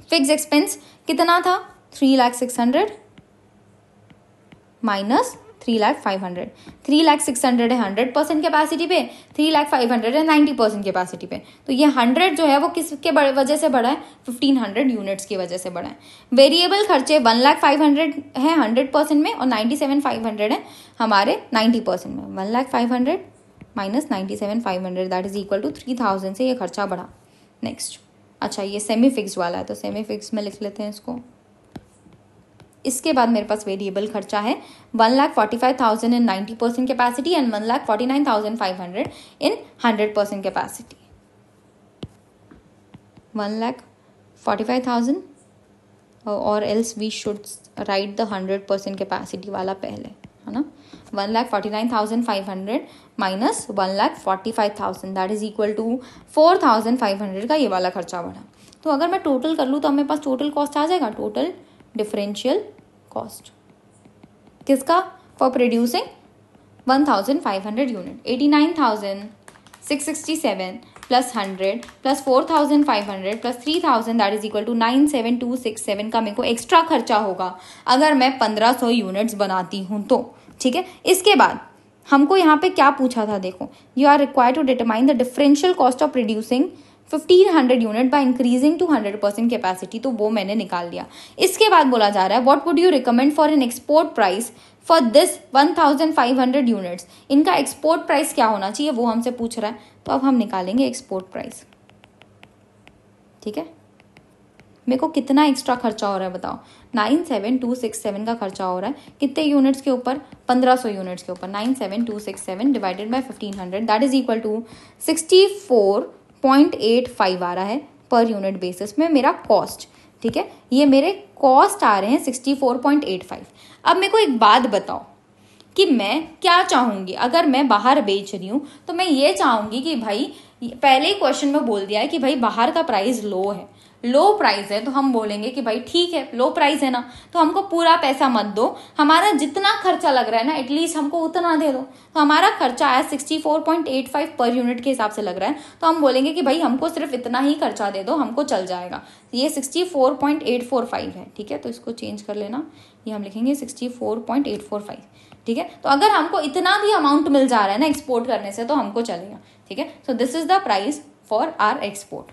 फिक्स एक्सपेंस कितना था, 3,600 माइनस 3,500। 3,600 है 100% कैपेसिटी पे, 3,500 है 90% कैपेसिटी पे। तो ये 100 जो है वो किसके वजह से बढ़ा है, 1500 यूनिट्स की वजह से बढ़ा है। वेरिएबल खर्चे 1,500 है 100% में, और 97,500 है हमारे 90% में। 1,500 minus 97,500 that is equal to 3,000 से ये खर्चा बढ़ा। नेक्स्ट, अच्छा ये सेमी फिक्स्ड वाला है, तो सेमी फिक्स में लिख लेते हैं इसको। इसके बाद मेरे पास वेरिएबल खर्चा है 1,45,000 in 90% capacity and 1,49,500 in 100% capacity. 1,45,000 और else we should write the 100% capacity वाला पहले, है ना। 1,49,500 minus 1,45,000 that is equal to 4,500 का ये वाला खर्चा बढ़ा। तो अगर मैं टोटल कर लूँ तो मेरे पास टोटल कॉस्ट आ जाएगा, टोटल डिफरेंशियल कॉस्ट किसका, for producing 1,500 unit, 89,667 plus 100 plus 4,500 plus 3,000 that is equal to 97,267 का मेरे को एक्स्ट्रा खर्चा होगा अगर मैं 1,500 यूनिट्स बनाती हूँ तो। ठीक है, इसके बाद हमको यहाँ पे क्या पूछा था, देखो, you are required to determine the differential cost of producing 1,500 unit by increasing to 100% capacity, तो वो मैंने निकाल लिया। इसके बाद बोला जा रहा है what would you recommend for an export price for this 1,500 units. इनका एक्सपोर्ट प्राइस क्या होना चाहिए वो हमसे पूछ रहा है, तो अब हम निकालेंगे एक्सपोर्ट प्राइस। ठीक है, मेरे को कितना एक्स्ट्रा खर्चा हो रहा है बताओ, 97,267 का खर्चा हो रहा है कितने यूनिट्स के ऊपर, 1,500 यूनिट्स के ऊपर। 97,267 divided by 1,500 that is equal to 64.85 आ रहा है पर यूनिट बेसिस में मेरा कॉस्ट। ठीक है, ये मेरे कॉस्ट आ रहे हैं 64.85। अब मेरे को एक बात बताओ, कि मैं क्या चाहूंगी। अगर मैं बाहर बेच रही हूँ तो मैं ये चाहूंगी कि भाई, पहले ही क्वेश्चन में बोल दिया है कि भाई बाहर का प्राइस लो है, लो प्राइस है, तो हम बोलेंगे कि भाई ठीक है, लो प्राइस है ना, तो हमको पूरा पैसा मत दो, हमारा जितना खर्चा लग रहा है ना एटलीस्ट हमको उतना दे दो। तो हमारा खर्चा आया 64.85 पर यूनिट के हिसाब से लग रहा है, तो हम बोलेंगे कि भाई हमको सिर्फ इतना ही खर्चा दे दो, हमको चल जाएगा। ये 64.845 है, ठीक है, तो इसको चेंज कर लेना, ये हम लिखेंगे 64.845, ठीक है। तो अगर हमको इतना भी अमाउंट मिल जा रहा है ना एक्सपोर्ट करने से तो हमको चलेगा, ठीक है। So this is the price for our export.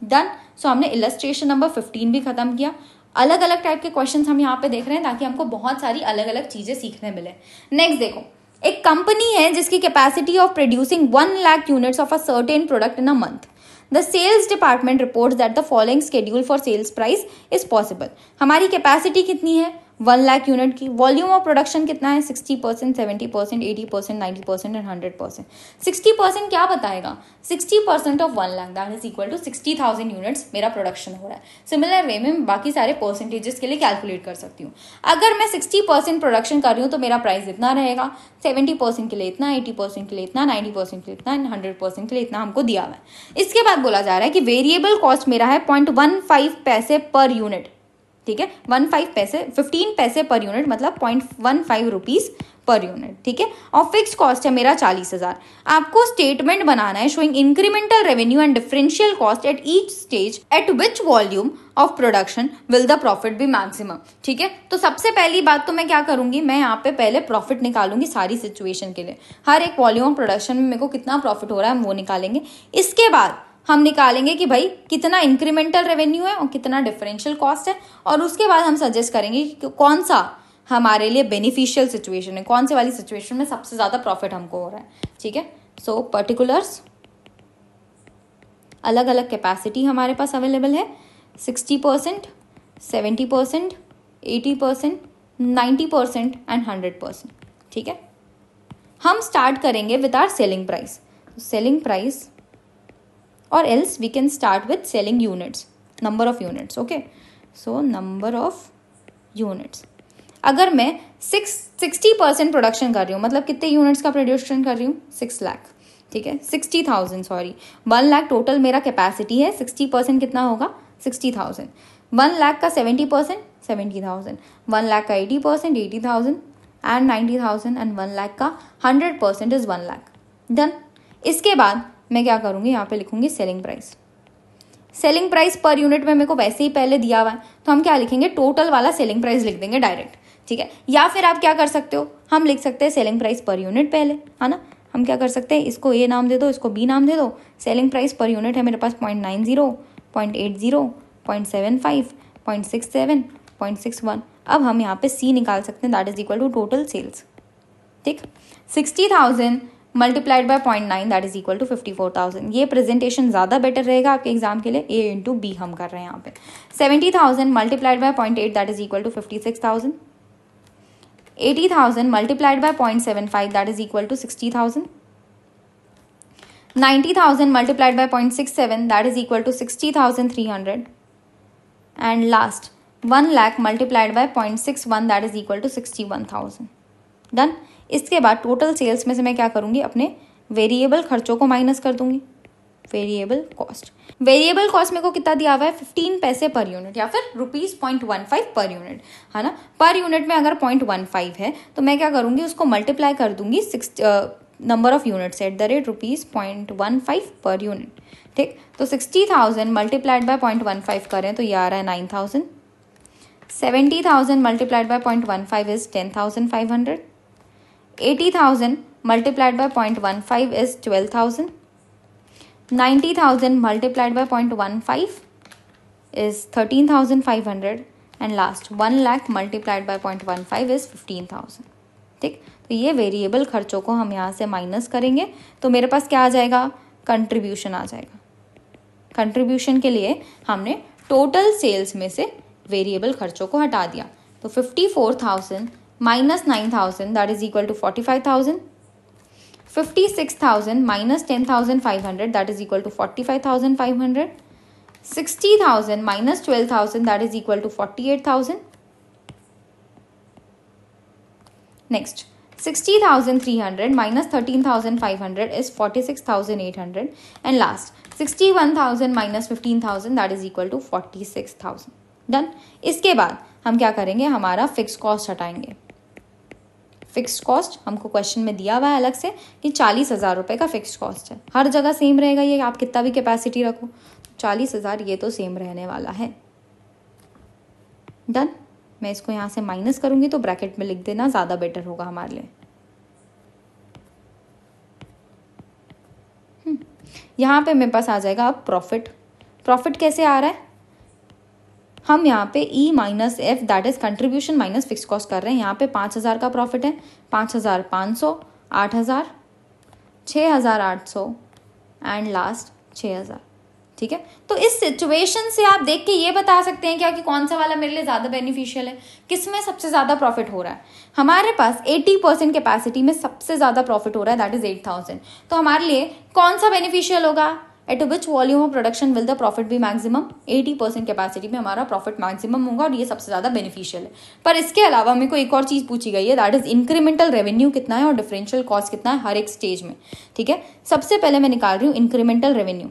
Done. So हमने इलस्ट्रेशन नंबर 15 भी खत्म किया। अलग अलग टाइप के क्वेश्चंस हम यहाँ पे देख रहे हैं ताकि हमको बहुत सारी अलग अलग चीजें सीखने मिले। नेक्स्ट देखो, एक कंपनी है जिसकी capacity of producing 1 lakh units of a certain product in a month. The sales department reports that the following schedule for sales price is possible. हमारी कैपेसिटी कितनी है 1 लाख यूनिट की। वॉल्यूम ऑफ प्रोडक्शन कितना है 60%, 70%, 80%, 90% एंड 100%। 60% क्या बताएगा, 60% of 1 lakh that is equal to 60,000 units मेरा production हो रहा है। सिमिलर वे में बाकी सारे परसेंटेजेस के लिए कैलकुलेट कर सकती हूँ। अगर मैं 60% प्रोडक्शन कर रही हूँ तो मेरा प्राइस इतना रहेगा, 70% के लिए इतना, 80% के लिए इतना, 90% के लिए इतना, 100% के लिए इतना हमको दिया हुआ है। इसके बाद बोला जा रहा है कि वेरिएबल कॉस्ट मेरा है 0.15 पैसे पर यूनिट, ठीक है, 15 पैसे पर यूनिट मतलब 0.15 रुपीज पर यूनिट, ठीक है। और फिक्स कॉस्ट है मेरा 40,000। आपको स्टेटमेंट बनाना है showing incremental revenue and differential cost at each stage at which volume of production will the profit be maximum, ठीक है। तो सबसे पहली बात तो मैं क्या करूंगी, मैं यहाँ पे पहले प्रॉफिट निकालूंगी सारी सिचुएशन के लिए। हर एक वॉल्यूम ऑफ प्रोडक्शन में मेरे को कितना प्रॉफिट हो रहा है हम वो निकालेंगे। इसके बाद हम निकालेंगे कि भाई कितना इंक्रीमेंटल रेवेन्यू है और कितना डिफरेंशियल कॉस्ट है, और उसके बाद हम सजेस्ट करेंगे कि कौन सा हमारे लिए बेनिफिशियल सिचुएशन है, कौन से वाली सिचुएशन में सबसे ज्यादा प्रॉफिट हमको हो रहा है, ठीक है। सो पर्टिकुलर्स, अलग अलग कैपेसिटी हमारे पास अवेलेबल है 60%, 70%, 80%, 90% एंड 100%, ठीक है। हम स्टार्ट करेंगे with our selling price. Selling price or else we can start with selling units, number of units, okay. So number of units, अगर मैं 60% प्रोडक्शन कर रही हूँ मतलब कितने यूनिट्स का प्रोडक्शन कर रही हूँ 6 लाख, ठीक है, 60,000 सॉरी 1 लाख टोटल मेरा कैपेसिटी है। 60% कितना होगा 60,000, 1 लाख का 70% 70,000, 1 लाख का 80% 80,000 एंड 90,000 एंड 1 लाख का 100% इज 1 लाख। डन। इसके बाद मैं क्या करूंगी, यहाँ पे लिखूंगी selling price. Selling price per unit में मेरे को वैसे ही पहले दिया हुआ है तो हम क्या लिखेंगे, टोटल वाला सेलिंग प्राइस लिख देंगे डायरेक्ट, ठीक है। या फिर आप क्या कर सकते हो, हम लिख सकते हैं सेलिंग प्राइस पर यूनिट पहले, है ना। हम क्या कर सकते हैं, इसको ए नाम दे दो, इसको बी नाम दे दो। सेलिंग प्राइस पर यूनिट है मेरे पास 0.90, 0.80, 0.75, 0.67, 0.61। अब हम यहाँ पे सी निकाल सकते हैं, that is equal to total sales, ठीक। 60,000 multiplied by 0.9 that is equal to 54,000। ये प्रेजेंटेशन ज्यादा बेटर रहेगा आपके एग्जाम के लिए, ए इंटू बी हम कर रहे हैं यहाँ पे। 70,000 multiplied by 0.8 that is equal to 56,000। 80,000 multiplied by 0.75 that is equal to 60,000। 90,000 multiplied by 0.67 that is equal to 60,300 and last 1 lakh multiplied by 0.61 that is equal to 61,000। Done. इसके बाद टोटल सेल्स में से मैं क्या करूंगी, अपने वेरिएबल खर्चों को माइनस कर दूंगी, वेरिएबल कॉस्ट। वेरिएबल कॉस्ट मेरे को कितना दिया हुआ है 15 पैसे पर यूनिट या फिर ₹0.15 पर यूनिट, है ना। पर यूनिट में अगर 0.15 है तो मैं क्या करूंगी, उसको मल्टीप्लाई कर दूंगी number of units at the rate ₹0.15 पर यूनिट, ठीक। तो 60,000 मल्टीप्लाइड बाय 0.15 करें तो ये आ रहा है 9,000। 70,000 multiplied bye 0.15 is 10,500। 80,000 multiplied by 0.15 is 12,000. 90,000 multiplied by 0.15 is 13,500 and last 1 lakh multiplied by 0.15 is 15,000, ठीक। तो ये वेरिएबल खर्चों को हम यहाँ से माइनस करेंगे तो मेरे पास क्या आ जाएगा, कंट्रीब्यूशन आ जाएगा। कंट्रीब्यूशन के लिए हमने टोटल सेल्स में से वेरिएबल खर्चों को हटा दिया तो 54,000 minus 9,000 that is equal to 45,000. 56,000 minus 10,500 that is equal to 45,500. 60,000 minus 12,000 that is equal to 48,000. Next 60,300 minus 13,500 is 46,800 and last 61,000 minus 15,000 that is equal to 46,000. Done. इसके बाद हम क्या करेंगे, हमारा फिक्स कॉस्ट हटाएंगे. फिक्स कॉस्ट हमको क्वेश्चन में दिया हुआ है अलग से कि 40,000 रुपये का फिक्स कॉस्ट है. हर जगह सेम रहेगा ये, आप कितना भी कैपेसिटी रखो 40,000 ये तो सेम रहने वाला है. डन. मैं इसको यहाँ से माइनस करूंगी तो ब्रैकेट में लिख देना, ज़्यादा बेटर होगा हमारे लिए. यहाँ पे मेरे पास आ जाएगा अब प्रॉफिट. प्रॉफिट कैसे आ रहा है, हम यहाँ पे E minus F that is contribution minus fix cost कर रहे हैं. यहाँ पे 5,000 का प्रॉफिट है, 5,500, 8,000, 6,800 एंड लास्ट 6,000. ठीक है. तो इस सिचुएशन से आप देख के ये बता सकते हैं क्या कि कौन सा वाला मेरे लिए ज़्यादा बेनिफिशियल है, किसमें सबसे ज़्यादा प्रॉफिट हो रहा है. हमारे पास 80% कैपेसिटी में सबसे ज़्यादा प्रॉफिट हो रहा है दैट इज 8,000. तो हमारे लिए कौन सा बेनिफिशियल होगा, at which volume of production will the profit be maximum. 80% capacity में हमारा प्रॉफिट मैक्सिमम होगा और ये सबसे ज़्यादा बेनिफिशियल है. पर इसके अलावा मेरे को एक और चीज़ पूछी गई है दैट इज इंक्रीमेंटल रेवेन्यू कितना है और डिफरेंशियल कॉस्ट कितना है हर एक स्टेज में. ठीक है. सबसे पहले मैं निकाल रही हूँ इंक्रीमेंटल रेवेन्यू.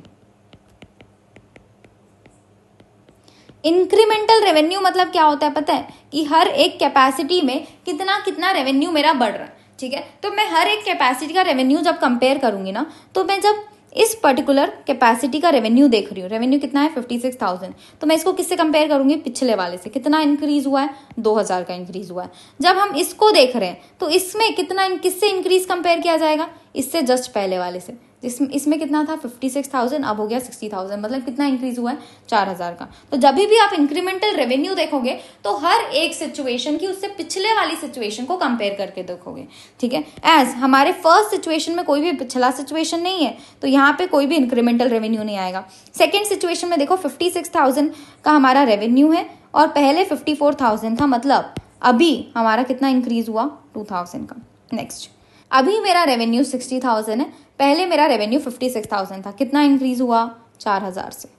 इंक्रीमेंटल रेवेन्यू मतलब क्या होता है पता है, कि हर एक कैपेसिटी में कितना कितना रेवेन्यू मेरा बढ़ रहा है. ठीक है. तो मैं हर एक कैपेसिटी का रेवेन्यू जब कंपेयर करूंगी ना, तो मैं जब इस पर्टिकुलर कैपेसिटी का रेवेन्यू देख रही हूँ, रेवेन्यू कितना है 56,000, तो मैं इसको किससे कंपेयर करूंगी, पिछले वाले से. कितना इंक्रीज हुआ है, 2,000 का इंक्रीज हुआ है. जब हम इसको देख रहे हैं तो इसमें कितना किससे इंक्रीज कंपेयर किया जाएगा, इससे जस्ट पहले वाले से. इसमें कितना था 56,000, अब हो गया 60,000, मतलब कितना इंक्रीज हुआ है 4,000 का. तो जब भी आप इंक्रीमेंटल रेवेन्यू देखोगे तो हर एक सिचुएशन की उससे पिछले वाली सिचुएशन को कंपेयर करके देखोगे. ठीक है. एज हमारे फर्स्ट सिचुएशन में कोई भी पिछला सिचुएशन नहीं है तो यहाँ पे कोई भी इंक्रीमेंटल रेवेन्यू नहीं आएगा. सेकेंड सिचुएशन में देखो 56,000 का हमारा रेवेन्यू है और पहले 54,000 था, मतलब अभी हमारा कितना इंक्रीज हुआ 2,000 का. नेक्स्ट, अभी मेरा रेवेन्यू 60,000 है, पहले मेरा रेवेन्यू 56,000 था, कितना इंक्रीज हुआ 4,000 से.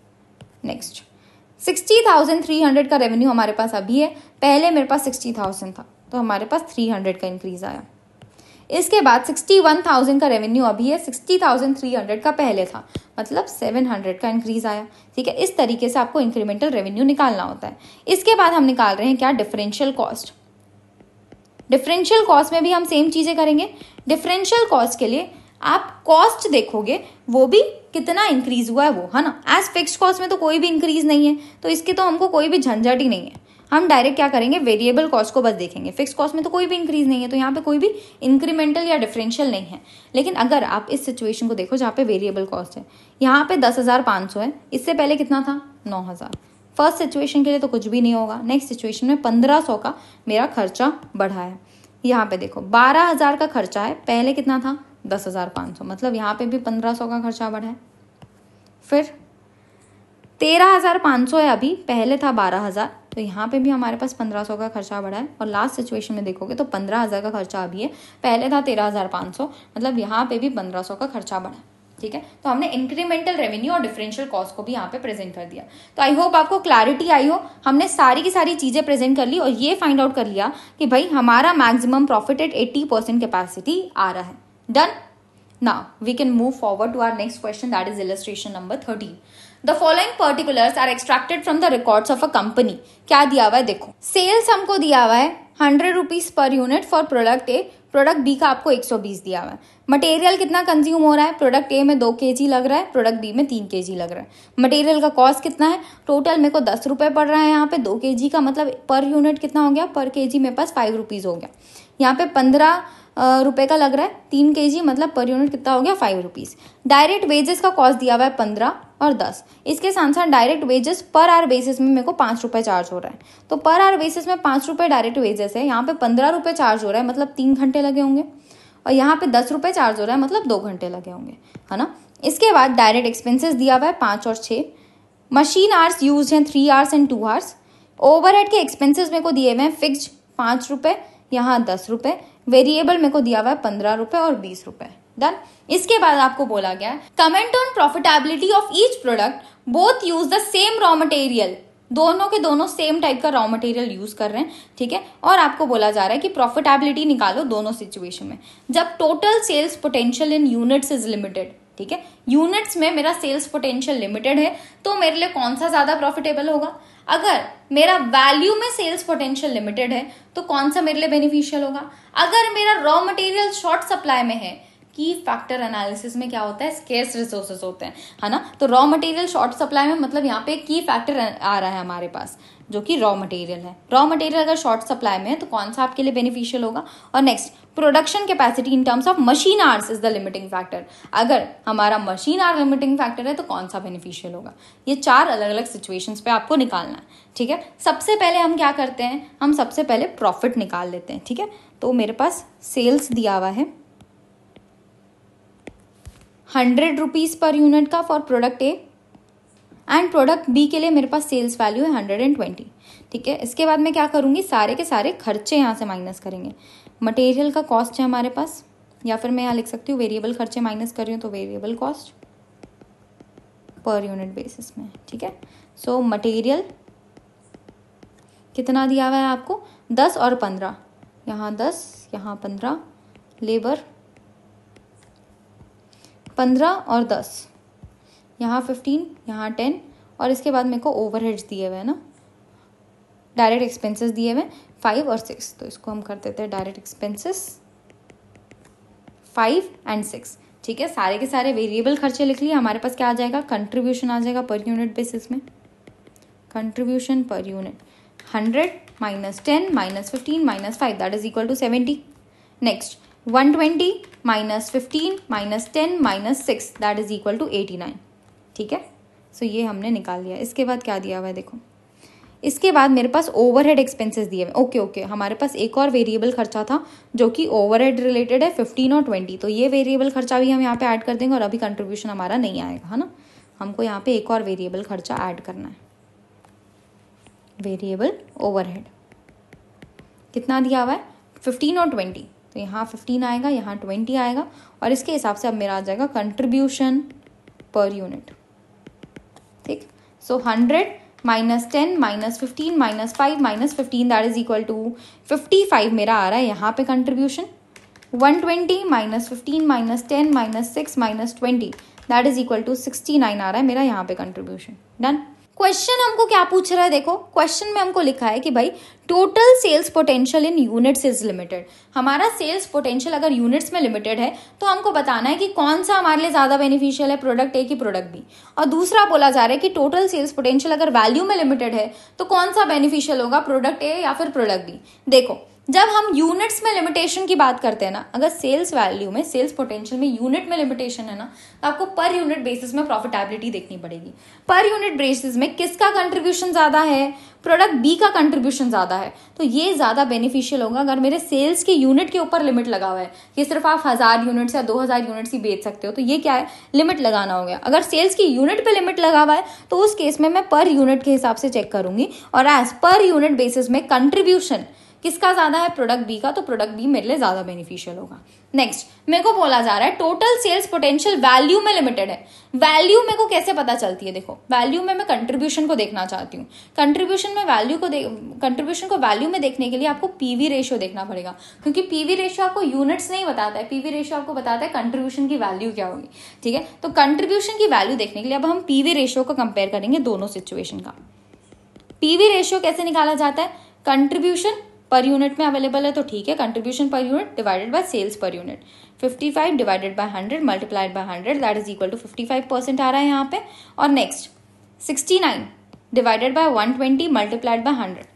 नेक्स्ट, 60,300 का रेवेन्यू हमारे पास अभी है, पहले मेरे पास 60,000 था तो हमारे पास 300 का इंक्रीज आया. इसके बाद 61,000 का रेवेन्यू अभी है, 60,300 का पहले था, मतलब 700 का इंक्रीज आया. ठीक है. इस तरीके से आपको इंक्रीमेंटल रेवेन्यू निकालना होता है. इसके बाद हम निकाल रहे हैं क्या, डिफरेंशियल कॉस्ट. डिफरेंशियल कॉस्ट में भी हम सेम चीजें करेंगे. डिफरेंशियल कॉस्ट के लिए आप कॉस्ट देखोगे वो भी कितना इंक्रीज हुआ है वो, है ना. एज फिक्स्ड कॉस्ट में तो कोई भी इंक्रीज नहीं है तो इसकी तो हमको कोई भी झंझट ही नहीं है. हम डायरेक्ट क्या करेंगे, वेरिएबल कॉस्ट को बस देखेंगे. फिक्स कॉस्ट में तो कोई भी इंक्रीज नहीं है तो यहाँ पे कोई भी इंक्रीमेंटल या डिफरेंशियल नहीं है. लेकिन अगर आप इस सिचुएशन को देखो जहाँ पे वेरिएबल कॉस्ट है, यहाँ पे 10,500 है, इससे पहले कितना था 9,000. फर्स्ट सिचुएशन के लिए तो कुछ भी नहीं होगा. नेक्स्ट सिचुएशन में 1,500 का मेरा खर्चा बढ़ा है. यहाँ पे देखो 12,000 का खर्चा है, पहले कितना था 10,500, मतलब यहाँ पे भी 1,500 का खर्चा बढ़ा है. फिर 13,500 है अभी, पहले था 12,000, तो यहाँ पे भी हमारे पास 1,500 का खर्चा बढ़ा है. और लास्ट सिचुएशन में देखोगे तो 15,000 का खर्चा अभी है, पहले था 13,500, मतलब यहाँ पे भी 1,500 का खर्चा बढ़ा है. ठीक है. तो हमने इंक्रीमेंटल रेवेन्यू और डिफरेंशियल कॉस्ट को भी यहाँ पे प्रेजेंट कर दिया. तो आई होप आपको क्लैरिटी आई हो. हमने सारी की सारी चीजें प्रेजेंट कर ली और ये फाइंड आउट कर लिया कि भाई हमारा मैक्सिमम प्रॉफिट एट 80% कैपेसिटी आ रहा है. Done. Now we can move forward to our next question, that is illustration number 13. The following particulars are extracted from the records of a company. क्या दिया हुआ है देखो. सेल्स हमको दिया हुआ है 100 rupees per unit for product A, product B का आपको 120 दिया हुआ है. मटेरियल कितना कंज्यूम हो रहा है, प्रोडक्ट ए में 2 kg लग रहा है, प्रोडक्ट बी में 3 kg लग रहा है. मटेरियल का कॉस्ट कितना है, टोटल मेरे को 10 रुपए पड़ रहा है. यहाँ पे 2 kg का मतलब पर यूनिट कितना हो गया, पर kg मेरे पास 5 रुपीज हो गया. यहाँ पे 15 रुपए का लग रहा है, 3 kg मतलब पर यूनिट कितना हो गया 5 रुपीज. डायरेक्ट वेजेस का कॉस्ट दिया हुआ है 15 और 10. इसके साथ साथ direct wages per hour basis में मेरे को 5 रुपए चार्ज हो रहा है. तो पर आवर बेसिस में 5 रुपए डायरेक्ट वेजेस है, यहाँ पे 15 रुपए चार्ज हो रहा है, मतलब 3 घंटे लगे होंगे. और यहाँ पे 10 रुपए चार्ज हो रहा है, मतलब 2 घंटे लगे होंगे, है ना. इसके बाद डायरेक्ट एक्सपेंसेस दिया हुआ है 5 और 6. मशीन आवर्स यूज हैं 3 आवर्स एंड 2 आवर्स. ओवरहेड के एक्सपेंसेस मेरे को दिए हुए हैं फिक्स्ड 5 रुपए, यहाँ 10 रुपए. वेरिएबल मेरे को दिया हुआ है 15 रुपए और 20 रुपए. डन. इसके बाद आपको बोला गया comment on profitability of each product, both use the same raw material दोनों के दोनों सेम टाइप का रॉ मटेरियल यूज कर रहे हैं, ठीक है। और आपको बोला जा रहा है कि प्रॉफिटेबिलिटी निकालो दोनों सिचुएशन में। जब total sales potential in units is limited, ठीक है, यूनिट्स में मेरा सेल्स पोटेंशियल लिमिटेड है, तो मेरे लिए कौन सा ज्यादा प्रॉफिटेबल होगा? अगर मेरा वैल्यू में सेल्स पोटेंशियल लिमिटेड है तो कौन सा मेरे लिए बेनिफिशियल होगा? अगर मेरा रॉ मटेरियल शॉर्ट सप्लाई में है, की फैक्टर एनालिसिस में क्या होता है, स्केर्स रिसोर्सेस होते हैं, है ना। तो रॉ मटेरियल शॉर्ट सप्लाई में मतलब यहाँ पे की फैक्टर आ रहा है हमारे पास, जो कि रॉ मटेरियल है। रॉ मटेरियल अगर शॉर्ट सप्लाई में है तो कौन सा आपके लिए बेनिफिशियल होगा? और next, production capacity in terms of machine hours is the limiting factor. अगर हमारा मशीन आवर लिमिटिंग फैक्टर है तो कौन सा बेनिफिशियल होगा? ये 4 अलग अलग सिचुएशंस पे आपको निकालना है, ठीक है। सबसे पहले हम क्या करते हैं, हम सबसे पहले प्रॉफिट निकाल लेते हैं, ठीक है। तो मेरे पास सेल्स दिया हुआ है 100 रुपीज पर यूनिट का for product A, and product B के लिए मेरे पास सेल्स वैल्यू है 120, ठीक है। इसके बाद मैं क्या करूंगी, सारे के सारे खर्चे यहाँ से माइनस करेंगे। मटेरियल का कॉस्ट है हमारे पास, या फिर मैं यहाँ लिख सकती हूँ वेरिएबल खर्चे माइनस कर रही हूँ तो variable cost per unit basis में, ठीक है। सो मटेरियल कितना दिया हुआ है आपको, 10 और 15, यहाँ 10 यहाँ 15, लेबर 15 और 10, यहाँ 15 यहाँ 10, और इसके बाद मेरे को ओवरहेड्स दिए हुए हैं ना, डायरेक्ट एक्सपेंसेस दिए हुए 5 और 6, तो इसको हम कर देते हैं डायरेक्ट एक्सपेंसेस 5 एंड 6, ठीक है। सारे के सारे वेरिएबल खर्चे लिख लिए। हमारे पास क्या आ जाएगा, कंट्रीब्यूशन आ जाएगा पर यूनिट बेसिस में। Contribution per unit 100 minus 10 minus 15 minus 5 that is equal to 70। Next 120 minus 15 minus 10 minus 6 that is equal to 89, ठीक है। सो ये हमने निकाल लिया। इसके बाद क्या दिया हुआ है देखो, इसके बाद मेरे पास ओवरहेड एक्सपेंसेस दिए हुए। ओके, हमारे पास एक और वेरिएबल खर्चा था जो कि ओवरहेड रिलेटेड है 15 और 20, तो ये वेरिएबल खर्चा भी हम यहाँ पे ऐड कर देंगे, और अभी कंट्रीब्यूशन हमारा नहीं आएगा, है ना। हमको यहाँ पे एक और वेरिएबल खर्चा ऐड करना है, वेरिएबल ओवरहेड कितना दिया हुआ है 15 और 20, तो यहाँ 15 आएगा, यहाँ 20 आएगा, और इसके हिसाब से अब मेरा आ जाएगा कंट्रीब्यूशन पर यूनिट, ठीक। So 100 minus 10 minus 15 minus 5 minus 15 that is equal to 55 मेरा आ रहा है यहाँ पे contribution. 120 minus 15 minus 10 minus 6 minus 20 that is equal to 69 आ रहा है मेरा यहाँ पे कंट्रीब्यूशन। डन। क्वेश्चन हमको क्या पूछ रहा है, देखो क्वेश्चन में हमको लिखा है कि भाई total sales potential in units is limited. हमारा सेल्स पोटेंशियल अगर यूनिट्स में लिमिटेड है तो हमको बताना है कि कौन सा हमारे लिए ज्यादा बेनिफिशियल है, प्रोडक्ट ए की प्रोडक्ट बी। और दूसरा बोला जा रहा है कि टोटल सेल्स पोटेंशियल अगर वैल्यू में लिमिटेड है तो कौन सा बेनिफिशियल होगा, प्रोडक्ट ए या फिर प्रोडक्ट बी। देखो जब हम यूनिट्स में लिमिटेशन की बात करते हैं ना, अगर सेल्स वैल्यू में सेल्स पोटेंशियल में यूनिट में लिमिटेशन है ना, तो आपको पर यूनिट बेसिस में प्रॉफिटेबिलिटी देखनी पड़ेगी। पर यूनिट बेसिस में किसका कंट्रीब्यूशन ज्यादा है, प्रोडक्ट बी का कंट्रीब्यूशन ज्यादा है, तो ये ज्यादा बेनिफिशियल होगा अगर मेरे सेल्स के यूनिट के ऊपर लिमिट लगा हुआ है कि सिर्फ आप 1000 यूनिट्स या 2000 यूनिट्स ही बेच सकते हो, तो ये क्या है, लिमिट लगाना हो गया। अगर सेल्स की यूनिट पे लिमिट लगा हुआ है तो उस केस में मैं पर यूनिट के हिसाब से चेक करूंगी, और एज पर यूनिट बेसिस में कंट्रीब्यूशन किसका ज्यादा है, प्रोडक्ट बी का, तो प्रोडक्ट बी मेरे लिए ज्यादा बेनिफिशियल होगा। नेक्स्ट मेरे को बोला जा रहा है टोटल सेल्स पोटेंशियल वैल्यू में लिमिटेड है। वैल्यू मेरे को कैसे पता चलती है, देखो वैल्यू में मैं कंट्रीब्यूशन को देखना चाहती हूँ। कंट्रीब्यूशन को वैल्यू में देखने के लिए आपको पीवी रेशियो देखना पड़ेगा, क्योंकि पीवी रेशियो आपको यूनिट्स नहीं बताता है, पीवी रेशियो आपको बताता है कंट्रीब्यूशन की वैल्यू क्या होगी, ठीक है। तो कंट्रीब्यूशन की वैल्यू देखने के लिए अब हम पीवी रेशियो को कंपेयर करेंगे दोनों सिचुएशन का। पीवी रेशियो कैसे निकाला जाता है, कंट्रीब्यूशन पर यूनिट में अवेलेबल है तो ठीक है, contribution per unit divided by sales per unit. 55 divided by 100 multiplied by 100 that is equal to 55% आ रहा है यहाँ पे। और next 69 divided by 120 multiplied by 100,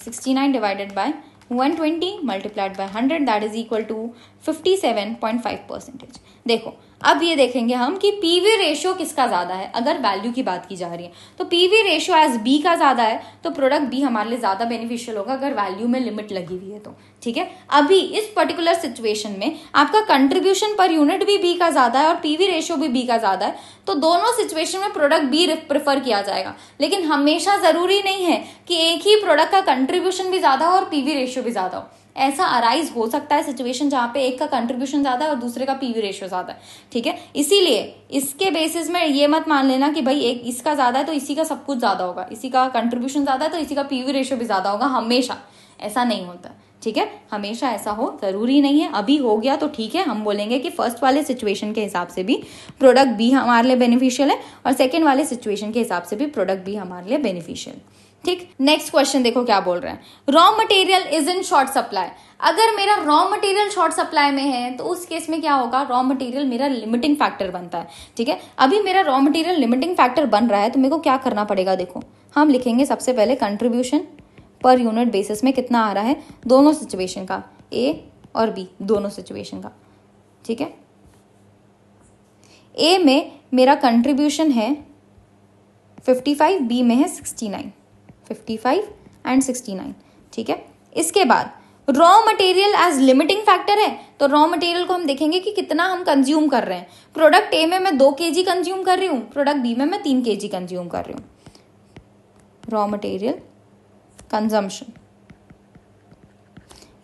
69 divided by 120 multiplied by 100 that is equal to 57.5%। देखो अब ये देखेंगे हम कि पीवी रेशियो किसका ज्यादा है, अगर वैल्यू की बात की जा रही है तो पीवी रेशियो एज बी का ज्यादा है, तो प्रोडक्ट बी हमारे लिए ज्यादा बेनिफिशियल होगा अगर वैल्यू में लिमिट लगी हुई है तो, ठीक है। अभी इस पर्टिकुलर सिचुएशन में आपका कंट्रीब्यूशन पर यूनिट भी बी का ज्यादा है और पीवी रेशियो भी बी का ज्यादा है, तो दोनों सिचुएशन में प्रोडक्ट बी प्रेफर किया जाएगा। लेकिन हमेशा जरूरी नहीं है कि एक ही प्रोडक्ट का कंट्रीब्यूशन भी ज्यादा हो और पीवी रेशियो भी ज्यादा हो। ऐसा अराइज हो सकता है सिचुएशन जहाँ पे एक का कंट्रीब्यूशन ज्यादा है और दूसरे का पीवी रेशियो ज्यादा है, ठीक है। इसीलिए इसके बेसिस में ये मत मान लेना कि भाई एक इसका ज्यादा है तो इसी का सब कुछ ज्यादा होगा, इसी का कंट्रीब्यूशन ज्यादा है तो इसी का पीवी रेशियो भी ज्यादा होगा, हमेशा ऐसा नहीं होता, ठीक है। हमेशा ऐसा हो जरूरी नहीं है। अभी हो गया तो ठीक है, हम बोलेंगे कि फर्स्ट वाले सिचुएशन के हिसाब से भी प्रोडक्ट बी हमारे लिए बेनिफिशियल है और सेकेंड वाले सिचुएशन के हिसाब से भी प्रोडक्ट बी हमारे लिए बेनिफिशियल, ठीक। नेक्स्ट क्वेश्चन देखो क्या बोल रहे हैं, raw material is in short supply. अगर मेरा रॉ मटेरियल शॉर्ट सप्लाई में है तो उस केस में क्या होगा, रॉ मटेरियल मेरा लिमिटिंग फैक्टर बनता है, ठीक है। अभी मेरा रॉ मटेरियल लिमिटिंग फैक्टर बन रहा है तो मेरे को क्या करना पड़ेगा, देखो हम लिखेंगे सबसे पहले कंट्रीब्यूशन पर यूनिट बेसिस में कितना आ रहा है दोनों सिचुएशन का, ए और बी दोनों सिचुएशन का, ठीक है। ए में मेरा कंट्रीब्यूशन है 55, बी में है 69, 55 एंड 69, ठीक है। इसके बाद raw material as limiting factor है तो रॉ मटेरियल को हम देखेंगे कि कितना हम कंज्यूम कर रहे हैं। प्रोडक्ट ए में मैं 2 kg कंज्यूम कर रही हूँ, प्रोडक्ट बी में मैं 3 kg कंज्यूम कर रही हूँ। रॉ मटेरियल कंजम्पशन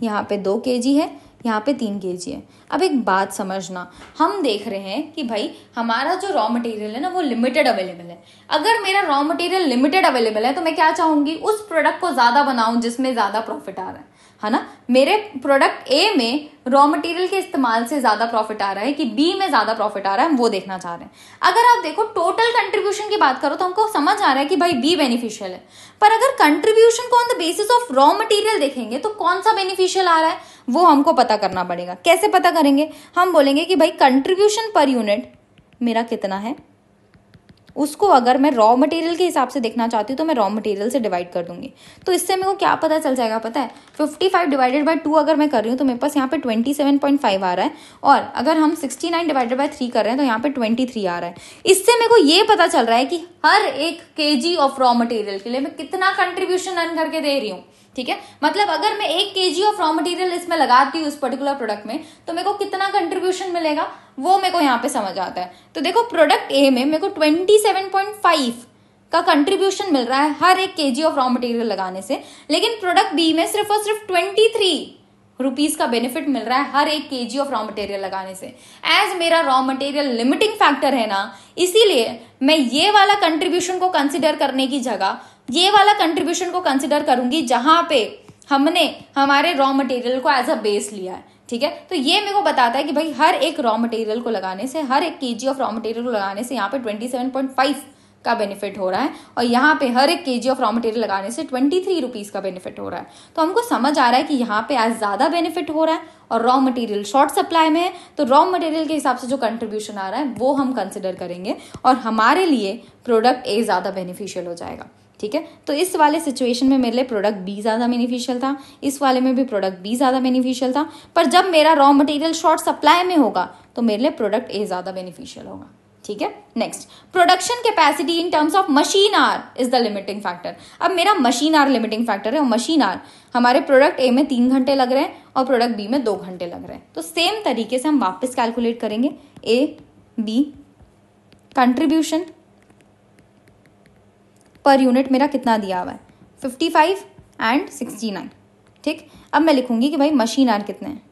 यहाँ पे 2 kg है, यहाँ पे 3 kg है। अब एक बात समझना, हम देख रहे हैं कि भाई हमारा जो रॉ मटेरियल है ना वो लिमिटेड अवेलेबल है। अगर मेरा रॉ मटेरियल लिमिटेड अवेलेबल है तो मैं क्या चाहूंगी, उस प्रोडक्ट को ज्यादा बनाऊं जिसमें ज्यादा प्रॉफिट आ रहा है ना। मेरे प्रोडक्ट ए में रॉ मटेरियल के इस्तेमाल से ज्यादा प्रॉफिट आ रहा है कि बी में ज्यादा प्रॉफिट आ रहा है, हम वो देखना चाह रहे हैं। अगर आप देखो टोटल कंट्रीब्यूशन की बात करो तो हमको समझ आ रहा है कि भाई बी बेनिफिशियल है, पर अगर कंट्रीब्यूशन को on the basis of raw material देखेंगे तो कौन सा बेनिफिशियल आ रहा है वो हमको पता करना पड़ेगा। कैसे पता करेंगे, हम बोलेंगे कि भाई कंट्रीब्यूशन पर यूनिट मेरा कितना है, उसको अगर मैं रॉ मटेरियल के हिसाब से देखना चाहती हूँ तो मैं रॉ मटेरियल से डिवाइड कर दूंगी। तो इससे मेरे को क्या पता चल जाएगा, पता है 55 डिवाइडेड बाय 2 अगर मैं कर रही हूँ तो मेरे पास यहाँ पे 27.5 आ रहा है, और अगर हम 69 डिवाइडेड बाय 3 कर रहे हैं तो यहाँ पे 23 आ रहा है। इससे मेरे को ये पता चल रहा है कि हर एक kg ऑफ रॉ मटेरियल के लिए मैं कितना कंट्रीब्यूशन अर्न करके दे रही हूँ, ठीक है। मतलब अगर मैं 1 kg ऑफ रॉ मटेरियल इसमें लगाती हूँ उस पर्टिकुलर प्रोडक्ट में तो मेरे को कितना कंट्रीब्यूशन मिलेगा वो मेरे को यहाँ पे समझ आता है। तो देखो प्रोडक्ट ए में मेरे को 27.5 का कंट्रीब्यूशन मिल रहा है हर एक kg ऑफ रॉ मटेरियल लगाने से, लेकिन प्रोडक्ट बी में सिर्फ और सिर्फ 23 रुपीज का बेनिफिट मिल रहा है हर एक kg ऑफ रॉ मटेरियल लगाने से। एज मेरा रॉ मटेरियल लिमिटिंग फैक्टर है ना, इसीलिए मैं ये वाला कंट्रीब्यूशन को कंसिडर करने की जगह ये वाला कंट्रीब्यूशन को कंसिडर करूंगी जहां पे हमने हमारे रॉ मटेरियल को एज अ बेस लिया है, ठीक है। तो ये मेरे को बताता है कि भाई हर एक रॉ मटेरियल को लगाने से, हर एक kg ऑफ रॉ मटेरियल को लगाने से यहाँ पे 27.5 का बेनिफिट हो रहा है, और यहाँ पे हर एक kg ऑफ रॉ मटेरियल लगाने से 23 रुपीज का बेनिफिट हो रहा है। तो हमको समझ आ रहा है कि यहाँ पे एज ज्यादा बेनिफिट हो रहा है और रॉ मटेरियल शॉर्ट सप्लाई में है, तो रॉ मटेरियल के हिसाब से जो कंट्रीब्यूशन आ रहा है वो हम कंसिडर करेंगे और हमारे लिए प्रोडक्ट ए ज्यादा बेनिफिशियल हो जाएगा, ठीक है। तो इस वाले सिचुएशन में मेरे लिए प्रोडक्ट बी ज्यादा बेनिफिशियल था, इस वाले में भी प्रोडक्ट बी ज्यादा बेनिफिशियल था, पर जब मेरा रॉ मटेरियल शॉर्ट सप्लाई में होगा तो मेरे लिए प्रोडक्ट ए ज्यादा बेनिफिशियल होगा, ठीक है। Next, production capacity in terms of machine hour is the limiting factor. अब मेरा मशीन आर लिमिटिंग फैक्टर है और मशीन आर हमारे प्रोडक्ट ए में 3 घंटे लग रहे हैं और प्रोडक्ट बी में 2 घंटे लग रहे हैं। तो सेम तरीके से हम वापस कैलकुलेट करेंगे, A B contribution per unit मेरा कितना दिया हुआ है 55 एंड 69, ठीक। अब मैं लिखूंगी कि भाई मशीन आर कितने हैं,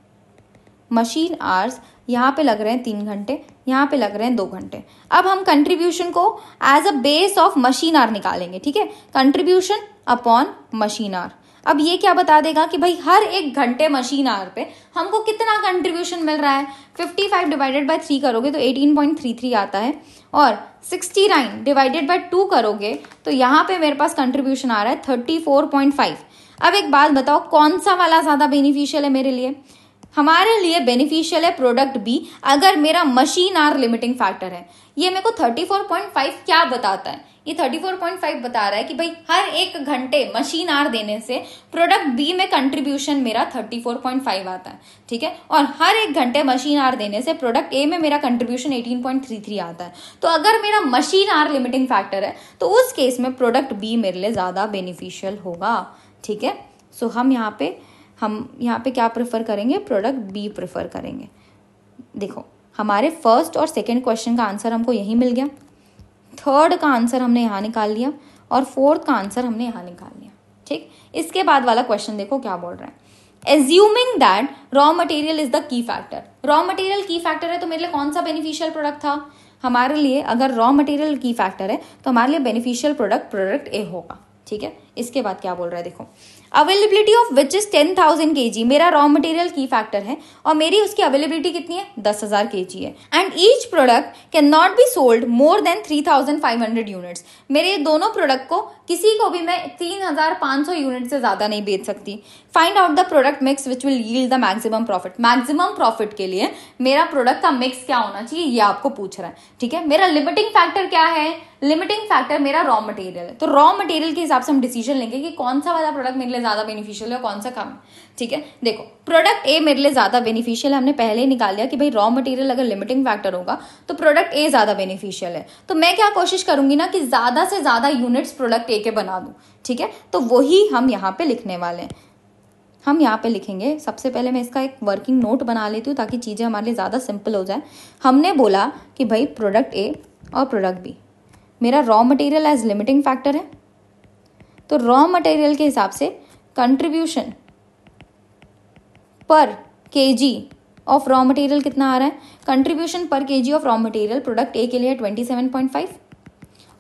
मशीन आर्स यहाँ पे लग रहे हैं 3 घंटे, यहाँ पे लग रहे हैं 2 घंटे। अब हम कंट्रीब्यूशन को as a base of machine hour निकालेंगे, ठीक है, कंट्रीब्यूशन अपॉन मशीन आर। अब ये क्या बता देगा कि भाई हर एक घंटे मशीन आर पे हमको कितना कंट्रीब्यूशन मिल रहा है। 55 डिवाइडेड बाय 3 करोगे तो 18.33 आता है, और 69 डिवाइडेड बाय 2 करोगे तो यहाँ पे मेरे पास कंट्रीब्यूशन आ रहा है 34.5। अब एक बात बताओ, कौन सा वाला ज्यादा बेनिफिशियल है मेरे लिए? हमारे लिए बेनिफिशियल है प्रोडक्ट बी, अगर मेरा मशीन आर लिमिटिंग फैक्टर है। ये मेरे को 34.5 क्या बताता है? ये 34.5 बता रहा है कि भाई हर एक घंटे मशीन आर देने से प्रोडक्ट बी में कंट्रीब्यूशन मेरा 34.5 आता है, ठीक है, और हर एक घंटे मशीन आर देने से प्रोडक्ट ए में मेरा कंट्रीब्यूशन 18.33 आता है। तो अगर मेरा मशीन आर लिमिटिंग फैक्टर है तो उस केस में प्रोडक्ट बी मेरे लिए ज्यादा बेनिफिशियल होगा, ठीक है। सो हम यहाँ पे क्या प्रेफर करेंगे? प्रोडक्ट बी प्रेफर करेंगे। देखो हमारे फर्स्ट और सेकंड क्वेश्चन का आंसर हमको यही मिल गया, थर्ड का आंसर हमने यहाँ निकाल लिया और फोर्थ का आंसर हमने यहाँ निकाल लिया, ठीक। इसके बाद वाला क्वेश्चन देखो क्या बोल रहा है। Assuming that raw material is the key factor. Raw material की फैक्टर है तो मेरे लिए कौन सा बेनिफिशियल प्रोडक्ट था? हमारे लिए अगर रॉ मटेरियल की फैक्टर है तो हमारे लिए बेनिफिशियल प्रोडक्ट ए होगा। ठीक है, इसके बाद क्या बोल रहा है देखो, availability of which is 10,000 kg। मेरा रॉ मटेरियल की फैक्टर है और मेरी उसकी अवेलेबिलिटी कितनी है? 10,000 kg है। And each product can not be sold more than 3,500 units. मेरे दोनों प्रोडक्ट को किसी को भी मैं 3,500 यूनिट से ज्यादा नहीं बेच सकती। Find out the product mix which will yield the maximum profit. Maximum profit के लिए मेरा प्रोडक्ट का मिक्स क्या होना चाहिए ये आपको पूछ रहा है। ठीक है, मेरा लिमिटिंग फैक्टर क्या है? लिमिटिंग फैक्टर मेरा रॉ मटेरियल है। तो रॉ मटेरियल के हिसाब से हम डिसीजन लेंगे कि कौन सा वाला प्रोडक्ट मेरे लिए ज्यादा बेनिफिशियल है और कौन सा कम। ठीक है, देखो प्रोडक्ट ए मेरे लिए ज्यादा बेनिफिशियल है। हमने पहले ही निकाल लिया कि भाई रॉ मटेरियल अगर लिमिटिंग फैक्टर होगा तो प्रोडक्ट ए ज्यादा बेनिफिशियल है। तो मैं क्या कोशिश करूंगी ना कि ज्यादा से ज्यादा यूनिट्स प्रोडक्ट ए के बना दूं। ठीक है, तो वही हम यहाँ पे लिखने वाले हैं। हम यहाँ पे लिखेंगे, सबसे पहले मैं इसका एक वर्किंग नोट बना लेती हूँ ताकि चीजें हमारे लिए ज्यादा सिंपल हो जाए। हमने बोला कि भाई प्रोडक्ट ए और प्रोडक्ट बी, मेरा raw material as limiting factor है तो रॉ मटेरियल के हिसाब से कंट्रीब्यूशन पर केजी ऑफ रॉ मटेरियल कितना आ रहा है? कंट्रीब्यूशन पर KG of raw material product ए के लिए 27.5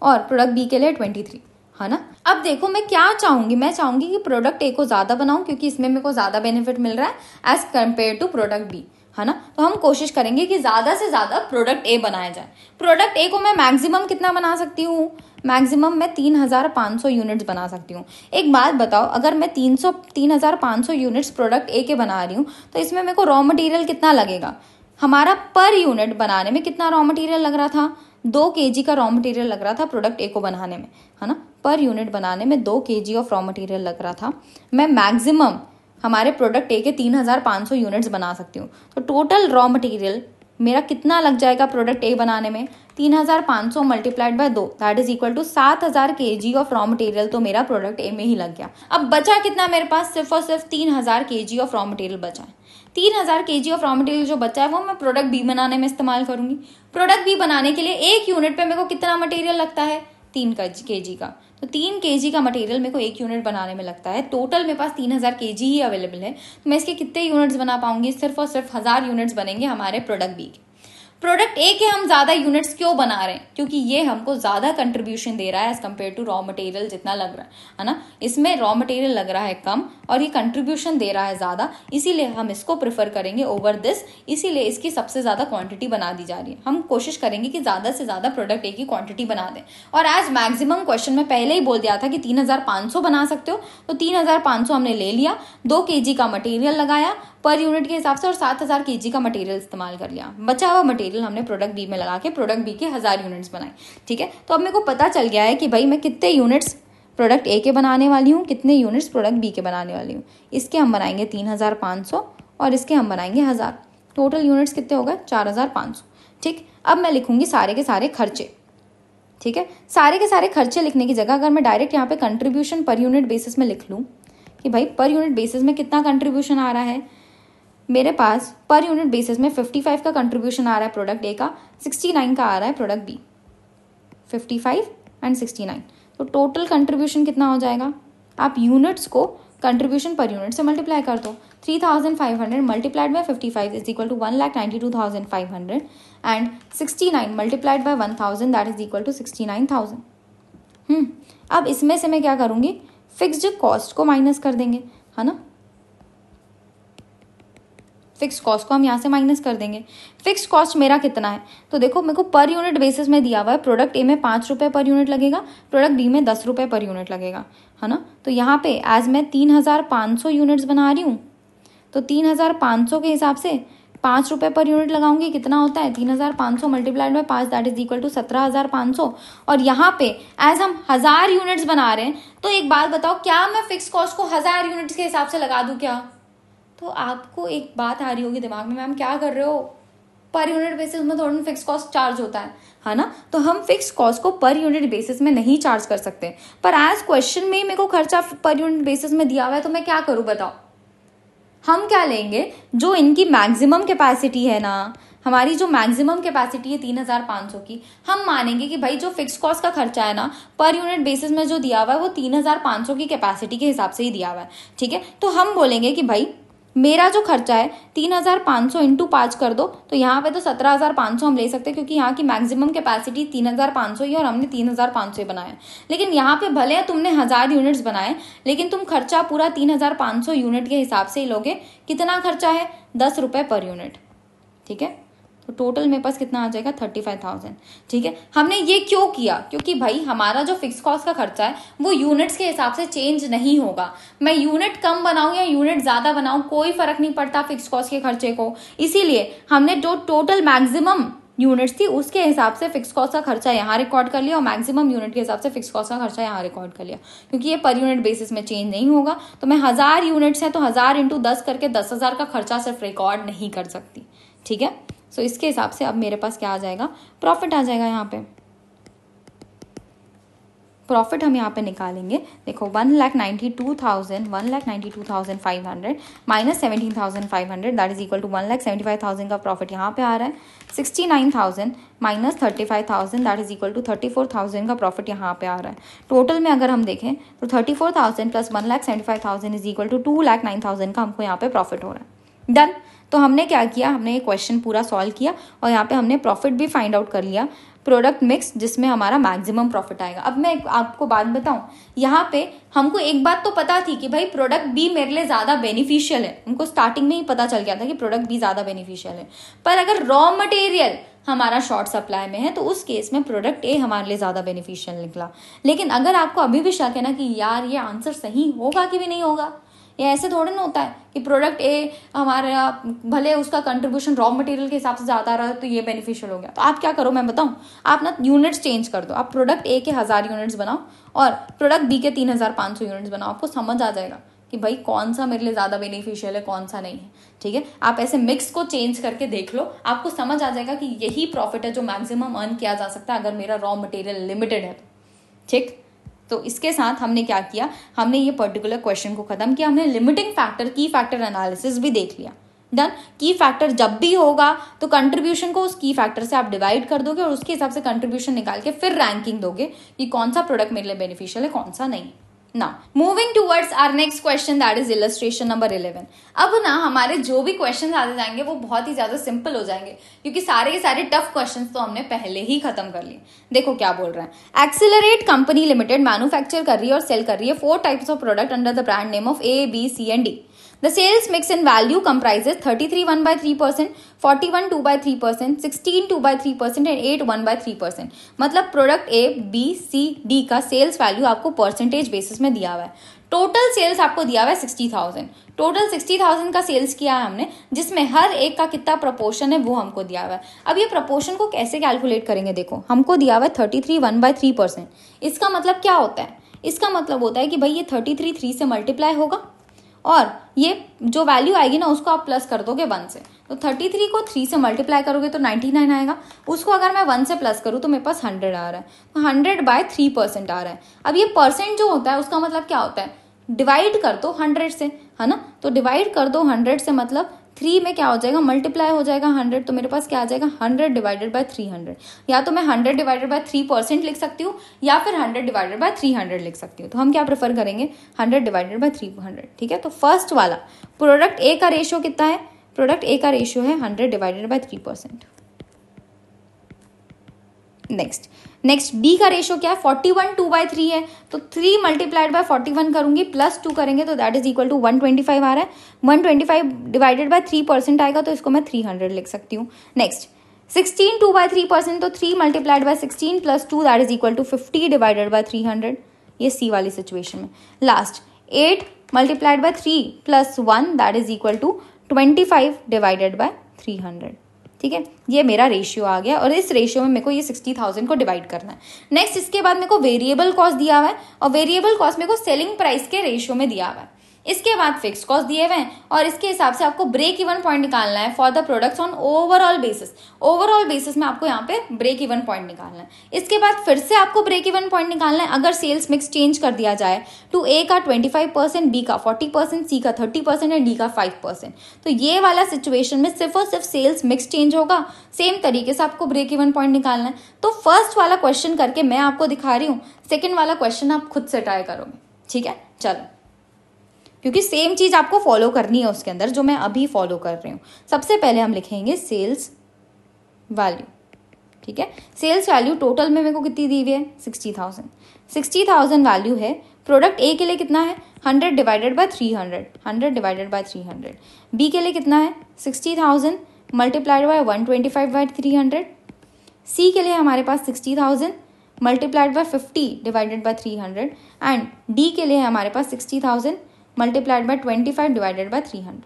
और प्रोडक्ट बी के लिए 23, है ना। अब देखो मैं क्या चाहूंगी, मैं चाहूंगी कि प्रोडक्ट ए को ज्यादा बनाऊं क्योंकि इसमें मेरे को ज्यादा बेनिफिट मिल रहा है as compare to product B, है ना। तो हम कोशिश करेंगे कि ज्यादा से ज्यादा प्रोडक्ट ए बनाया जाए। प्रोडक्ट ए को मैं मैक्सिमम कितना बना सकती हूँ? मैक्सिमम मैं 3,500 यूनिट्स बना सकती हूँ। एक बात बताओ, अगर मैं 3,500 यूनिट्स प्रोडक्ट ए के बना रही हूँ तो इसमें मेरे को रॉ मटेरियल कितना लगेगा? हमारा पर यूनिट बनाने में कितना रॉ मटेरियल लग रहा था? 2 kg का रॉ मटेरियल लग रहा था प्रोडक्ट ए को बनाने में, है ना। पर यूनिट बनाने में 2 kg ऑफ रॉ मटेरियल लग रहा था। मैं मैक्सिमम हमारे प्रोडक्ट ए के 3,500 यूनिट्स बना सकती हूँ। तो टोटल रॉ मटेरियल मेरा कितना लग जाएगा प्रोडक्ट ए बनाने में? 3,500 multiplied by 2 that is equal to 7,000 kg of raw material तो मेरा प्रोडक्ट ए में ही लग गया। अब बचा कितना मेरे पास? सिर्फ और सिर्फ 3,000 kg ऑफ रॉ मटेरियल बचा है। 3,000 kg ऑफ रॉ मटेरियल जो बचा है वो मैं प्रोडक्ट बी बनाने में इस्तेमाल करूंगी। प्रोडक्ट बी बनाने के लिए एक यूनिट पे मेरे को कितना मटेरियल लगता है? 3 kg का। तो 3 kg का मटेरियल मेरे को एक यूनिट बनाने में लगता है। टोटल मेरे पास 3,000 kg ही अवेलेबल है। तो मैं इसके कितने यूनिट्स बना पाऊंगी? सिर्फ और सिर्फ 1,000 यूनिट्स बनेंगे हमारे प्रोडक्ट बी के। प्रोडक्ट ए के हम ज्यादा यूनिट्स क्यों बना रहे हैं? क्योंकि ये हमको ज्यादा कंट्रीब्यूशन दे रहा है as compare to raw material जितना लग रहा है ना। इसमें रॉ मटेरियल लग रहा है कम और ये कंट्रीब्यूशन दे रहा है ज्यादा, इसीलिए हम इसको प्रेफर करेंगे ओवर दिस। इसीलिए इसकी सबसे ज्यादा क्वांटिटी बना दी जा रही है। हम कोशिश करेंगे कि ज्यादा से ज्यादा प्रोडक्ट ए की क्वांटिटी बना दें। और एज मैक्सिमम क्वेश्चन में पहले ही बोल दिया था कि 3,500 बना सकते हो, तो 3,500 हमने ले लिया। 2 kg का मटेरियल लगाया पर यूनिट के हिसाब से और 7,000 kg का मटेरियल इस्तेमाल कर लिया। बचा हुआ मटेरियल हमने प्रोडक्ट बी में लगा के प्रोडक्ट बी के 1,000 यूनिट्स बनाए। ठीक है, तो अब मेरे को पता चल गया है कि भाई मैं कितने यूनिट्स प्रोडक्ट ए के बनाने वाली हूँ, कितने यूनिट्स प्रोडक्ट बी के बनाने वाली हूँ। इसके हम बनाएंगे 3,500 और इसके हम बनाएंगे 1,000। टोटल यूनिट्स कितने हो गए? 4,500। ठीक, अब मैं लिखूंगी सारे के सारे खर्चे। ठीक है, सारे के सारे खर्चे लिखने की जगह अगर मैं डायरेक्ट यहाँ पे कंट्रीब्यूशन पर यूनिट बेसिस में लिख लूँ कि भाई पर यूनिट बेसिस में कितना कंट्रीब्यूशन आ रहा है, मेरे पास पर यूनिट बेसिस में 55 का कंट्रीब्यूशन आ रहा है प्रोडक्ट ए का, 69 का आ रहा है प्रोडक्ट बी। 55 एंड 69, तो टोटल कंट्रीब्यूशन कितना हो जाएगा? आप यूनिट्स को कंट्रीब्यूशन पर यूनिट से मल्टीप्लाई कर दो। 3,500 multiplied by 55 is equal to 1,92,500 and 69 multiplied by 1,000 that is equal to 69,000। अब इसमें से मैं क्या करूंगी? फिक्स्ड कॉस्ट को माइनस कर देंगे, है ना। फिक्स कॉस्ट को हम यहाँ से माइनस कर देंगे। फिक्स कॉस्ट मेरा कितना है? तो देखो मेरे को पर यूनिट बेसिस में दिया हुआ है। प्रोडक्ट ए में 5 रुपये पर यूनिट लगेगा, प्रोडक्ट बी में 10 रुपये पर यूनिट लगेगा, है ना। तो यहाँ पे एज मैं 3,500 यूनिट्स बना रही हूँ तो 3,500 के हिसाब से 5 रुपये पर यूनिट लगाऊंगी। कितना होता है? 3,500 multiplied by 5 that is equal to 17,500। और यहाँ पे एज हम 1,000 यूनिट्स बना रहे हैं तो एक बात बताओ, क्या मैं फिक्स कॉस्ट को 1,000 यूनिट्स के हिसाब से लगा दूं क्या? तो आपको एक बात आ रही होगी दिमाग में, मैम क्या कर रहे हो? पर यूनिट बेसिस में थोड़ा फिक्स कॉस्ट चार्ज होता है ना। तो हम फिक्स कॉस्ट को पर यूनिट बेसिस में नहीं चार्ज कर सकते, पर एज क्वेश्चन में मेरे को खर्चा पर यूनिट बेसिस में दिया हुआ है तो मैं क्या करूं बताओ? हम क्या लेंगे? जो इनकी मैक्सिमम कैपेसिटी है ना, हमारी जो मैक्सिमम कैपेसिटी है 3,500 की, हम मानेंगे कि भाई जो फिक्स कॉस्ट का खर्चा है ना पर यूनिट बेसिस में जो दिया हुआ है वो 3,500 की कैपेसिटी के हिसाब से ही दिया हुआ है। ठीक है, तो हम बोलेंगे कि भाई मेरा जो खर्चा है 3,500 इंटू 5 कर दो, तो यहाँ पे तो 17,500 हम ले सकते हैं क्योंकि यहाँ की मैक्सिमम कैपेसिटी 3,500 ही और हमने 3,500 ही बनाया। लेकिन यहाँ पे भले तुमने 1000 यूनिट्स बनाए, लेकिन तुम खर्चा पूरा 3,500 यूनिट के हिसाब से ही लोगे। कितना खर्चा है? 10 रुपये पर यूनिट। ठीक है, तो टोटल मेरे पास कितना आ जाएगा? 35,000। ठीक है, हमने ये क्यों किया? क्योंकि भाई हमारा जो फिक्स कॉस्ट का खर्चा है वो यूनिट्स के हिसाब से चेंज नहीं होगा। मैं यूनिट कम बनाऊं या यूनिट ज्यादा बनाऊं, कोई फर्क नहीं पड़ता फिक्स कॉस्ट के खर्चे को। इसीलिए हमने जो टोटल मैक्सिमम यूनिट्स थी उसके हिसाब से फिक्स कॉस्ट का खर्चा यहाँ रिकॉर्ड कर लिया और मैक्सिमम यूनिट के हिसाब से फिक्स कॉस्ट का खर्चा यहाँ रिकॉर्ड कर लिया, क्योंकि ये पर यूनिट बेसिस में चेंज नहीं होगा। तो मैं 1000 यूनिट्स है तो 1000 इंटू 10 करके 10,000 का खर्चा सिर्फ रिकॉर्ड नहीं कर सकती। ठीक है, सो इसके हिसाब से अब मेरे पास क्या आ जाएगा? प्रॉफिट आ जाएगा। यहाँ पे प्रॉफिट हम यहाँ पे निकालेंगे। देखो 1,92,500 minus 17,500 that is equal to 1,75,000 का प्रॉफिट यहाँ पे आ रहा है। 69,000 minus 35,000 that is equal to 34,000 का प्रॉफिट यहाँ पे आ रहा है। टोटल में अगर हम देखें तो 34,000 प्लस 1,75,000 इज इक्वल टू 2,09,000 का हमको यहाँ पे प्रॉफिट हो रहा है। डन। तो हमने क्या किया? हमने ये क्वेश्चन पूरा सॉल्व किया और यहाँ पे हमने प्रॉफिट भी फाइंड आउट कर लिया, प्रोडक्ट मिक्स जिसमें हमारा मैक्सिमम प्रॉफिट आएगा। अब मैं आपको बात बताऊं, यहाँ पे हमको एक बात तो पता थी कि भाई प्रोडक्ट बी मेरे लिए ज्यादा बेनिफिशियल है। हमको स्टार्टिंग में ही पता चल गया था कि प्रोडक्ट बी ज्यादा बेनिफिशियल है। पर अगर रॉ मटेरियल हमारा शॉर्ट सप्लाई में है तो उस केस में प्रोडक्ट ए हमारे लिए ज्यादा बेनिफिशियल निकला। लेकिन अगर आपको अभी भी शक है ना कि यार ये आंसर सही होगा कि भी नहीं होगा, ये ऐसे थोड़ा ना होता है कि प्रोडक्ट ए हमारा भले उसका कंट्रीब्यूशन रॉ मटेरियल के हिसाब से ज्यादा रहा तो ये बेनिफिशियल हो गया। तो आप क्या करो मैं बताऊं, आप ना यूनिट्स चेंज कर दो। आप प्रोडक्ट ए के 1000 यूनिट्स बनाओ और प्रोडक्ट बी के 3,500 यूनिट्स बनाओ। आपको समझ आ जाएगा कि भाई कौन सा मेरे लिए ज्यादा बेनिफिशियल है, कौन सा नहीं है। ठीक है, आप ऐसे मिक्स को चेंज करके देख लो, आपको समझ आ जाएगा कि यही प्रॉफिट है जो मैक्सिमम अर्न किया जा सकता है अगर मेरा रॉ मटेरियल लिमिटेड है तो। ठीक, तो इसके साथ हमने क्या किया? हमने ये पर्टिकुलर क्वेश्चन को खत्म किया। हमने limiting factor, key factor analysis भी देख लिया। डन। की फैक्टर जब भी होगा तो कंट्रीब्यूशन को उस की फैक्टर से आप डिवाइड कर दोगे और उसके हिसाब से कंट्रीब्यूशन निकाल के फिर रैंकिंग दोगे कि कौन सा प्रोडक्ट मेरे लिए बेनिफिशियल है, कौन सा नहीं। Now, moving towards our next question, that is illustration number 11. अब ना हमारे जो भी क्वेश्चन आते जाएंगे वो बहुत ही ज्यादा सिंपल हो जाएंगे क्योंकि सारे के सारे टफ क्वेश्चंस तो हमने पहले ही खत्म कर लिए। देखो क्या बोल रहा है। एक्सेलरेट कंपनी लिमिटेड मैन्युफैक्चर कर रही है और सेल कर रही है 4 types of product under the brand name of A, B, C and D. The sales mix in value comprises 33 1/3%, 41 2/3%, 16 2/3% and 8 1/3%. मतलब product A, B, C, D का सेल्स वैल्यू आपको परसेंटेज बेसिस में दिया हुआ है। टोटल सेल्स आपको दिया हुआ है 60,000। टोटल 60,000 का सेल्स किया है हमने, जिसमें हर एक का कितना प्रपोर्शन है वो हमको दिया हुआ है। अब ये प्रपोर्शन को कैसे कैलकुलेट करेंगे? देखो हमको दिया हुआ है 33 1/3%। इसका मतलब क्या होता है? इसका मतलब होता है कि भाई ये 33 3 से मल्टीप्लाई होगा और ये जो वैल्यू आएगी ना उसको आप प्लस कर दोगे 1 से। तो 33 को 3 से मल्टीप्लाई करोगे तो 99 आएगा। उसको अगर मैं 1 से प्लस करूँ तो मेरे पास 100 आ रहा है। तो 100/3% आ रहा है। अब ये परसेंट जो होता है उसका मतलब क्या होता है? डिवाइड कर दो 100 से, है ना। तो डिवाइड कर दो 100 से, मतलब 3 में क्या हो जाएगा? मल्टीप्लाई हो जाएगा 100। तो मेरे पास क्या आ जाएगा? 100 डिवाइडेड बाय 300। या तो मैं 100 डिवाइडेड बाय 3% लिख सकती हूँ या फिर 100 डिवाइडेड बाय 300 लिख सकती हूँ। तो हम क्या प्रेफर करेंगे? 100 डिवाइडेड बाय 300। ठीक है, तो फर्स्ट वाला प्रोडक्ट ए का रेशियो कितना है? प्रोडक्ट ए का रेशियो है 100 डिवाइडेड बाय 3%। नेक्स्ट बी का रेशियो क्या है? 41 2/3 है। तो 3 मल्टीप्लाइड बाय 41 करूंगी प्लस 2 करेंगे तो दैट इज इक्वल टू 125 आ रहा है। 125 डिवाइडेड बाय 3% आएगा तो इसको मैं 300 लिख सकती हूँ। नेक्स्ट 16 2/3%, तो 3 multiplied by 16 plus 2 that is equal to 50 divided by 300। ये सी वाली सिचुएशन में। Last 8 multiplied by 3 plus 1 that is equal to 25 divided by 300। ठीक है, ये मेरा रेशियो आ गया और इस रेशियो में मेरे को ये 60,000 को डिवाइड करना है। नेक्स्ट इसके बाद मेरे को वेरिएबल कॉस्ट दिया हुआ है और वेरिएबल कॉस्ट मेरे को सेलिंग प्राइस के रेशियो में दिया हुआ है। इसके बाद फिक्स कॉस्ट दिए हुए हैं और इसके हिसाब से आपको ब्रेक इवन पॉइंट निकालना है for the products on overall basis. Overall basis में आपको यहाँ पे ब्रेक इवन पॉइंट निकालना है। इसके बाद फिर से आपको ब्रेक इवन पॉइंट निकालना है अगर सेल्स मिक्स चेंज कर दिया जाए टू ए का 25%, बी का 40%, सी का 30% एंड डी का 5%। तो ये वाला सिचुएशन में सिर्फ और सिर्फ सेल्स मिक्स चेंज होगा। सेम तरीके से आपको ब्रेक इवन पॉइंट निकालना है। तो फर्स्ट वाला क्वेश्चन करके मैं आपको दिखा रही हूँ, सेकेंड वाला क्वेश्चन आप खुद से ट्राई करोगे। ठीक है, चलो क्योंकि सेम चीज आपको फॉलो करनी है उसके अंदर जो मैं अभी फॉलो कर रही हूँ। सबसे पहले हम लिखेंगे सेल्स वैल्यू, ठीक है। सेल्स वैल्यू टोटल में मेरे को कितनी दी हुई है 60,000। 60,000 वैल्यू है। प्रोडक्ट ए के लिए कितना है 100 divided by 300, 100 divided by 300। B के लिए कितना है 60,000 मल्टीप्लाइड बाय 125 बाय 300। सी के लिए हमारे पास 60,000 multiplied by 50 divided by 300 and D के लिए हमारे पास 60,000 मल्टीप्लाइड बाय 25 डिवाइडेड बाय 300,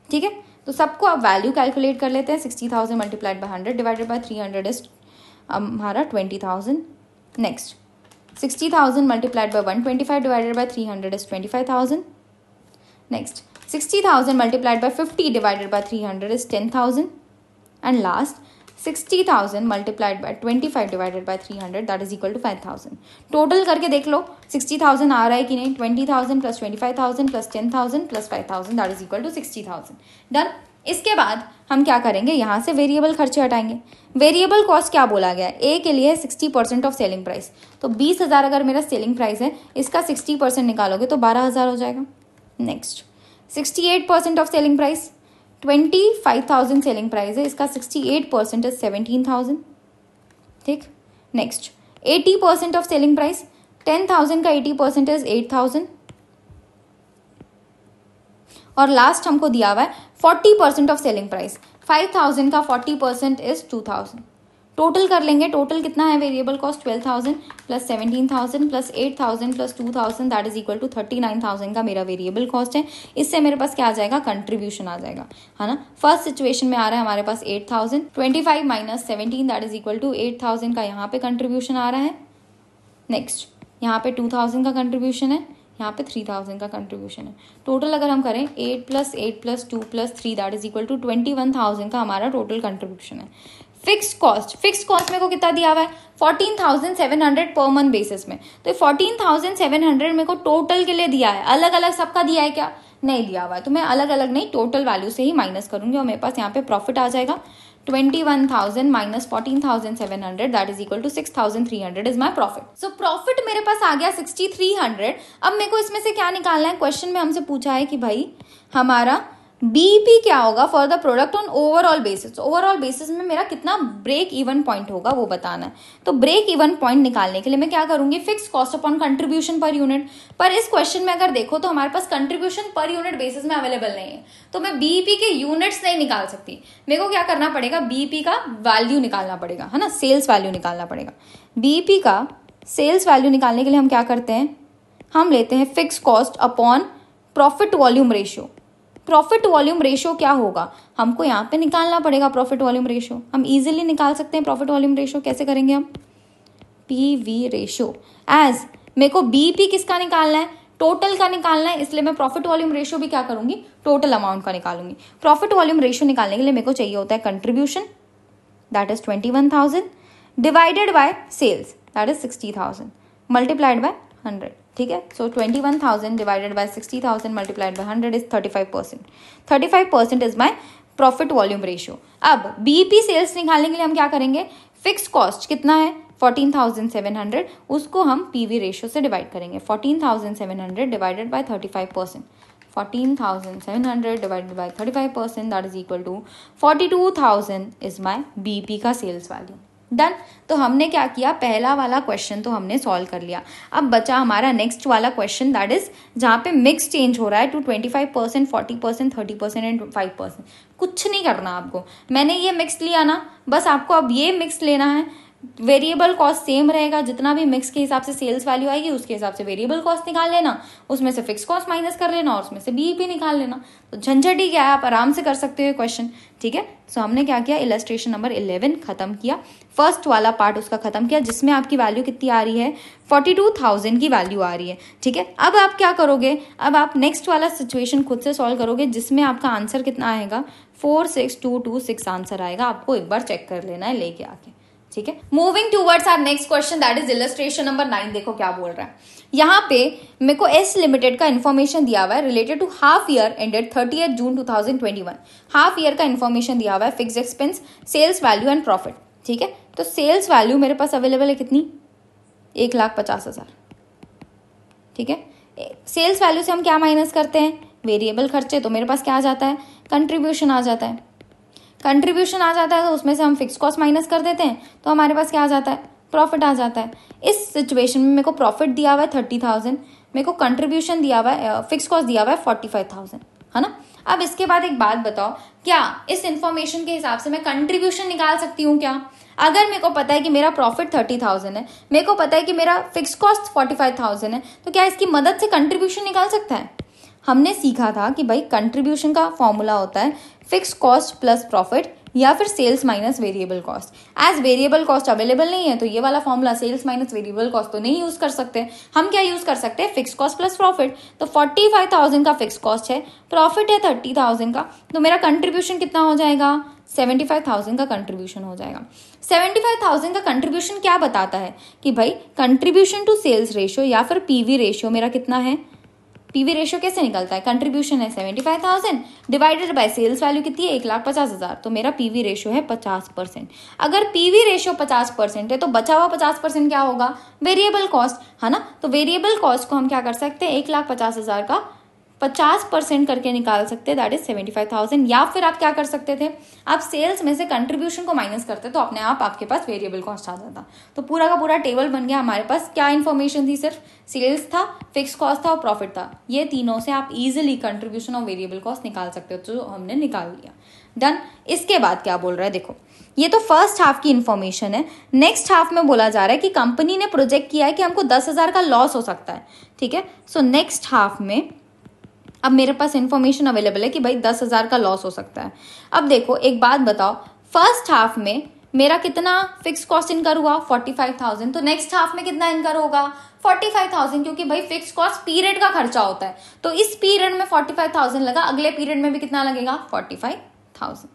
ठीक है। तो सबको आप वैल्यू कैलकुलेट कर लेते हैं। 60,000 multiplied by 100 divided by 300 is हमारा 20,000। Next 60,000 multiplied by 125 divided by 300 is 25,000। Next 60,000 multiplied by 50 divided by 300 is 10,000 and last 60,000 multiplied by 25 divided by 300 that is equal to 5,000। Total करके देख लो 60,000 आ रहा है कि नहीं। 20,000 plus 25,000 plus 10,000 plus 5,000 that is equal to 60,000। Done. इसके बाद हम क्या करेंगे, यहाँ से वेरिएबल खर्चे हटाएंगे। वेरिएबल कॉस्ट क्या बोला गया है, ए के लिए 60% ऑफ सेलिंग प्राइस। तो 20,000 अगर मेरा सेलिंग प्राइस है, इसका 60% निकालोगे तो 12,000 हो जाएगा। Next 68% of selling price, 25,000 selling price है, इसका 68% इज 17,000, ठीक। नेक्स्ट 80% ऑफ सेलिंग प्राइस, 10,000 का 80% इज 8,000 और लास्ट हमको दिया हुआ है 40% ऑफ सेलिंग प्राइस, 5,000 का 40% इज 2,000। टोटल कर लेंगे। टोटल कितना है variable cost 12,000 plus 17,000 plus 8,000 plus 2,000 that is equal to 39,000 का मेरा वेरिएबल कॉस्ट है। इससे मेरे पास क्या आ जाएगा, कंट्रीब्यूशन आ जाएगा, है ना। फर्स्ट सिचुएशन में आ रहा है हमारे पास 8,000, 25 minus 17 that is equal to 8,000 का यहाँ पे कंट्रीब्यूशन आ रहा है। नेक्स्ट यहाँ पे 2,000 का कंट्रीब्यूशन है, यहाँ पे 3,000 का कंट्रीब्यूशन है। टोटल अगर हम करें 8 plus 8 plus 2 plus 3 that is equal to 21,000 का हमारा टोटल कंट्रीब्यूशन है। फिक्स कॉस्ट मेरे को कितना दिया हुआ है 14,700 पर मंथ बेसिस में। तो 14,700 मेरे को टोटल के लिए दिया है, अलग अलग सबका दिया है क्या, नहीं दिया हुआ है। तो मैं अलग अलग नहीं, टोटल वैल्यू से ही माइनस करूंगी और मेरे पास यहाँ पे प्रॉफिट आ जाएगा 21,000 minus 14,700 that is equal to 6,300 is my profit. So profit मेरे पास आ गया 6,300। अब मेरे को इसमें से क्या निकालना है, क्वेश्चन में हमसे पूछा है कि भाई हमारा बीईपी क्या होगा for the product on overall basis. Overall basis में मेरा कितना ब्रेक इवन पॉइंट होगा वो बताना है। तो ब्रेक इवन पॉइंट निकालने के लिए मैं क्या करूंगी, fix cost upon contribution per unit. पर इस क्वेश्चन में अगर देखो तो हमारे पास कंट्रीब्यूशन पर यूनिट बेसिस में अवेलेबल नहीं है, तो मैं बीईपी के यूनिट्स नहीं निकाल सकती। मेरे को क्या करना पड़ेगा, बीईपी का वैल्यू निकालना पड़ेगा, है ना, सेल्स वैल्यू निकालना पड़ेगा। बीईपी का सेल्स वैल्यू निकालने के लिए हम क्या करते हैं, हम लेते हैं fix cost upon profit volume ratio. Profit volume ratio क्या होगा, हमको यहाँ पे निकालना पड़ेगा प्रॉफिट वॉल्यूम रेशियो। हम इजीली निकाल सकते हैं प्रॉफिट वॉल्यूम रेशियो। कैसे करेंगे हम, पीवी रेशियो। एज मेरे को बीईपी किसका निकालना है, टोटल का निकालना है, इसलिए मैं प्रॉफिट वॉल्यूम रेशियो भी क्या करूंगी, टोटल अमाउंट का निकालूंगी। प्रॉफिट वॉल्यूम रेशियो निकालने के लिए मेरे को चाहिए होता है contribution that is 21,000 divided by sales that is 60,000 multiplied by 100, ठीक है। So 21,000 divided by 60,000 multiplied by 100 is 35%। 35% is my profit volume ratio. अब बीईपी सेल्स निकालने के लिए हम क्या करेंगे, फिक्स कॉस्ट कितना है 14,700, उसको हम पीवी रेशियो से डिवाइड करेंगे। 14,700 divided by 35%, 14,700 divided by 35% that is equal to 42,000 is my BEP का सेल्स वैल्यू। डन। तो हमने क्या किया, पहला वाला क्वेश्चन तो हमने सॉल्व कर लिया। अब बचा हमारा नेक्स्ट वाला क्वेश्चन दैट इज जहाँ पे मिक्स चेंज हो रहा है टू 25%, 40%, 30% एंड 5%। कुछ नहीं करना आपको, मैंने ये मिक्स लिया ना, बस आपको अब ये मिक्स लेना है। वेरिएबल कॉस्ट सेम रहेगा, जितना भी मिक्स के हिसाब से सेल्स वैल्यू आएगी उसके हिसाब से वेरिएबल कॉस्ट निकाल लेना, उसमें से फिक्स कॉस्ट माइनस कर लेना और उसमें से बीईपी निकाल लेना। तो झंझट ही क्या है, आप आराम से कर सकते हो क्वेश्चन, ठीक है। सो हमने क्या किया, इलस्ट्रेशन नंबर 11 खत्म किया। फर्स्ट वाला पार्ट उसका खत्म किया जिसमें आपकी वैल्यू कितनी आ रही है 42,000 की वैल्यू आ रही है, ठीक है। अब आप क्या करोगे, अब आप नेक्स्ट वाला सिचुएशन खुद से सॉल्व करोगे जिसमें आपका आंसर कितना आएगा 46,226 आंसर आएगा। आपको एक बार चेक कर लेना है लेके आके, ठीक है। Moving towards our next question that is illustration number 9। देखो क्या बोल रहा है यहाँ पे, मेरे को एस लिमिटेड का इन्फॉर्मेशन दिया हुआ है related to half year ended 30 June 2021। Half year का इन्फॉर्मेशन दिया हुआ है, fix expense, sales value and profit, ठीक है। तो सेल्स वैल्यू मेरे पास अवेलेबल है कितनी, 1,50,000, ठीक है। सेल्स वैल्यू से हम क्या माइनस करते हैं, वेरिएबल खर्चे, तो मेरे पास क्या आ जाता है, कंट्रीब्यूशन आ जाता है। कंट्रीब्यूशन आ जाता है तो उसमें से हम फिक्स कॉस्ट माइनस कर देते हैं, तो हमारे पास क्या आ जाता है, प्रॉफिट आ जाता है। इस सिचुएशन में मेरे को प्रॉफिट दिया हुआ है 30,000, मेरे को कंट्रीब्यूशन दिया हुआ है, फिक्स कॉस्ट दिया हुआ है 45,000, है ना। अब इसके बाद एक बात बताओ, क्या इस इंफॉर्मेशन के हिसाब से मैं कंट्रीब्यूशन निकाल सकती हूँ क्या? अगर मेरे को पता है कि मेरा प्रॉफिट 30,000 है, मेरे को पता है कि मेरा फिक्स कॉस्ट 45,000 है, तो क्या इसकी मदद से कंट्रीब्यूशन निकाल सकता है? हमने सीखा था कि भाई कंट्रीब्यूशन का फॉर्मूला होता है फिक्स कॉस्ट प्लस प्रॉफिट या फिर sales minus variable cost. As variable cost available नहीं है तो ये वाला formula sales minus variable cost तो नहीं यूज कर सकते। हम क्या यूज कर सकते हैं, फिक्स कॉस्ट प्लस प्रॉफिट। तो 45,000 का फिक्स कॉस्ट है, प्रॉफिट है 30,000 का, तो मेरा कंट्रीब्यूशन कितना हो जाएगा, 75,000 का कंट्रीब्यूशन हो जाएगा। 75,000 का कंट्रीब्यूशन क्या बताता है कि भाई कंट्रीब्यूशन टू सेल्स रेशियो या फिर पीवी रेशियो मेरा कितना है। पीवी रेशियो कैसे निकलता है, कंट्रीब्यूशन है 75,000 डिवाइडेड बाय सेल्स वैल्यू कितनी है 1,50,000, तो मेरा पीवी रेशियो है 50%। अगर पीवी रेशियो 50% है तो बचा हुआ 50% क्या होगा, वेरिएबल कॉस्ट, है ना। तो वेरिएबल कॉस्ट को हम क्या कर सकते हैं, 1,50,000 का 50% करके निकाल सकते हैं, दैट इज 75,000। या फिर आप क्या कर सकते थे, आप सेल्स में से कंट्रीब्यूशन को माइनस करते तो अपने आप आपके पास वेरिएबल कॉस्ट आ जाता। तो पूरा का पूरा टेबल बन गया हमारे पास। क्या इन्फॉर्मेशन थी, सिर्फ सेल्स था, फिक्स कॉस्ट था और प्रॉफिट था। ये तीनों से आप इजिली कंट्रीब्यूशन और वेरिएबल कॉस्ट निकाल सकते हो, तो हमने निकाल लिया, डन। इसके बाद क्या बोल रहा है, देखो ये तो फर्स्ट हाफ की इन्फॉर्मेशन है। नेक्स्ट हाफ में बोला जा रहा है कि कंपनी ने प्रोजेक्ट किया है कि हमको 10,000 का लॉस हो सकता है, ठीक है। सो नेक्स्ट हाफ में अब मेरे पास इंफॉर्मेशन अवेलेबल है कि भाई 10,000 का लॉस हो सकता है। अब देखो एक बात बताओ, फर्स्ट हाफ में मेरा कितना फिक्स कॉस्ट इनकर हुआ 45,000, तो नेक्स्ट हाफ में कितना इनकर होगा 45,000, क्योंकि भाई फिक्स कॉस्ट पीरियड का खर्चा होता है। तो इस पीरियड में 45,000 लगा, अगले पीरियड में भी कितना लगेगा 45,000,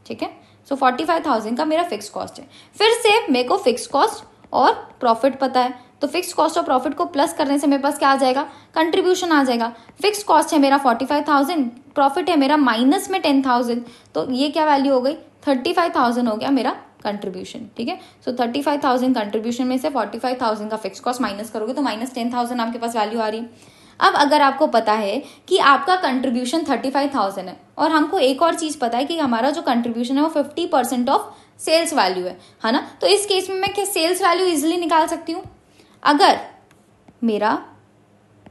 ठीक है। सो 45,000 का मेरा फिक्स कॉस्ट है। फिर से मेरे को फिक्स कॉस्ट और प्रॉफिट पता है, तो फिक्स कॉस्ट और प्रॉफिट को प्लस करने से मेरे पास क्या आ जाएगा, कंट्रीब्यूशन आ जाएगा। फिक्स कॉस्ट है मेरा 45,000, प्रॉफिट है मेरा माइनस में 10,000, तो ये क्या वैल्यू हो गई 35,000 हो गया मेरा कंट्रीब्यूशन, ठीक है। सो 35,000 कंट्रीब्यूशन में से 45,000 का फिक्स कॉस्ट माइनस करोगे तो माइनस 10,000 आपके पास वैल्यू आ रही है। अब अगर आपको पता है कि आपका कंट्रीब्यूशन 35,000 है और हमको एक और चीज पता है कि हमारा जो कंट्रीब्यूशन है वो 50% ऑफ सेल्स वैल्यू है ना, तो इस केस में मैं सेल्स वैल्यू इजिली निकाल सकती हूँ। अगर मेरा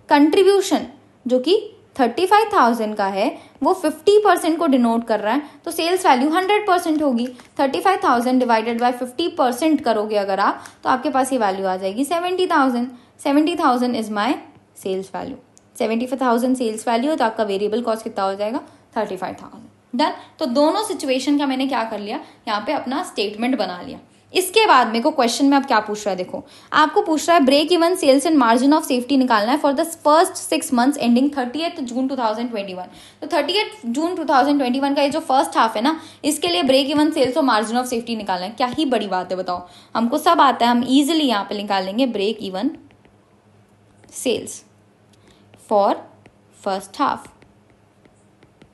कंट्रीब्यूशन जो कि 35,000 का है वो 50% को डिनोट कर रहा है, तो सेल्स वैल्यू 100% होगी। 35,000 डिवाइडेड बाय 50% करोगे अगर आप, तो आपके पास ये वैल्यू आ जाएगी 70,000। 70,000 is my sales value. 75,000 sales value है तो आपका वेरिएबल कॉस्ट कितना हो जाएगा 35,000, डन। तो दोनों सिचुएशन का मैंने क्या कर लिया, यहाँ पे अपना स्टेटमेंट बना लिया। इसके बाद मेरे को क्वेश्चन में अब क्या पूछ रहा है, देखो आपको पूछ रहा है break even sales and margin of safety निकालना है for the first 6 months ending 30th June 2021। तो 30th जून 2021 का ये जो फर्स्ट हाफ है ना, इसके लिए ब्रेक इवन सेल्स और मार्जिन ऑफ सेफ्टी निकालना है। क्या ही बड़ी बात है बताओ, हमको सब आता है, हम इजिली यहाँ पे निकाल लेंगे break even sales for first half,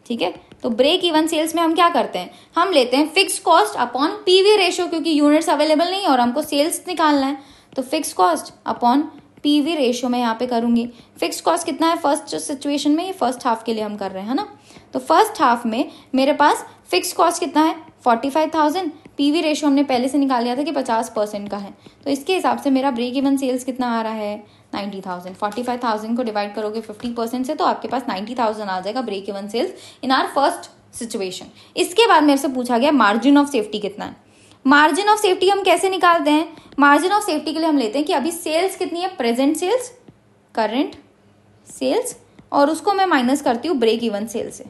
ठीक है। तो ब्रेक इवन सेल्स में हम क्या करते हैं, हम लेते हैं fix cost upon PV ratio, क्योंकि यूनिट्स अवेलेबल नहीं है और हमको सेल्स निकालना है, तो fix cost upon PV ratio में यहाँ पे करूंगी। फिक्स कॉस्ट कितना है फर्स्ट सिचुएशन में, ये फर्स्ट हाफ के लिए हम कर रहे हैं ना, तो फर्स्ट हाफ में मेरे पास फिक्स कॉस्ट कितना है 45,000, पीवी रेशियो हमने पहले से निकाल लिया था कि 50% का है, तो इसके हिसाब से मेरा ब्रेक इवन सेल्स कितना आ रहा है 90,000। 45,000 को डिवाइड करोगे 50% से तो आपके पास 90,000 आ जाएगा break even sales in our first situation. इसके बाद मेरे से पूछा गया मार्जिन ऑफ सेफ्टी कितना है। मार्जिन ऑफ सेफ्टी हम कैसे निकालते हैं, मार्जिन ऑफ सेफ्टी के लिए हम लेते हैं कि अभी सेल्स कितनी है, प्रेजेंट सेल्स, करंट सेल्स, और उसको मैं माइनस करती हूँ ब्रेक इवन सेल्स से,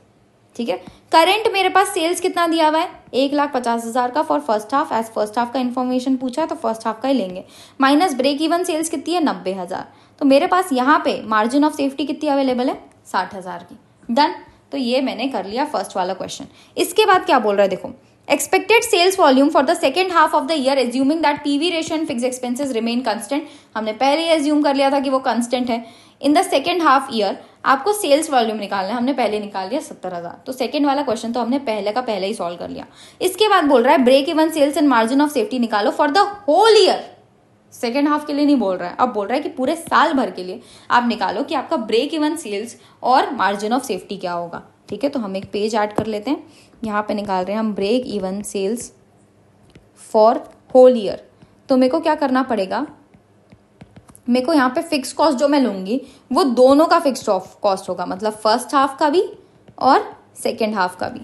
ठीक है। करंट मेरे पास सेल्स कितना दिया हुआ है 1,50,000 का for first half, as first half का इन्फॉर्मेशन पूछा है तो फर्स्ट हाफ का ही लेंगे, माइनस ब्रेक इवन सेल्स कितनी है 90,000, तो मेरे पास यहाँ पे मार्जिन ऑफ सेफ्टी कितनी अवेलेबल है 60,000 की, डन। तो ये मैंने कर लिया फर्स्ट वाला क्वेश्चन। इसके बाद क्या बोल रहा है, देखो expected sales volume for the second half of the year assuming that PV ratio and fix expenses remain constant. हमने पहले ही एज्यूम कर लिया था कि वो कंस्टेंट है। In the second half year आपको सेल्स वॉल्यूम निकालना है, हमने पहले निकाल लिया 70,000, तो सेकेंड वाला क्वेश्चन तो हमने पहले का पहले ही सॉल्व कर लिया। इसके बाद बोल रहा है break even sales and margin of safety निकालो for the whole year, second half के लिए नहीं बोल रहा है, अब बोल रहा है कि पूरे साल भर के लिए आप निकालो कि आपका ब्रेक इवन सेल्स और मार्जिन ऑफ सेफ्टी क्या होगा। ठीक है, तो हम एक पेज ऐड कर लेते हैं, यहाँ पे निकाल रहे हैं हम break even sales for whole year. तो मेरे को क्या करना पड़ेगा, मेरे को यहाँ पे फिक्स कॉस्ट जो मैं लूंगी वो दोनों का फिक्स्ड कॉस्ट होगा, मतलब फर्स्ट हाफ का भी और सेकेंड हाफ का भी।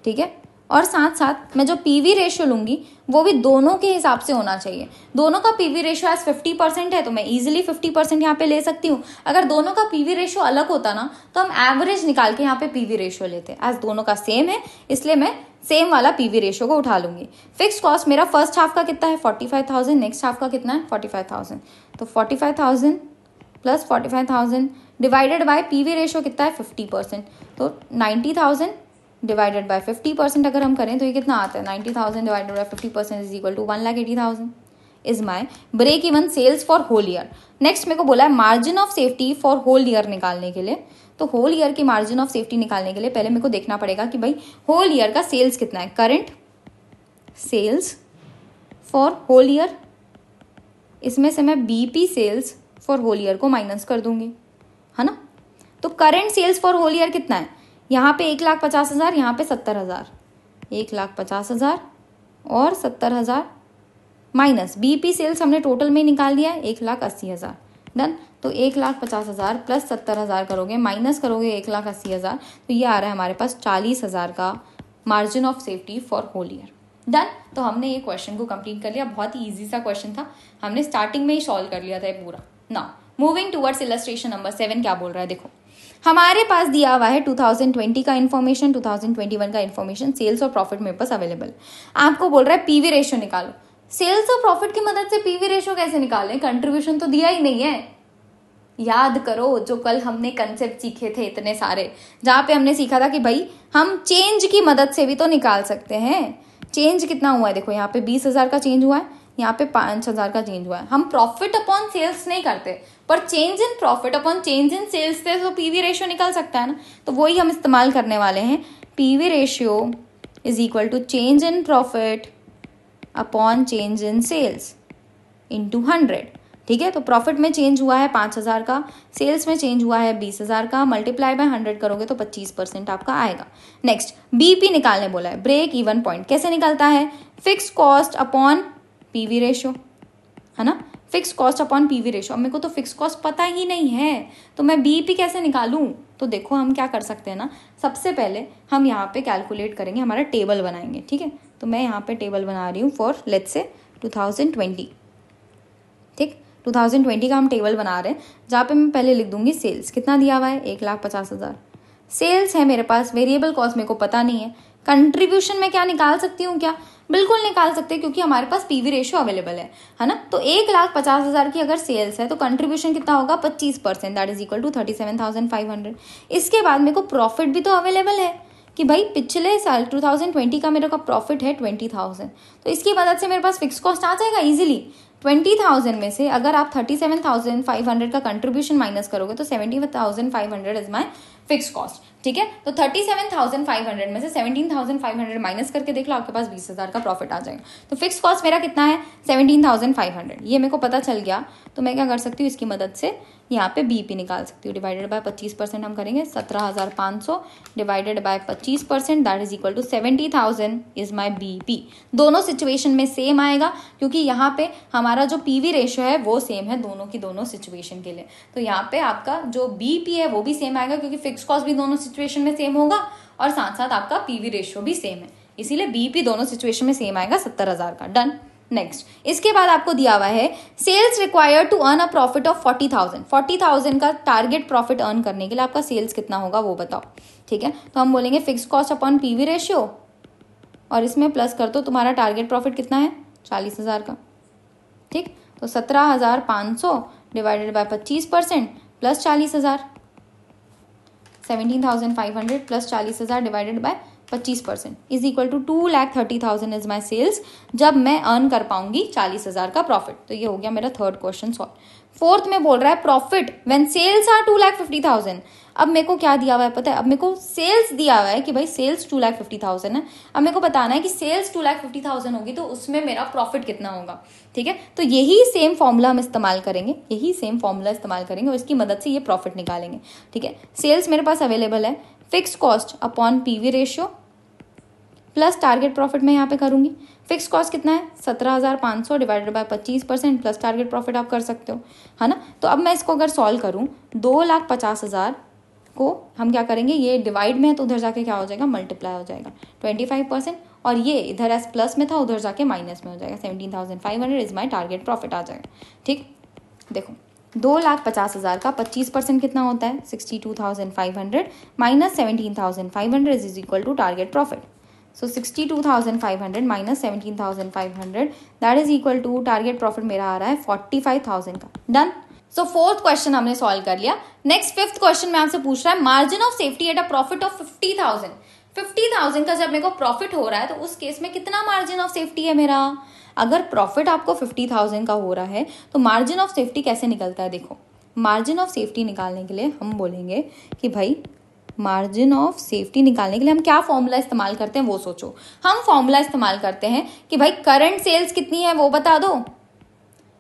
ठीक है, और साथ साथ मैं जो पीवी रेशियो लूंगी वो भी दोनों के हिसाब से होना चाहिए। दोनों का पीवी रेशियो आज 50% है तो मैं इजीली 50% यहाँ पे ले सकती हूँ। अगर दोनों का पीवी रेशियो अलग होता ना तो हम एवरेज निकाल के यहाँ पे पीवी रेशियो लेते। आज दोनों का सेम है इसलिए मैं सेम वाला पीवी रेशियो को उठा लूंगी। फिक्स कॉस्ट मेरा फर्स्ट हाफ का कितना है 45,000, नेक्स्ट हाफ का कितना है 45,000, तो 45,000 plus 45,000 divided by PV ratio कितना है 50%, तो 90,000 डिवाइडेड बाय 50% अगर हम करें तो ये कितना आता है 90,000 divided by 50% is equal to 1,80,000 is my break even sales for whole year. Next मेरे को बोला है margin of safety for whole year निकालने के लिए। तो होल ईयर की मार्जिन ऑफ सेफ्टी निकालने के लिए पहले मेरे को देखना पड़ेगा कि भाई होल ईयर का सेल्स कितना है, current sales for whole year, इसमें से मैं BP sales for whole year को माइनस कर दूंगी, है ना। तो current sales for whole year कितना है, यहाँ पे 1,50,000, यहाँ पे 70,000, 1,50,000 और 70,000 माइनस बीपी सेल्स हमने टोटल में निकाल दिया है 1,80,000। डन। तो 1,50,000 प्लस 70,000 करोगे माइनस करोगे 1,80,000 तो ये आ रहा है हमारे पास 40,000 का margin of safety for whole year. Done. तो हमने ये क्वेश्चन को कंप्लीट कर लिया, बहुत ही इजी सा क्वेश्चन था, हमने स्टार्टिंग में ही सॉल्व कर लिया था ये पूरा। Now moving towards illustration number 7 क्या बोल रहा है, देखो हमारे पास दिया हुआ है 2020 का इन्फॉर्मेशन, 2021 का इन्फॉर्मेशन, सेल्स और प्रॉफिट मेरे पास अवेलेबल। आपको बोल रहा है पीवी रेशियो निकालो। सेल्स और प्रॉफिट की मदद से पीवी रेशियो कैसे निकालें, कंट्रीब्यूशन तो दिया ही नहीं है। याद करो जो कल हमने कंसेप्ट सीखे थे इतने सारे, जहां पे हमने सीखा था कि भाई हम चेंज की मदद से भी तो निकाल सकते हैं। चेंज कितना हुआ है, देखो यहाँ पे 20,000 का चेंज हुआ है, यहाँ पे 5,000 का चेंज हुआ है। हम प्रॉफिट अपॉन सेल्स नहीं करते पर change in profit upon change in sales से तो पीवी रेशियो निकल सकता है ना, तो वही हम इस्तेमाल करने वाले हैं। PV ratio is equal to change in profit upon change in sales into 100। ठीक है, तो प्रॉफिट में चेंज हुआ है 5,000 का, सेल्स में चेंज हुआ है 20,000 का, मल्टीप्लाई बाय 100 करोगे तो 25% आपका आएगा। नेक्स्ट बीपी निकालने बोला है, ब्रेक इवन पॉइंट। कैसे निकलता है, fix cost upon PV ratio, है ना, fix cost upon PV ratio. अब मेरे को तो फिक्स कॉस्ट पता ही नहीं है तो मैं बीपी कैसे निकालूं। तो देखो हम क्या कर सकते हैं ना, सबसे पहले हम यहाँ पे कैलकुलेट करेंगे, हमारा टेबल बनाएंगे। ठीक है, तो मैं यहाँ पे टेबल बना रही हूँ फॉर लेट्स से 2020। ठीक, 2020 का हम टेबल बना रहे हैं जहाँ पे मैं पहले लिख दूंगी सेल्स कितना दिया हुआ है 1,50,000 सेल्स है मेरे पास। वेरिएबल कॉस्ट मेरे को पता नहीं है। कंट्रीब्यूशन में क्या निकाल सकती हूँ क्या, बिल्कुल निकाल सकते हैं क्योंकि हमारे पास पीवी रेशियो अवेलेबल है ना। तो 1,50,000 की अगर सेल्स है तो कंट्रीब्यूशन कितना होगा 25%, दैट इज इक्वल टू 37,500। इसके बाद मेरे को प्रॉफिट भी तो अवेलेबल है कि भाई पिछले साल 2020 का मेरे का प्रॉफिट है 20,000, तो इसकी मदद से मेरे पास फिक्स कॉस्ट आ जाएगा इजीली। 20,000 में से अगर आप 37,500 का कंट्रीब्यूशन माइनस करोगे तो 17,500 इज माई फिक्स कॉस्ट। ठीक है, तो 37,500 में से 17,500 माइनस करके देख लो, आपके पास 20,000 का प्रॉफिट आ जाएगा। तो फिक्स कॉस्ट मेरा कितना है 17,500, ये मेरे को पता चल गया। तो मैं क्या कर सकती हूँ, इसकी मदद से यहाँ पे बीपी निकाल सकती हूँ। डिवाइडेड बाय 25% हम करेंगे, 17,500 divided by 25%, that is equal to 70,000 is my BP. दोनों सिचुएशन में सेम आएगा क्योंकि यहाँ पे हमारा जो पीवी रेशियो है वो सेम है दोनों की दोनों सिचुएशन के लिए। तो यहाँ पे आपका जो बीपी है वो भी सेम आएगा क्योंकि फिक्स कॉस्ट भी दोनों सिचुएशन में सेम होगा और साथ साथ आपका पीवी रेशियो भी सेम है, इसीलिए बीपी दोनों सिचुएशन में सेम आएगा 70,000 का। डन। नेक्स्ट, इसके बाद आपको दिया हुआ है sales required to earn a profit of 40,000। 40,000 का टारगेट प्रॉफिट अर्न करने के लिए आपका सेल्स कितना होगा वो बताओ। ठीक है, तो हम बोलेंगे fix cost upon PV ratio और इसमें प्लस कर दो तुम्हारा टारगेट प्रॉफिट कितना है 40,000 का। ठीक, तो 17,500 divided by 25% plus 40,000, 17,500 plus 40,000 divided by 25% is equal to 2,30,000 is my sales, जब मैं अर्न कर पाऊंगी 40,000 का प्रॉफिट। तो ये हो गया मेरा थर्ड क्वेश्चन सॉल्व। फोर्थ में बोल रहा है प्रॉफिट व्हेन सेल्स आर 2,50,000। अब मेरे को क्या दिया हुआ है पता है, अब मेरे को सेल्स दिया हुआ है कि भाई सेल्स 2,50,000 है। अब मेरे को बताना है कि सेल्स 2,50,000 होगी तो उसमें मेरा प्रॉफिट कितना होगा। ठीक है, तो यही सेम फॉर्मूला हम इस्तेमाल करेंगे, और इसकी मदद से ये प्रॉफिट निकालेंगे। ठीक है, सेल्स मेरे पास अवेलेबल है, fix cost upon PV ratio plus target profit मैं यहाँ पे करूंगी। फिक्स कॉस्ट कितना है 17,500 divided by 25% plus target profit आप कर सकते हो, है ना। तो अब मैं इसको अगर सॉल्व करूँ 2,50,000 को हम क्या करेंगे, ये डिवाइड में है तो उधर जाके क्या हो जाएगा, मल्टीप्लाई हो जाएगा 25%, और ये इधर एस प्लस में था उधर जाके माइनस में हो जाएगा। 17,500 इज माई टारगेट प्रॉफिट आ जाएगा। ठीक, देखो 2,50,000 का 25% कितना होता है 62,500 minus 17,500 is equal to target profit. So 62,500 minus 17,500 that is equal to target profit मेरा आ रहा है 45,000 का। डन। सो फोर्थ क्वेश्चन हमने सॉल्व कर लिया। नेक्स्ट फिफ्थ क्वेश्चन में आपसे पूछ रहा है margin of safety at a profit of 50,000। 50,000 का जब मेरे को प्रॉफिट हो रहा है तो उस केस में कितना मार्जिन ऑफ सेफ्टी है मेरा। अगर प्रॉफिट आपको 50,000 का हो रहा है तो मार्जिन ऑफ सेफ्टी कैसे निकलता है। देखो, मार्जिन ऑफ सेफ्टी निकालने के लिए हम बोलेंगे कि भाई मार्जिन ऑफ सेफ्टी निकालने के लिए हम क्या फॉर्मूला इस्तेमाल करते हैं वो सोचो। हम फॉर्मूला इस्तेमाल करते हैं कि भाई करंट सेल्स कितनी है वो बता दो,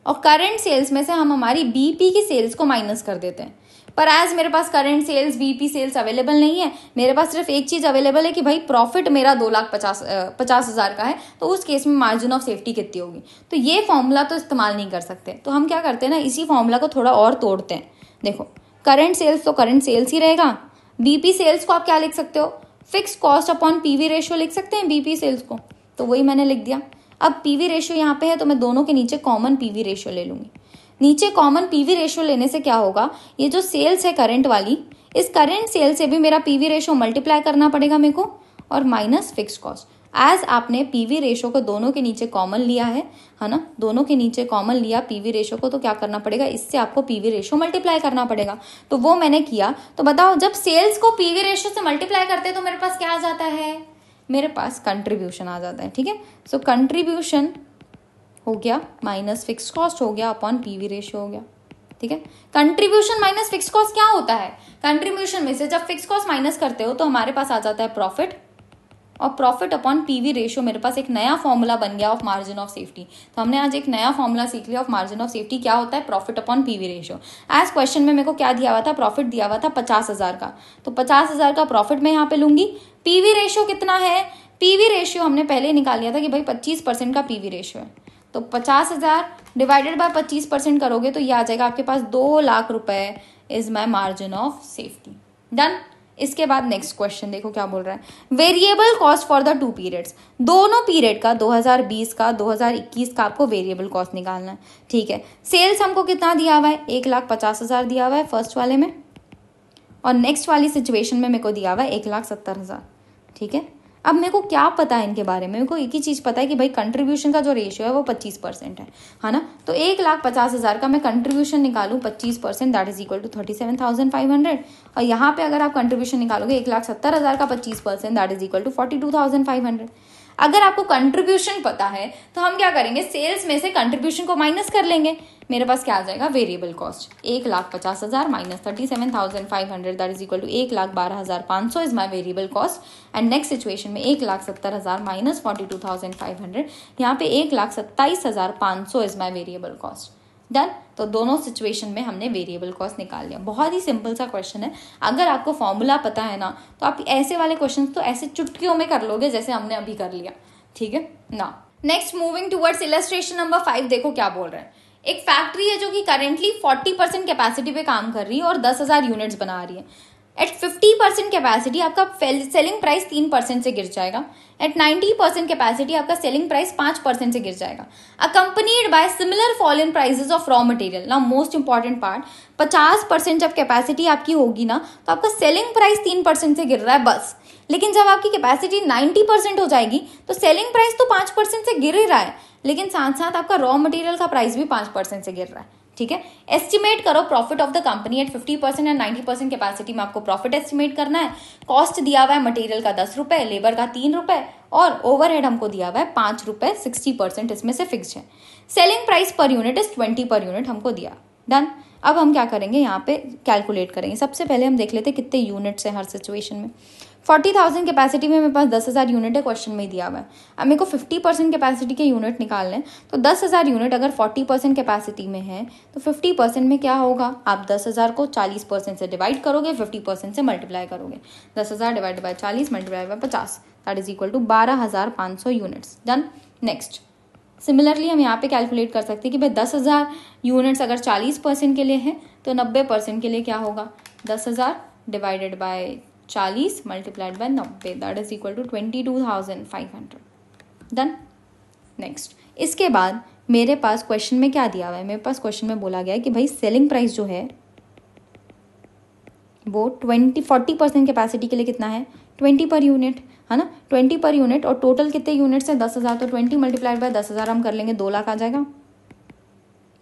और करंट सेल्स में से हम हमारी बीपी की सेल्स को माइनस कर देते हैं। पर एज मेरे पास current sales BP sales available नहीं है, मेरे पास सिर्फ एक चीज अवेलेबल है कि भाई प्रॉफिट मेरा 2,50,000 का है, तो उस केस में मार्जिन ऑफ सेफ्टी कितनी होगी। तो ये फॉर्मूला तो इस्तेमाल नहीं कर सकते, तो हम क्या करते हैं ना, इसी फॉर्मूला को थोड़ा और तोड़ते हैं। देखो, करंट सेल्स तो करंट सेल्स ही रहेगा, बीपी सेल्स को आप क्या लिख सकते हो, fix cost upon PV ratio लिख सकते हैं बीपी सेल्स को, तो वही मैंने लिख दिया। अब पीवी रेशियो यहाँ पे है तो मैं दोनों के नीचे कॉमन पीवी रेशियो ले लूंगी। नीचे कॉमन पीवी रेशियो लेने से क्या होगा, ये जो सेल्स है करंट वाली, इस करंट सेल से भी मेरा पीवी रेशियो मल्टीप्लाई करना पड़ेगा मेरे को, और माइनस फिक्स कॉस्ट। एज आपने पीवी रेशियो को दोनों के नीचे कॉमन लिया है ना, दोनों के नीचे कॉमन लिया पीवी रेशियो को, तो क्या करना पड़ेगा, इससे आपको पीवी रेशियो मल्टीप्लाई करना पड़ेगा। तो वो मैंने किया। तो बताओ, जब सेल्स को पीवी रेशियो से मल्टीप्लाई करते हैं तो मेरे पास क्या आ जाता है, मेरे पास कंट्रीब्यूशन आ जाता है। ठीक है, सो कंट्रीब्यूशन हो गया माइनस फिक्स कॉस्ट हो गया अपॉन पीवी रेशियो हो गया। ठीक है, कंट्रीब्यूशन माइनस फिक्स कॉस्ट क्या होता है, कंट्रीब्यूशन में से जब फिक्स कॉस्ट माइनस करते हो तो हमारे पास आ जाता है प्रॉफिट, और प्रॉफिट अपॉन पीवी रेशियो मेरे पास एक नया फॉर्मूला बन गया ऑफ मार्जिन ऑफ सेफ्टी। तो हमने आज एक नया फॉर्मूला सीख लिया ऑफ मार्जिन ऑफ सेफ्टी, क्या होता है, profit upon PV ratio. As question में मेरे को क्या दिया हुआ था, प्रॉफिट दिया हुआ था 50,000 का, तो 50,000 का प्रॉफिट मैं यहाँ पे लूंगी। पीवी रेशियो कितना है, पीवी रेशियो हमने पहले निकाल लिया था कि भाई 25% का पीवी रेशियो है, तो 50,000 डिवाइडेड बाय 25% करोगे तो ये आ जाएगा आपके पास 2 लाख रुपए is my margin of safety. Done. इसके बाद नेक्स्ट क्वेश्चन देखो क्या बोल रहा है, variable cost for the 2 periods. दोनों पीरियड का 2020 का 2021 का आपको वेरिएबल कॉस्ट निकालना है। ठीक है, सेल्स हमको कितना दिया हुआ है, 1,50,000 दिया हुआ है फर्स्ट वाले में, और नेक्स्ट वाली सिचुएशन में मेरे को दिया हुआ है 1,70,000। ठीक है, अब मेरे को क्या पता है इनके बारे में, मेरे को एक ही चीज पता है कि भाई कंट्रीब्यूशन का जो रेशियो है वो 25% है ना। तो 1,50,000 का मैं कंट्रीब्यूशन निकालूं 25%, दैट इज इक्वल टू 37,500, और यहाँ पे अगर आप कंट्रीब्यूशन निकालोगे 1,70,000 का 25%, दैट इज इक्वल टू 42,500। अगर आपको कंट्रीब्यूशन पता है तो हम क्या करेंगे, सेल्स में से कंट्रीब्यूशन को माइनस कर लेंगे, मेरे पास क्या आ जाएगा, variable cost 1,50,000 minus 37,500 that is equal to 1,12,500 is my variable cost. And next situation में 1,70,000 माइनस 42,500, यहाँ पे 1,27,500 is my variable cost. Done. तो दोनों सिचुएशन में हमने वेरिएबल कॉस्ट निकाल लिया। बहुत ही सिंपल सा क्वेश्चन है, अगर आपको फॉर्मूला पता है ना तो आप ऐसे वाले क्वेश्चन तो ऐसे चुटकियों में कर लोगे जैसे हमने अभी कर लिया। ठीक है ना। Next moving towards illustration number 5, देखो क्या बोल रहे हैं। एक फैक्ट्री है जो कि करेंटली 40% कैपेसिटी पे काम कर रही है और 10,000 यूनिट्स बना रही है। एट 50% कैपेसिटी आपका सेलिंग प्राइस 3% से गिर जाएगा। एट 90% कैपेसिटी आपका सेलिंग प्राइस 5% से गिर जाएगा, accompanied by similar fall in prices of raw material. Now most important part, 50% जब कैपेसिटी आपकी होगी ना तो आपका सेलिंग प्राइस 3% से गिर रहा है बस, लेकिन जब आपकी कैपेसिटी 90% हो जाएगी तो सेलिंग प्राइस तो 5% से गिर ही रहा है, लेकिन साथ साथ आपका रॉ मटेरियल का प्राइस भी 5% से गिर रहा है। ठीक है, एस्टिमेट करो profit of the company at 50% and 90% capacity में आपको प्रॉफिट एस्टिमेट करना है। कॉस्ट दिया हुआ है मटेरियल का 10 रुपए, लेबर का 3 रुपए, और ओवरहेड हमको दिया हुआ है 5 रुपए, 60% इसमें से फिक्स्ड है। Selling price per unit is 20 per unit हमको दिया। डन। अब हम क्या करेंगे, यहाँ पे कैलकुलेट करेंगे। सबसे पहले हम देख लेते हैं कितने यूनिट्स हैं हर सिचुएशन में। 40,000 कैपेसिटी में मेरे पास 10,000 यूनिट है, क्वेश्चन में ही दिया हुआ है। अब मेरे को 50% कैपेसिटी के यूनिट निकालने हैं, तो 10,000 यूनिट अगर 40% कैपेसिटी में है तो 50% में क्या होगा, आप 10,000 को 40% से डिवाइड करोगे, 50% से मल्टीप्लाई करोगे। 10,000 divide by 40 multiply by 50 that is equal to 12,500 units. Done. Next, similarly हम यहाँ पे कैलकुलेट कर सकते हैं कि भाई 10,000 यूनिट्स अगर 40% के लिए है तो 90% के लिए क्या होगा, 10,000 divided by 40 multiplied by 90 that is equal to 22,500। Done. Next, इसके बाद मेरे पास क्वेश्चन में क्या दिया हुआ है, मेरे पास क्वेश्चन में बोला गया है कि भाई सेलिंग प्राइस जो है वो 40% कैपेसिटी के लिए कितना है, 20 पर यूनिट, है ना, 20 पर यूनिट। और टोटल कितने यूनिट्स है, 10,000, तो 20 मल्टीप्लाइड बाय 10,000 हम कर लेंगे, 2 लाख आ जाएगा।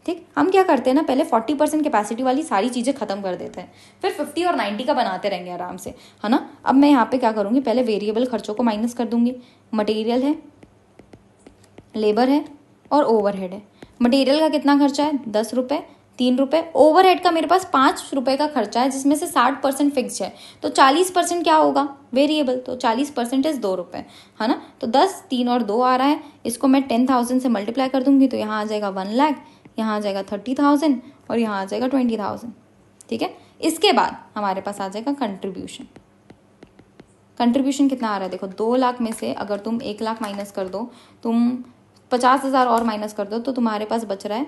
ठीक, हम क्या करते हैं ना, पहले 40% कैपेसिटी वाली सारी चीज़ें खत्म कर देते हैं, फिर 50 और 90 का बनाते रहेंगे आराम से, है ना। अब मैं यहाँ पे क्या करूँगी, पहले वेरिएबल खर्चों को माइनस कर दूंगी। मटेरियल है, लेबर है और ओवरहेड है। मटेरियल का कितना खर्चा है, 10 रुपये, 3 रुपये। ओवरहेड का मेरे पास 5 रुपये का खर्चा है, जिसमें से 60% फिक्स है, तो 40% क्या होगा, वेरिएबल, तो 40% इज 2 रुपये, है ना। तो 10, 3 और 2 आ रहा है, इसको मैं 10,000 से मल्टीप्लाई कर दूंगी, तो यहाँ आ जाएगा 1 लाख, यहाँ आ जाएगा 30,000 और यहाँ आ जाएगा 20,000। ठीक है, इसके बाद हमारे पास आ जाएगा कंट्रीब्यूशन। कंट्रीब्यूशन कितना आ रहा है, देखो 2 लाख में से अगर तुम 1 लाख माइनस कर दो, तुम 50,000 और माइनस कर दो, तो तुम्हारे पास बच रहा है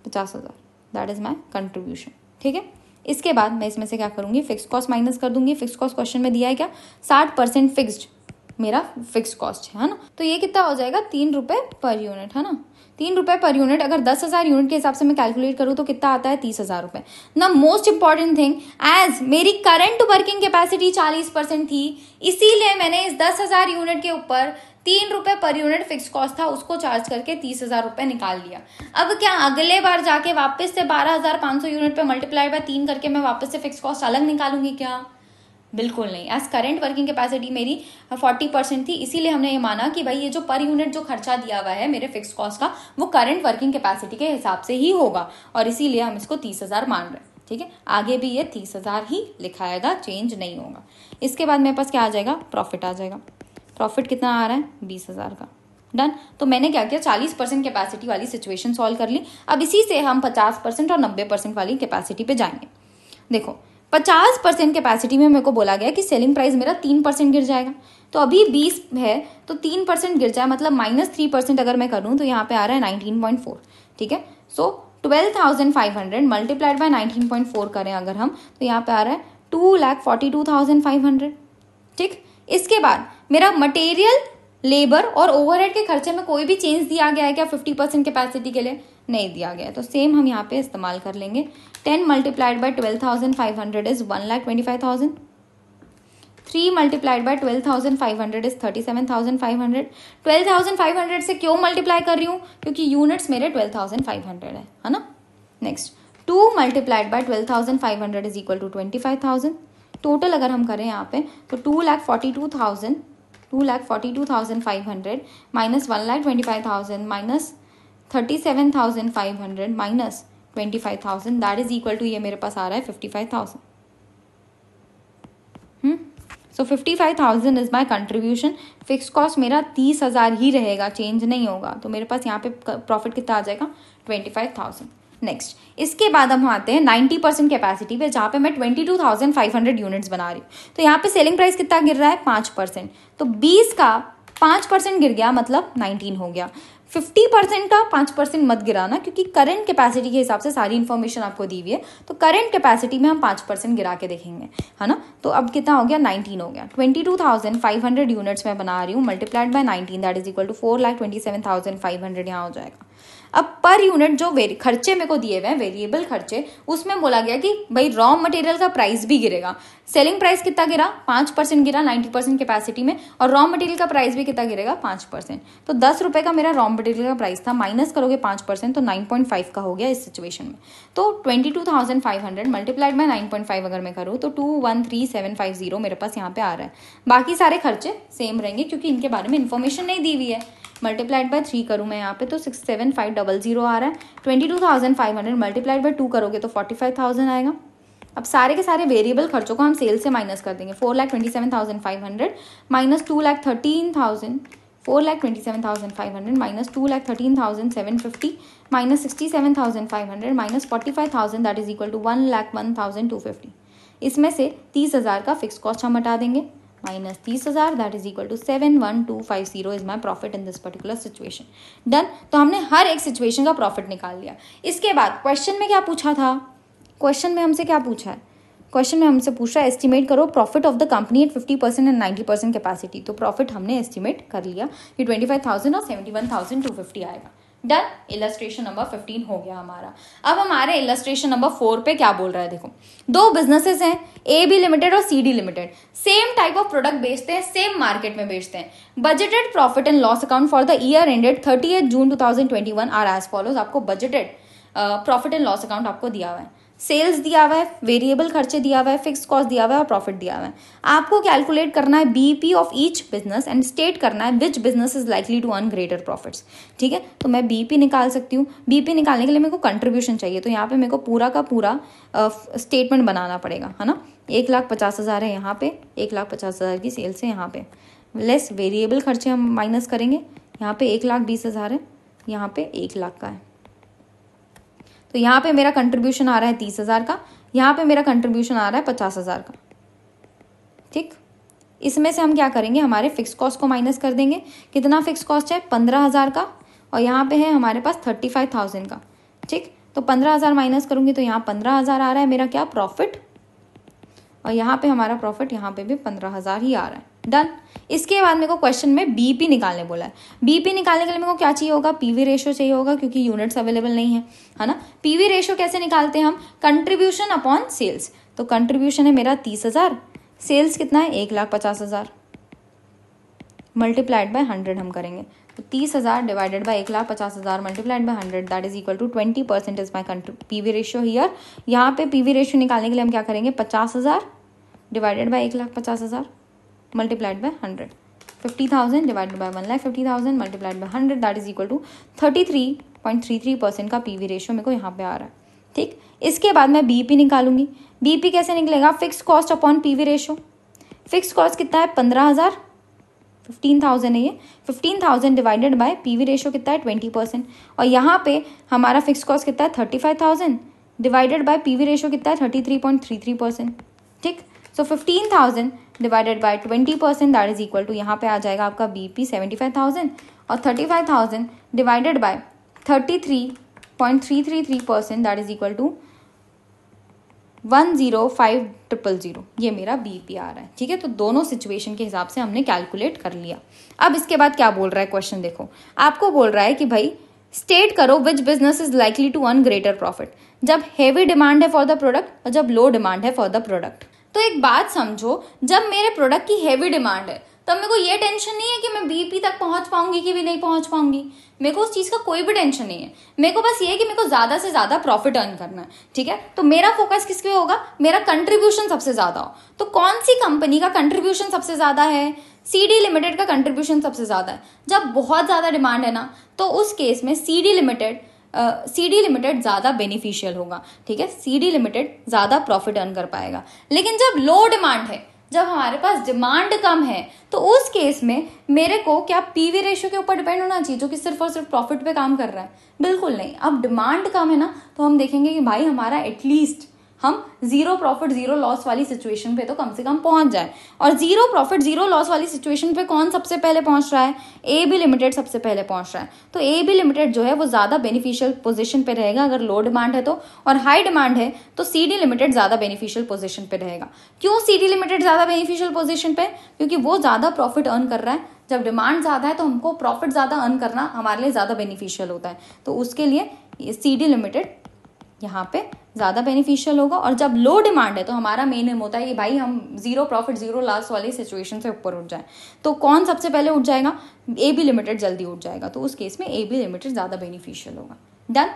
50,000, दैट इज माई कंट्रीब्यूशन। ठीक है, इसके बाद मैं इसमें से क्या करूंगी, फिक्स कॉस्ट माइनस कर दूंगी। फिक्स कॉस्ट क्वेश्चन में दिया है क्या, 60% फिक्स्ड मेरा फिक्स कॉस्ट है ना। तो ये कितना हो जाएगा, 3 रुपये पर यूनिट, है ना। 3 रुपये पर यूनिट, अगर 10,000 यूनिट के हिसाब से मैं कैलकुलेट करूँ तो कितना आता है, 30,000 रुपये। ना मोस्ट इंपॉर्टेंट थिंग, एज मेरी करंट वर्किंग कैपेसिटी 40% थी, इसीलिए मैंने इस 10,000 यूनिट के ऊपर 3 रुपये पर यूनिट फिक्स कॉस्ट था, उसको चार्ज करके 30,000 रुपये निकाल लिया। अब क्या अगले बार जाके वापस से 12,500 यूनिट पे मल्टीप्लाई बाय 3 करके मैं वापस से फिक्स कॉस्ट अलग निकालूंगी क्या, बिल्कुल नहीं। एज करंट वर्किंग कैपेसिटी मेरी 40% थी, इसीलिए हमने ये माना कि भाई ये जो पर यूनिट जो खर्चा दिया हुआ है मेरे फिक्स कॉस्ट का, वो करंट वर्किंग कैपेसिटी के हिसाब से ही होगा, और इसीलिए हम इसको 30,000 मान रहे हैं। ठीक है, आगे भी ये 30,000 ही लिखाएगा, चेंज नहीं होगा। इसके बाद मेरे पास क्या आ जाएगा, प्रॉफिट आ जाएगा। प्रॉफिट कितना आ रहा है, 20,000 का। डन। तो मैंने क्या किया, 40% कैपेसिटी वाली सिचुएशन सॉल्व कर ली। अब इसी से हम 50% और 90% वाली कैपेसिटी पे जाएंगे। देखो 50% कैपेसिटी में मेरे को बोला गया कि सेलिंग प्राइस मेरा 3% गिर जाएगा, तो अभी 20 है तो 3% गिर जाए, मतलब -3% अगर मैं करूँ तो यहाँ पे आ रहा है 19.4। ठीक है, सो 12,500 मल्टीप्लाइड बाय 19.4 करें अगर हम, तो यहाँ पे आ रहा है 2,42,500। ठीक, इसके बाद मेरा मटेरियल, लेबर और ओवरहेड के खर्चे में कोई भी चेंज दिया गया है क्या, 50% कैपेसिटी के लिए नहीं दिया गया है, तो सेम हम यहाँ पे इस्तेमाल कर लेंगे। 10 multiplied by 12,500 is 1,25,000। 3 multiplied by 12,500 is 37,500। 12,500 से क्यों मल्टीप्लाई कर रही हूँ, क्योंकि यूनिट्स मेरे 12,500 है ना। Next, 2 multiplied by 12,500 is equal to 25,000। Total अगर हम करें यहाँ पे तो 2,42,500 minus 1,25,000 minus 37,500 minus 25,000 that is equal to, ये मेरे पास आ रहा है 55,000। So 55,000 is my contribution. Fix cost मेरा 30,000 ही रहेगा, चेंज नहीं होगा, तो मेरे पास यहाँ पे प्रॉफिट कितना आ जाएगा, 25,000। नेक्स्ट, इसके बाद हम आते हैं 90% कैपेसिटी पे, जहाँ पे मैं 22,500 यूनिट्स बना रही हूँ। तो यहाँ पे सेलिंग प्राइस कितना गिर रहा है, 5%, तो 20 का 5% गिर गया, मतलब 19 हो गया। 50% का 5% मत गिराना, क्योंकि करंट कैपेसिटी के हिसाब से सारी इन्फॉर्मेशन आपको दी हुई है, तो करंट कैपेसिटी में हम 5% गिरा के देखेंगे, है ना। तो अब कितना हो गया, 19 हो गया। 22,500 यूनिट्स में बना रही हूँ, multiplied by 19 that is equal to 4,27,500 यहाँ हो जाएगा। अब पर यूनिट जो खर्चे मेरे को दिए हुए हैं, वेरिएबल खर्चे, उसमें बोला गया कि भाई रॉ मटेरियल का प्राइस भी गिरेगा। सेलिंग प्राइस कितना गिरा, 5% गिरा 90% कैपेसिटी में, और रॉ मटेरियल का प्राइस भी कितना गिरेगा, 5%। तो 10 रुपए का मेरा रॉ मटेरियल का प्राइस था, माइनस करोगे 5% तो 9.5 का हो गया इस सिचुएशन में। तो 22,500 मल्टीप्लाइड बाय 9.5 अगर मैं करूँ तो 213,750 मेरे पास यहाँ पे आ रहा है। बाकी सारे खर्चे सेम रहेंगे, क्योंकि इनके बारे में इन्फॉर्मेशन नहीं दी हुई है। मल्टीप्लाइड बाय 3 करूँ मैं यहाँ पे तो 67500 आ रहा है। 22,500 मल्टीप्लाइड बाय 2 करोगे तो 45,000 आएगा। अब सारे के सारे वेरिएबल खर्चों को हम सेल से माइनस कर देंगे। 4,27,500 minus 2,13,000, 4,27,500 minus 2,13,750 minus 67,500 minus 45,000 that is equal to 1,01,250। इसमें से 30,000 का फिक्स कॉस्ट हम हटा देंगे, minus 30,000 that is equal to 71250 is my profit in this particular situation. Done. तो हमने हर एक सिचुएशन का प्रॉफिट निकाल लिया। इसके बाद क्वेश्चन में क्या पूछा था? क्वेश्चन में हमसे क्या पूछा है? क्वेश्चन में हमसे पूछा एस्टिमेट करो profit of the company at 50% and 90% capacity. तो प्रॉफिट हमने एस्टिमेट कर लिया कि 25,000 और 71,250 आएगा। डन। इलस्ट्रेशन नंबर 15 हो गया हमारा। अब हमारे इलस्ट्रेशन नंबर 4 पे क्या बोल रहा है? देखो, दो बिजनेसेस हैं, ए बी लिमिटेड और C D limited. Same type of product बेचते हैं, सेम मार्केट में बेचते हैं। Budgeted profit and loss account for the year ended 30 June 2021 are as follows. आपको budgeted profit and loss account आपको दिया हुआ है, सेल्स दिया हुआ है, वेरिएबल खर्चे दिया हुआ है, फिक्स कॉस्ट दिया हुआ है और प्रॉफिट दिया हुआ है। आपको कैलकुलेट करना है BEP of each business and state करना है which business is likely to earn greater profits. ठीक है, तो मैं बीईपी निकाल सकती हूँ। बीईपी निकालने के लिए मेरे को कंट्रीब्यूशन चाहिए, तो यहाँ पे मेरे को पूरा का पूरा स्टेटमेंट बनाना पड़ेगा, है ना। 1,50,000 है यहाँ पे, 1,50,000 की सेल्स है यहाँ पे, लेस वेरिएबल खर्चे हम माइनस करेंगे। यहाँ पे 1,20,000 है, यहाँ पे 1,00,000 का है। तो यहाँ पे मेरा कंट्रीब्यूशन आ रहा है 30,000 का, यहाँ पे मेरा कंट्रीब्यूशन आ रहा है 50,000 का। ठीक, इसमें से हम क्या करेंगे, हमारे फिक्स कॉस्ट को माइनस कर देंगे। कितना फिक्स कॉस्ट है? 15,000 का, और यहाँ पे है हमारे पास 35,000 का। ठीक, तो 15,000 माइनस करूंगी तो यहाँ 15,000 आ रहा है मेरा क्या? प्रॉफिट। और यहाँ पे हमारा प्रॉफिट यहाँ पे भी 15,000 ही आ रहा है। डन। इसके बाद मेरे को क्वेश्चन में बीपी निकालने बोला है। बीपी निकालने के लिए मेरे को क्या चाहिए होगा? पीवी रेशियो चाहिए होगा, क्योंकि यूनिट्स अवेलेबल नहीं है ना। पीवी रेशियो कैसे निकालते हैं हम? Contribution upon sales. तो कंट्रीब्यूशन है मेरा 30,000, सेल्स कितना है? 1,50,000 मल्टीप्लाइड बाय 100 हम करेंगे। तो 30,000 divided by 1,50,000 multiplied by 100 that is equal to 20% is my PV ratio here. यहाँ पे पीवी रेशियो निकालने के लिए हम क्या करेंगे? 50,000 divided by 1,50,000 multiplied by 100, 50,000 divided by 1,50,000 multiplied by 100 that is equal to 33.33% का पीवी रेशियो मेरे को यहाँ पे आ रहा है। ठीक, इसके बाद मैं बीपी निकालूंगी। बीपी कैसे निकलेगा? Fix cost upon PV ratio. Fix cost कितना है? 15,000, 15,000 है ये, 15,000 डिवाइडेड बाय पीवी रेशियो कितना है? 20%। और यहाँ पे हमारा फिक्स कॉस्ट कितना है? 35,000 डिवाइडेड बाय पीवी रेशियो कितना है? 33.33%। ठीक, so 15,000 divided by 20% that is equal to, यहाँ पे आ जाएगा आपका बीपी 75,000 और 35,000 divided by 33.333% that is equal to 105,000। ये मेरा बीपी आ रहा है। ठीक है, तो दोनों सिचुएशन के हिसाब से हमने कैलकुलेट कर लिया। अब इसके बाद क्या बोल रहा है क्वेश्चन? देखो, आपको बोल रहा है कि भाई स्टेट करो which business is likely to earn greater profit. जब हेवी डिमांड है फॉर द प्रोडक्ट और जब लो डिमांड है फॉर द प्रोडक्ट। तो एक बात समझो, जब मेरे प्रोडक्ट की हेवी डिमांड है तब मेरे को ये टेंशन नहीं है कि मैं बीपी तक पहुंच पाऊंगी कि भी नहीं पहुंच पाऊंगी। मेरे को उस चीज का कोई भी टेंशन नहीं है। मेरे को बस ये है कि मेरे को ज्यादा से ज्यादा प्रॉफिट अर्न करना है। ठीक है, तो मेरा फोकस किस पे होगा? मेरा कंट्रीब्यूशन सबसे ज्यादा हो। तो कौन सी कंपनी का कंट्रीब्यूशन सबसे ज्यादा है? सीडी लिमिटेड का कंट्रीब्यूशन सबसे ज्यादा है। जब बहुत ज्यादा डिमांड है ना, तो उस केस में सीडी लिमिटेड ज्यादा बेनिफिशियल होगा। ठीक है, सीडी लिमिटेड ज्यादा प्रॉफिट अर्न कर पाएगा। लेकिन जब लो डिमांड है, जब हमारे पास डिमांड कम है, तो उस केस में मेरे को क्या पीवी रेशियो के ऊपर डिपेंड होना चाहिए जो कि सिर्फ और सिर्फ प्रॉफिट पे काम कर रहा है? बिल्कुल नहीं। अब डिमांड कम है ना, तो हम देखेंगे कि भाई हमारा एटलीस्ट हम जीरो प्रॉफिट जीरो लॉस वाली सिचुएशन पे तो कम से कम पहुंच जाए। और जीरो प्रॉफिट जीरो लॉस वाली सिचुएशन पे कौन सबसे पहले पहुंच रहा है? ए बी लिमिटेड सबसे पहले पहुंच रहा है। तो ए बी लिमिटेड जो है वो ज्यादा बेनिफिशियल पोजीशन पे रहेगा अगर लो डिमांड है तो, और हाई डिमांड है तो सी डी लिमिटेड ज्यादा बेनिफिशियल पोजीशन पे रहेगा। क्यों सी डी लिमिटेड ज्यादा बेनिफिशियल पोजीशन पे? क्योंकि वो ज्यादा प्रॉफिट अर्न कर रहा है। जब डिमांड ज्यादा है तो हमको प्रॉफिट ज्यादा अर्न करना हमारे लिए ज्यादा बेनिफिशियल होता है। तो उसके लिए सी डी लिमिटेड यहाँ पे ज्यादा बेनिफिशियल होगा। और जब लो डिमांड है तो हमारा मेन एम होता है कि भाई हम जीरो प्रॉफिट जीरो लॉस वाली सिचुएशन से ऊपर उठ जाए। तो कौन सबसे पहले उठ जाएगा? ए बी लिमिटेड जल्दी उठ जाएगा। तो उस केस में ए बी लिमिटेड ज्यादा बेनिफिशियल होगा। डन।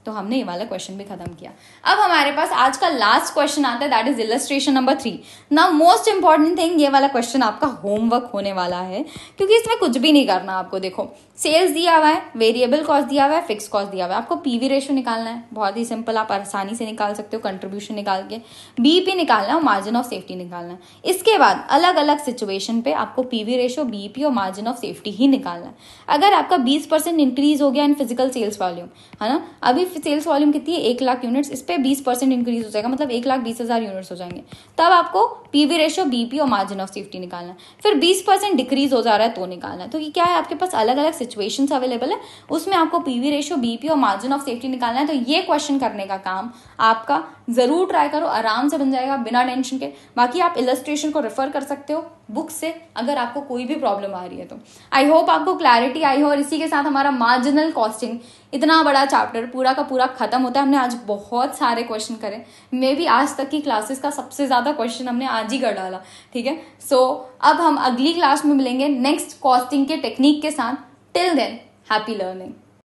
तो हमने ये वाला क्वेश्चन भी खत्म किया। अब हमारे पास आज का लास्ट क्वेश्चन आता है, that is illustration number 3। Now most important thing, ये वाला क्वेश्चन आपका होमवर्क होने वाला है, क्योंकि इसमें कुछ भी नहीं करना आपको। देखो सेल्स दिया हुआ है, वेरिएबल कॉस्ट दिया हुआ है, फिक्स कॉस्ट दिया हुआ है, आपको पीवी रेशियो निकालना है। बहुत ही सिंपल, आप आसानी से निकाल सकते हो कंट्रीब्यूशन निकाल के। बीईपी निकालना है और मार्जिन ऑफ सेफ्टी निकालना है। इसके बाद अलग अलग सिचुएशन पे आपको पीवी रेशियो, बीईपी और मार्जिन ऑफ सेफ्टी ही निकालना है। अगर आपका 20% इंक्रीज हो गया इन फिजिकल सेल्स वॉल्यूम, है ना, अभी सेल्स वॉल्यूम कितनी है 1 लाख यूनिट्स, इस पे 20% इंक्रीज हो जाएगा, मतलब 1,20,000 यूनिट्स हो जाएंगे। तब आपको पीवी रेशियो, बीईपी और मार्जिन ऑफ सेफ्टी निकालना है। फिर 20% डिक्रीज हो जा रहा है तो निकालना है। तो ये क्या है, आपके पास अलग अलग सिचुएशंस अवेलेबल है, उसमें आपको पीवी रेशियो, बीईपी और मार्जिन ऑफ सेफ्टी निकालना है। तो ये क्वेश्चन करने का काम आपका जरूर ट्राई करो, आराम से बन जाएगा बिना टेंशन के। बाकी आप इलस्ट्रेशन को रेफर कर सकते हो बुक से अगर आपको कोई भी प्रॉब्लम आ रही है तो। आई होप आपको क्लैरिटी आई हो, और इसी के साथ हमारा मार्जिनल कॉस्टिंग इतना बड़ा चैप्टर पूरा का पूरा खत्म होता है। हमने आज बहुत सारे क्वेश्चन करे, मे बी आज तक की क्लासेस का सबसे ज्यादा क्वेश्चन हमने आज ही कर डाला, ठीक है। सो अब हम अगली क्लास में मिलेंगे नेक्स्ट कॉस्टिंग के टेक्निक के साथ। Till than happy learning.